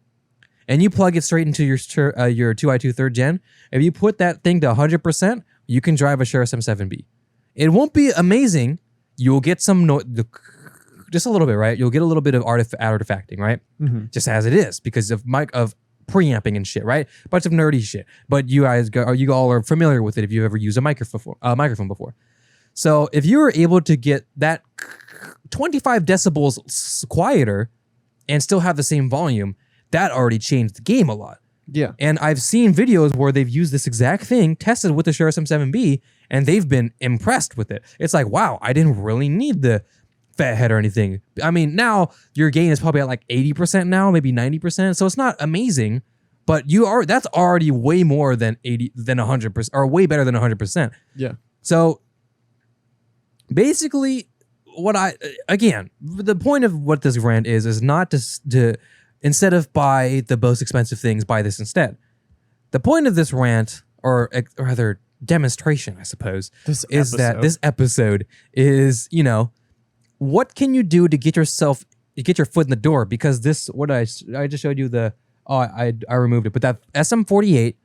and you plug it straight into your 2i 2/3 gen. If you put that thing to 100%, you can drive a Shure SM7B. It won't be amazing. You'll get some just a little bit, right? You'll get a little bit of artifacting, right? Mm-hmm. Just as it is because of preamping and shit, right? Bunch of nerdy shit. But you all are familiar with it if you've ever used a microphone before. So if you were able to get that 25 decibels quieter and still have the same volume, that already changed the game a lot. Yeah. And I've seen videos where they've used this exact thing, tested with the Shure SM7B, and they've been impressed with it. It's like, wow, I didn't really need the fat head or anything. I mean, now your gain is probably at like 80% now, maybe 90%. So it's not amazing, but that's already way more than 100%, or way better than 100%. Yeah. So basically, the point of what this rant is not to instead of buy the most expensive things, buy this instead. The point of this rant, or rather demonstration, I suppose, that this episode is, you know, what can you do to get your foot in the door? Because I just showed you I removed it, but that SM48,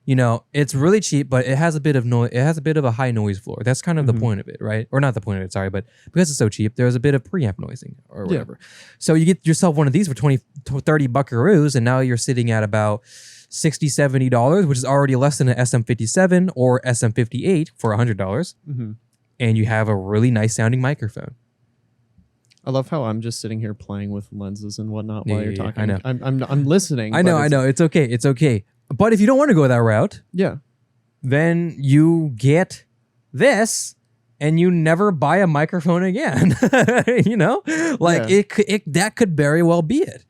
you know, it's really cheap, but it has a bit of noise. It has a bit of a high noise floor. That's kind of the point of it, right? Or not the point of it, sorry, but because it's so cheap, there's a bit of preamp noising or whatever. Yeah. So you get yourself one of these for 20, 30 buckaroos, and now you're sitting at about $60, $70, which is already less than an SM57 or SM58 for $100. Mm-hmm. And you have a really nice sounding microphone. I love how I'm just sitting here playing with lenses and whatnot while you're talking. I know. I'm listening. I know. It's okay. It's okay. But if you don't want to go that route, yeah, then you get this and you never buy a microphone again. You know, like that could very well be it.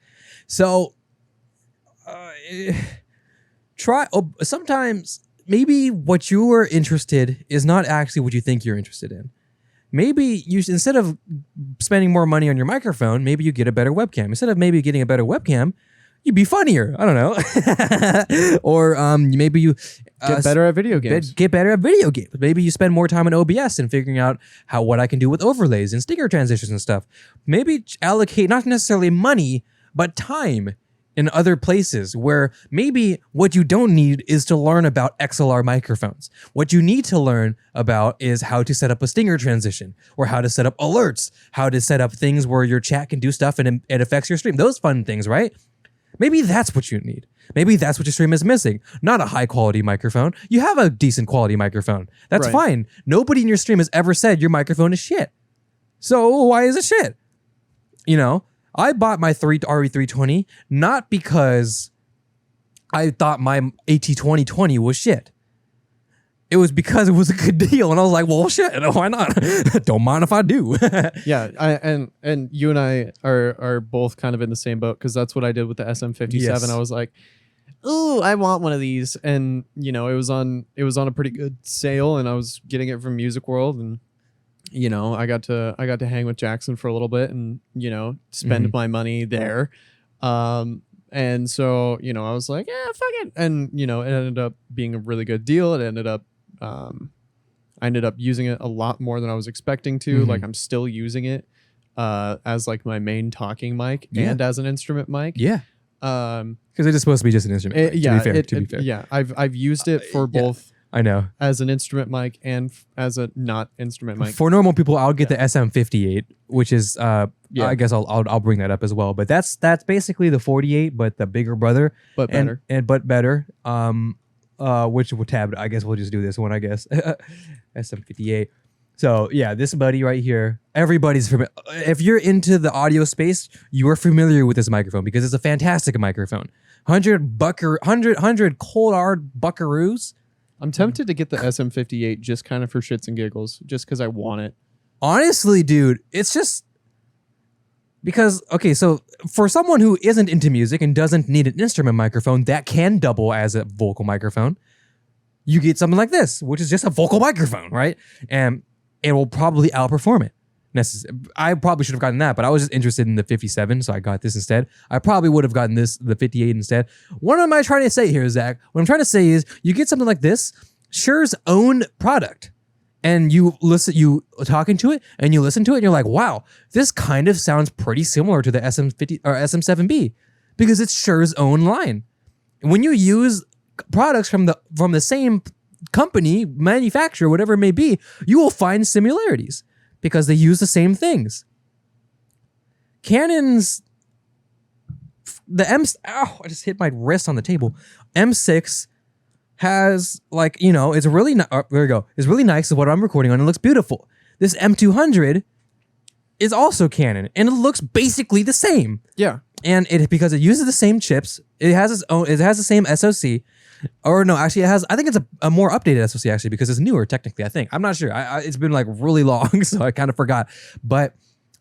So sometimes maybe what you are interested is not actually what you think you're interested in. Maybe instead of spending more money on your microphone, maybe you get a better webcam. Instead of maybe getting a better webcam, you'd be funnier. I don't know. Or maybe you get better at video games. Get better at video games. Maybe you spend more time in OBS and figuring out what I can do with overlays and stinger transitions and stuff. Maybe allocate not necessarily money, but time in other places where maybe what you don't need is to learn about XLR microphones. What you need to learn about is how to set up a stinger transition, or how to set up alerts, how to set up things where your chat can do stuff and it affects your stream. Those fun things, right? Maybe that's what you need. Maybe that's what your stream is missing. Not a high quality microphone. You have a decent quality microphone. That's fine. Nobody in your stream has ever said your microphone is shit. So why is it shit? You know? I bought my RE320 not because I thought my AT2020 was shit. It was because it was a good deal, and I was like, "Well, shit, why not? Don't mind if I do." Yeah, and you and I are both kind of in the same boat, because that's what I did with the SM57. Yes. I was like, "Ooh, I want one of these," and you know, it was on a pretty good sale, and I was getting it from Music World, and you know, I got to hang with Jackson for a little bit and, you know, spend my money there. And so, you know, I was like, yeah, fuck it. And, you know, it ended up being a really good deal. It ended up, I ended up using it a lot more than I was expecting to. Like, I'm still using it as like my main talking mic and as an instrument mic. Yeah. Because it is supposed to be just an instrument mic, to be fair. Yeah, I've used it for both. I know. As an instrument mic and as a not instrument mic. For normal people, I'll get the SM58, which is I guess I'll bring that up as well. But that's basically the 48, but the bigger brother. But better. But better. Which tab? I guess we'll just do this one. I guess SM58. So yeah, this buddy right here, everybody's familiar. If you're into the audio space, you are familiar with this microphone because it's a fantastic microphone. 100 cold hard buckaroos. I'm tempted to get the SM58 just kind of for shits and giggles, just because I want it. Honestly, dude, it's just because, okay, so for someone who isn't into music and doesn't need an instrument microphone that can double as a vocal microphone, you get something like this, which is just a vocal microphone, right? And it will probably outperform it. I probably should have gotten that, but I was just interested in the 57, so I got this instead. I probably would have gotten the 58 instead. What am I trying to say here, Zach? What I'm trying to say is you get something like this, Shure's own product, and you talking to it, and you listen to it, and you're like, wow, this kind of sounds pretty similar to the SM50 or SM7B because it's Shure's own line. When you use products from the same company, manufacturer, whatever it may be, you will find similarities because they use the same things. Canon's I just hit my wrist on the table. M6 has it's really there we go. It's really nice is what I'm recording on. It looks beautiful. This M200 is also Canon and it looks basically the same. Yeah. And because it uses the same chips, it has the same SoC. Or no, actually, I think it's a more updated SoC actually because it's newer technically. I think I'm not sure. It's been like really long, so I kind of forgot. But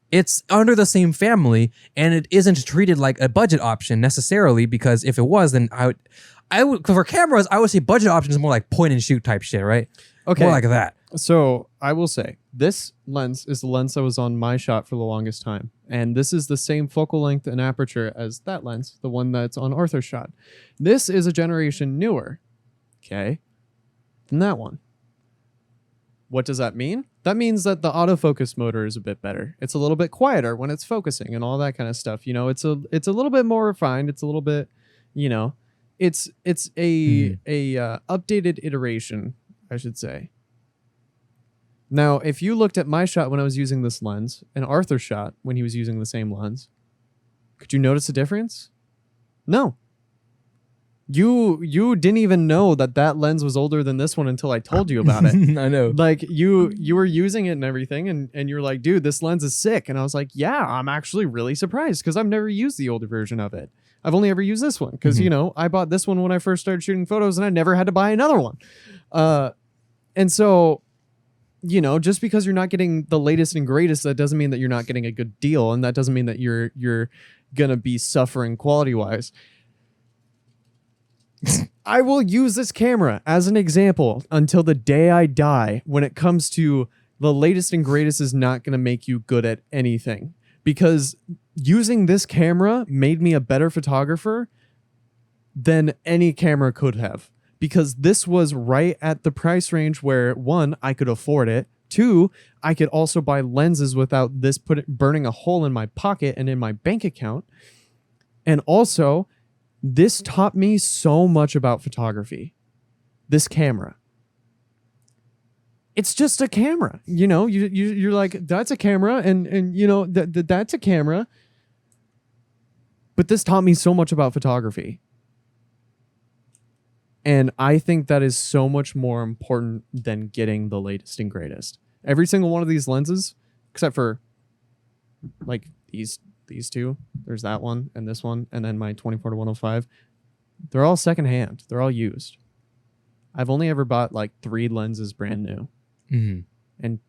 it's under the same family, and it isn't treated like a budget option necessarily. Because if it was, then I would for cameras, I would say budget option is more like point and shoot type shit, right? Okay, more like that. So I will say this lens is the lens that was on my shot for the longest time, and this is the same focal length and aperture as that lens, the one that's on Arthur's shot. This is a generation newer, okay, than that one. What does that mean? That means that the autofocus motor is a bit better. It's a little bit quieter when it's focusing and all that kind of stuff. You know, it's a little bit more refined. It's a little bit, it's a updated iteration, I should say. Now, if you looked at my shot when I was using this lens and Arthur's shot when he was using the same lens, could you notice a difference? No. You didn't even know that lens was older than this one until I told you about it. I know. Like you were using it and everything and you're like, dude, this lens is sick. And I was like, yeah, I'm actually really surprised because I've never used the older version of it. I've only ever used this one because, I bought this one when I first started shooting photos and I never had to buy another one. And so, just because you're not getting the latest and greatest, that doesn't mean that you're not getting a good deal. And that doesn't mean that you're going to be suffering quality wise. I will use this camera as an example until the day I die when it comes to the latest and greatest is not going to make you good at anything. Because using this camera made me a better photographer than any camera could have. Because this was right at the price range where, one, I could afford it. Two, I could also buy lenses without this burning a hole in my pocket and in my bank account. And also, this taught me so much about photography. This camera. It's just a camera. You're like, that's a camera, and that's a camera. But this taught me so much about photography. And I think that is so much more important than getting the latest and greatest. Every single one of these lenses, except for like these two, there's that one and this one, and then my 24-105, they're all secondhand. They're all used. I've only ever bought like 3 lenses brand new. Mm-hmm. And,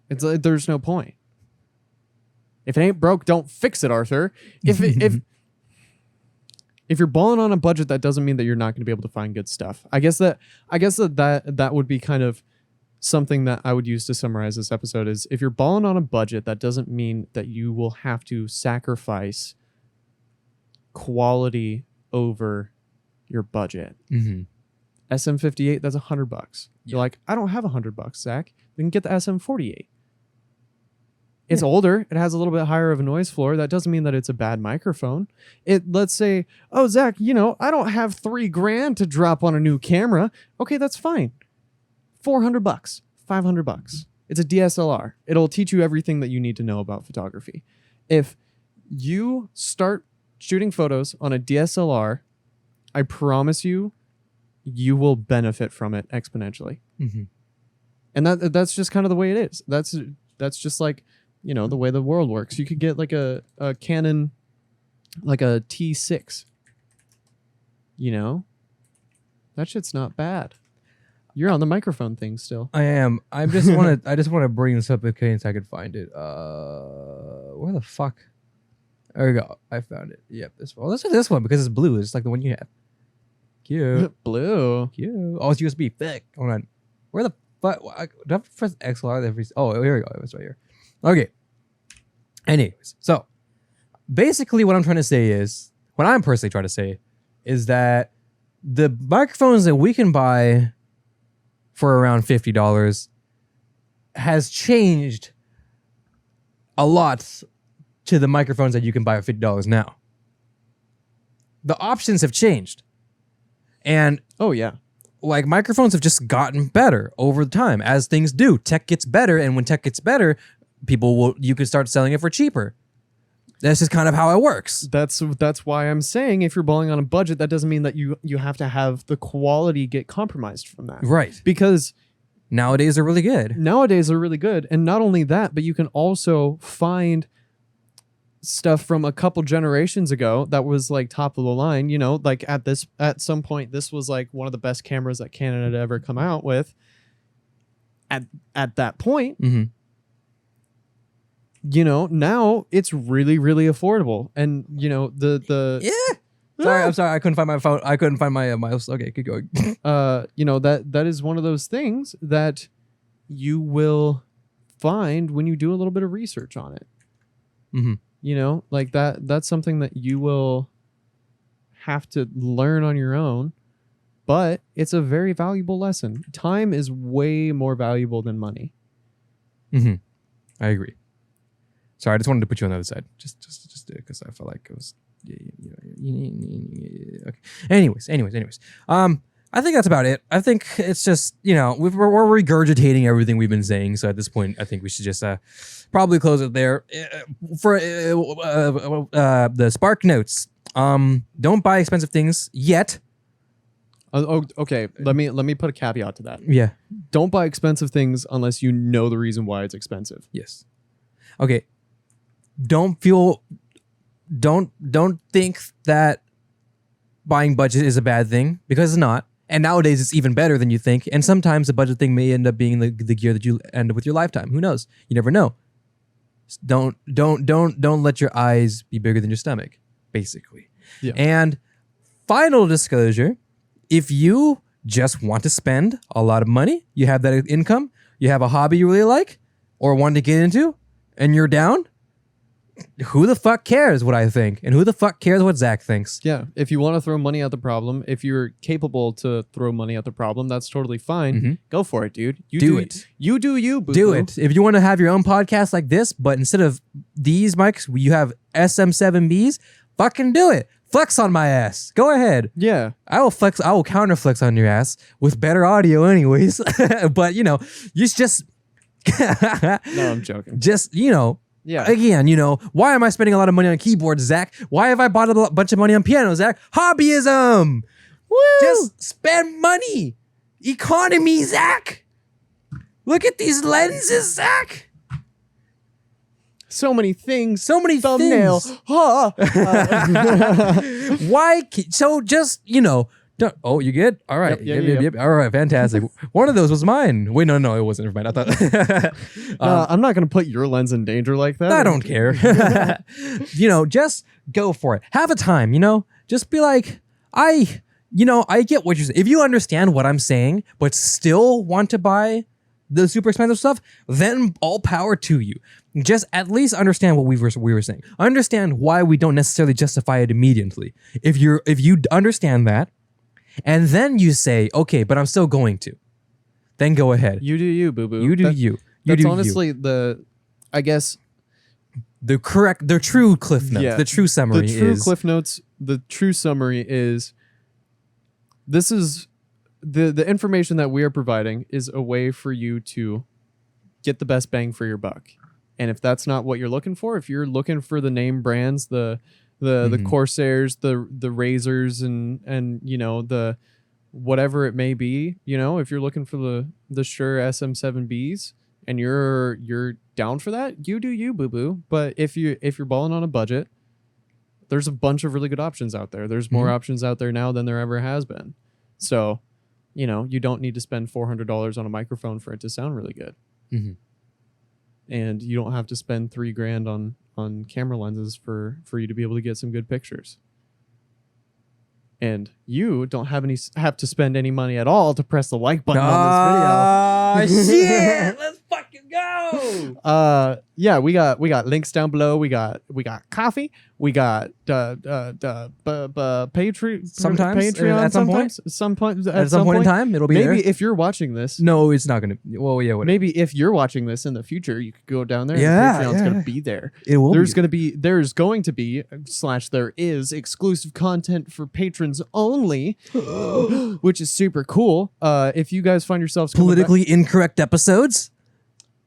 it's like, there's no point. If it ain't broke, don't fix it, Arthur. If you're balling on a budget, that doesn't mean that you're not going to be able to find good stuff. I guess that would be kind of something that I would use to summarize this episode is if you're balling on a budget, that doesn't mean that you will have to sacrifice quality over your budget. Mm-hmm. SM58, that's $100. Yeah. You're like, I don't have $100, Zach. Then get the SM48. It's older. It has a little bit higher of a noise floor. That doesn't mean that it's a bad microphone. Let's say, oh, Zach, I don't have $3,000 to drop on a new camera. Okay, that's fine. $400, $500. It's a DSLR. It'll teach you everything that you need to know about photography. If you start shooting photos on a DSLR, I promise you you will benefit from it exponentially. Mm-hmm. And that's just kind of the way it is. That's just like, you know, the way the world works. You could get like a Canon, like a T6. You know, that shit's not bad. You're on the microphone thing still. I am. I just want to bring this up in case I could find it. Where the fuck? There we go. I found it. Yep. This one. Let's do this one because it's blue. It's like the one you have. Cute. Blue. Cute. Oh, it's USB. Thick. Hold on. Where the fuck? Do I have to press XLR every? Oh, here we go. It's right here. Okay. Anyways, so basically, what I'm trying to say is, what I'm personally trying to say, is that the microphones that we can buy for around $50 has changed a lot to the microphones that you can buy for $50 now. The options have changed. And oh yeah, like microphones have just gotten better over time as things do. Tech gets better, and when tech gets better, you can start selling it for cheaper. That's just kind of how it works. That's why I'm saying if you're balling on a budget, that doesn't mean that you have to have the quality get compromised from that. Right. Because nowadays they're really good. And not only that, but you can also find stuff from a couple generations ago that was like top of the line, you know, like at some point this was like one of the best cameras that Canon had ever come out with. At that point, mm-hmm. You know, now it's really, really affordable. And, you know, Sorry, I'm sorry. I couldn't find my phone. I couldn't find my mouse. Okay, keep going. You know, that is one of those things that you will find when you do a little bit of research on it. Mm-hmm. You know, like that's something that you will have to learn on your own, but it's a very valuable lesson. Time is way more valuable than money. Mm-hmm. I agree. Sorry, I just wanted to put you on the other side. Just do it because I felt like it was. Okay. Anyways. I think that's about it. I think it's just, you know, we're regurgitating everything we've been saying. So at this point, I think we should just probably close it there. For the Spark Notes, don't buy expensive things yet. Okay. Let me put a caveat to that. Yeah. Don't buy expensive things unless you know the reason why it's expensive. Yes. Okay. Don't think that buying budget is a bad thing, because it's not. And nowadays it's even better than you think. And sometimes the budget thing may end up being the gear that you end up with your lifetime. Who knows? You never know. Don't let your eyes be bigger than your stomach, basically. Yeah. And final disclosure, if you just want to spend a lot of money, you have that income, you have a hobby you really like or want to get into, and you're down, who the fuck cares what I think? And who the fuck cares what Zach thinks? Yeah. If you want to throw money at the problem, if you're capable to throw money at the problem, that's totally fine. Mm-hmm. Go for it, dude. You do it. You do you, boo-boo. Do it. If you want to have your own podcast like this, but instead of these mics, you have SM7Bs, fucking do it. Flex on my ass. Go ahead. Yeah. I will counter flex on your ass with better audio anyways. But, you know, you just... No, I'm joking. Just, you know... Yeah. Again, you know, why am I spending a lot of money on keyboards, Zach? Why have I bought a bunch of money on piano, Zach? Hobbyism. Woo! Just spend money. Economy, Zach. Look at these lenses, Zach. So many things. So many thumbnails. things. Huh. Why? So just, you know. Oh, you good? All right. Yep. All right. Fantastic. One of those was mine. Wait, no, it wasn't. Never mind. I thought. I'm not going to put your lens in danger like that. I don't care. You know, just go for it. Have a time, you know? Just be like, I get what you're saying. If you understand what I'm saying, but still want to buy the super expensive stuff, then all power to you. Just at least understand what we were saying. Understand why we don't necessarily justify it immediately. If you understand that, and then you say, okay, but I'm still going to, then go ahead. You do you, boo-boo. You do you. That's honestly the true cliff notes. Yeah, the true summary is... The true summary is, this is, the information that we are providing is a way for you to get the best bang for your buck. And if that's not what you're looking for, if you're looking for the name brands, the Corsairs, the Razors, and you know, the whatever it may be, if you're looking for the Shure SM7Bs and you're down for that, you do you, boo boo. But if you're balling on a budget, there's a bunch of really good options out there. There's more options out there now than there ever has been. So, you don't need to spend $400 on a microphone for it to sound really good. Mm-hmm. And you don't have to spend $3,000 on camera lenses for you to be able to get some good pictures. And you don't have to spend any money at all to press the like button on this video. Shit! Let's fucking go! Yeah, we got links down below. We got coffee. We got Patreon. Sometimes Patreon. at some point. At some point in time, it'll be maybe there. if you're watching this. No, it's not gonna. Well, yeah. Whatever. Maybe if you're watching this in the future, you could go down there. Yeah, and Patreon's yeah. gonna be there. It will. There's going to be there is exclusive content for patrons only, which is super cool. If you guys find yourselves politically incorrect episodes.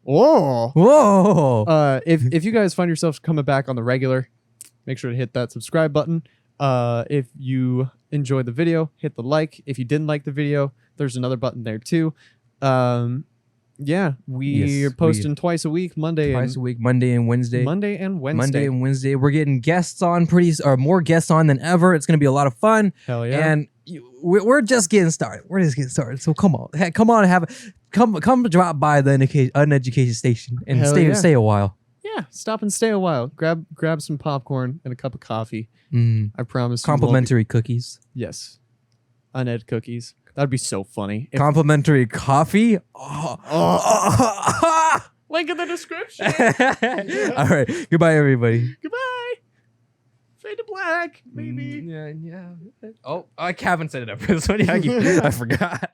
Whoa. If you guys find yourselves coming back on the regular, make sure to hit that subscribe button. If you enjoyed the video, hit the like. If you didn't like the video, there's another button there too. Yeah, we are posting twice a week, Monday and Wednesday. Monday and Wednesday. We're getting guests on more guests on than ever. It's going to be a lot of fun. Hell yeah. And we're just getting started. So come on, come drop by the Uneducation station and stay a while. Yeah, stop and stay a while. Grab some popcorn and a cup of coffee. I promise. Complimentary cookies. Yes, Uned cookies. That'd be so funny. Complimentary coffee. Link in the description. All right. Goodbye, everybody. Goodbye. Fade to black, maybe. Yeah. Oh, I haven't set it up for this one. I forgot.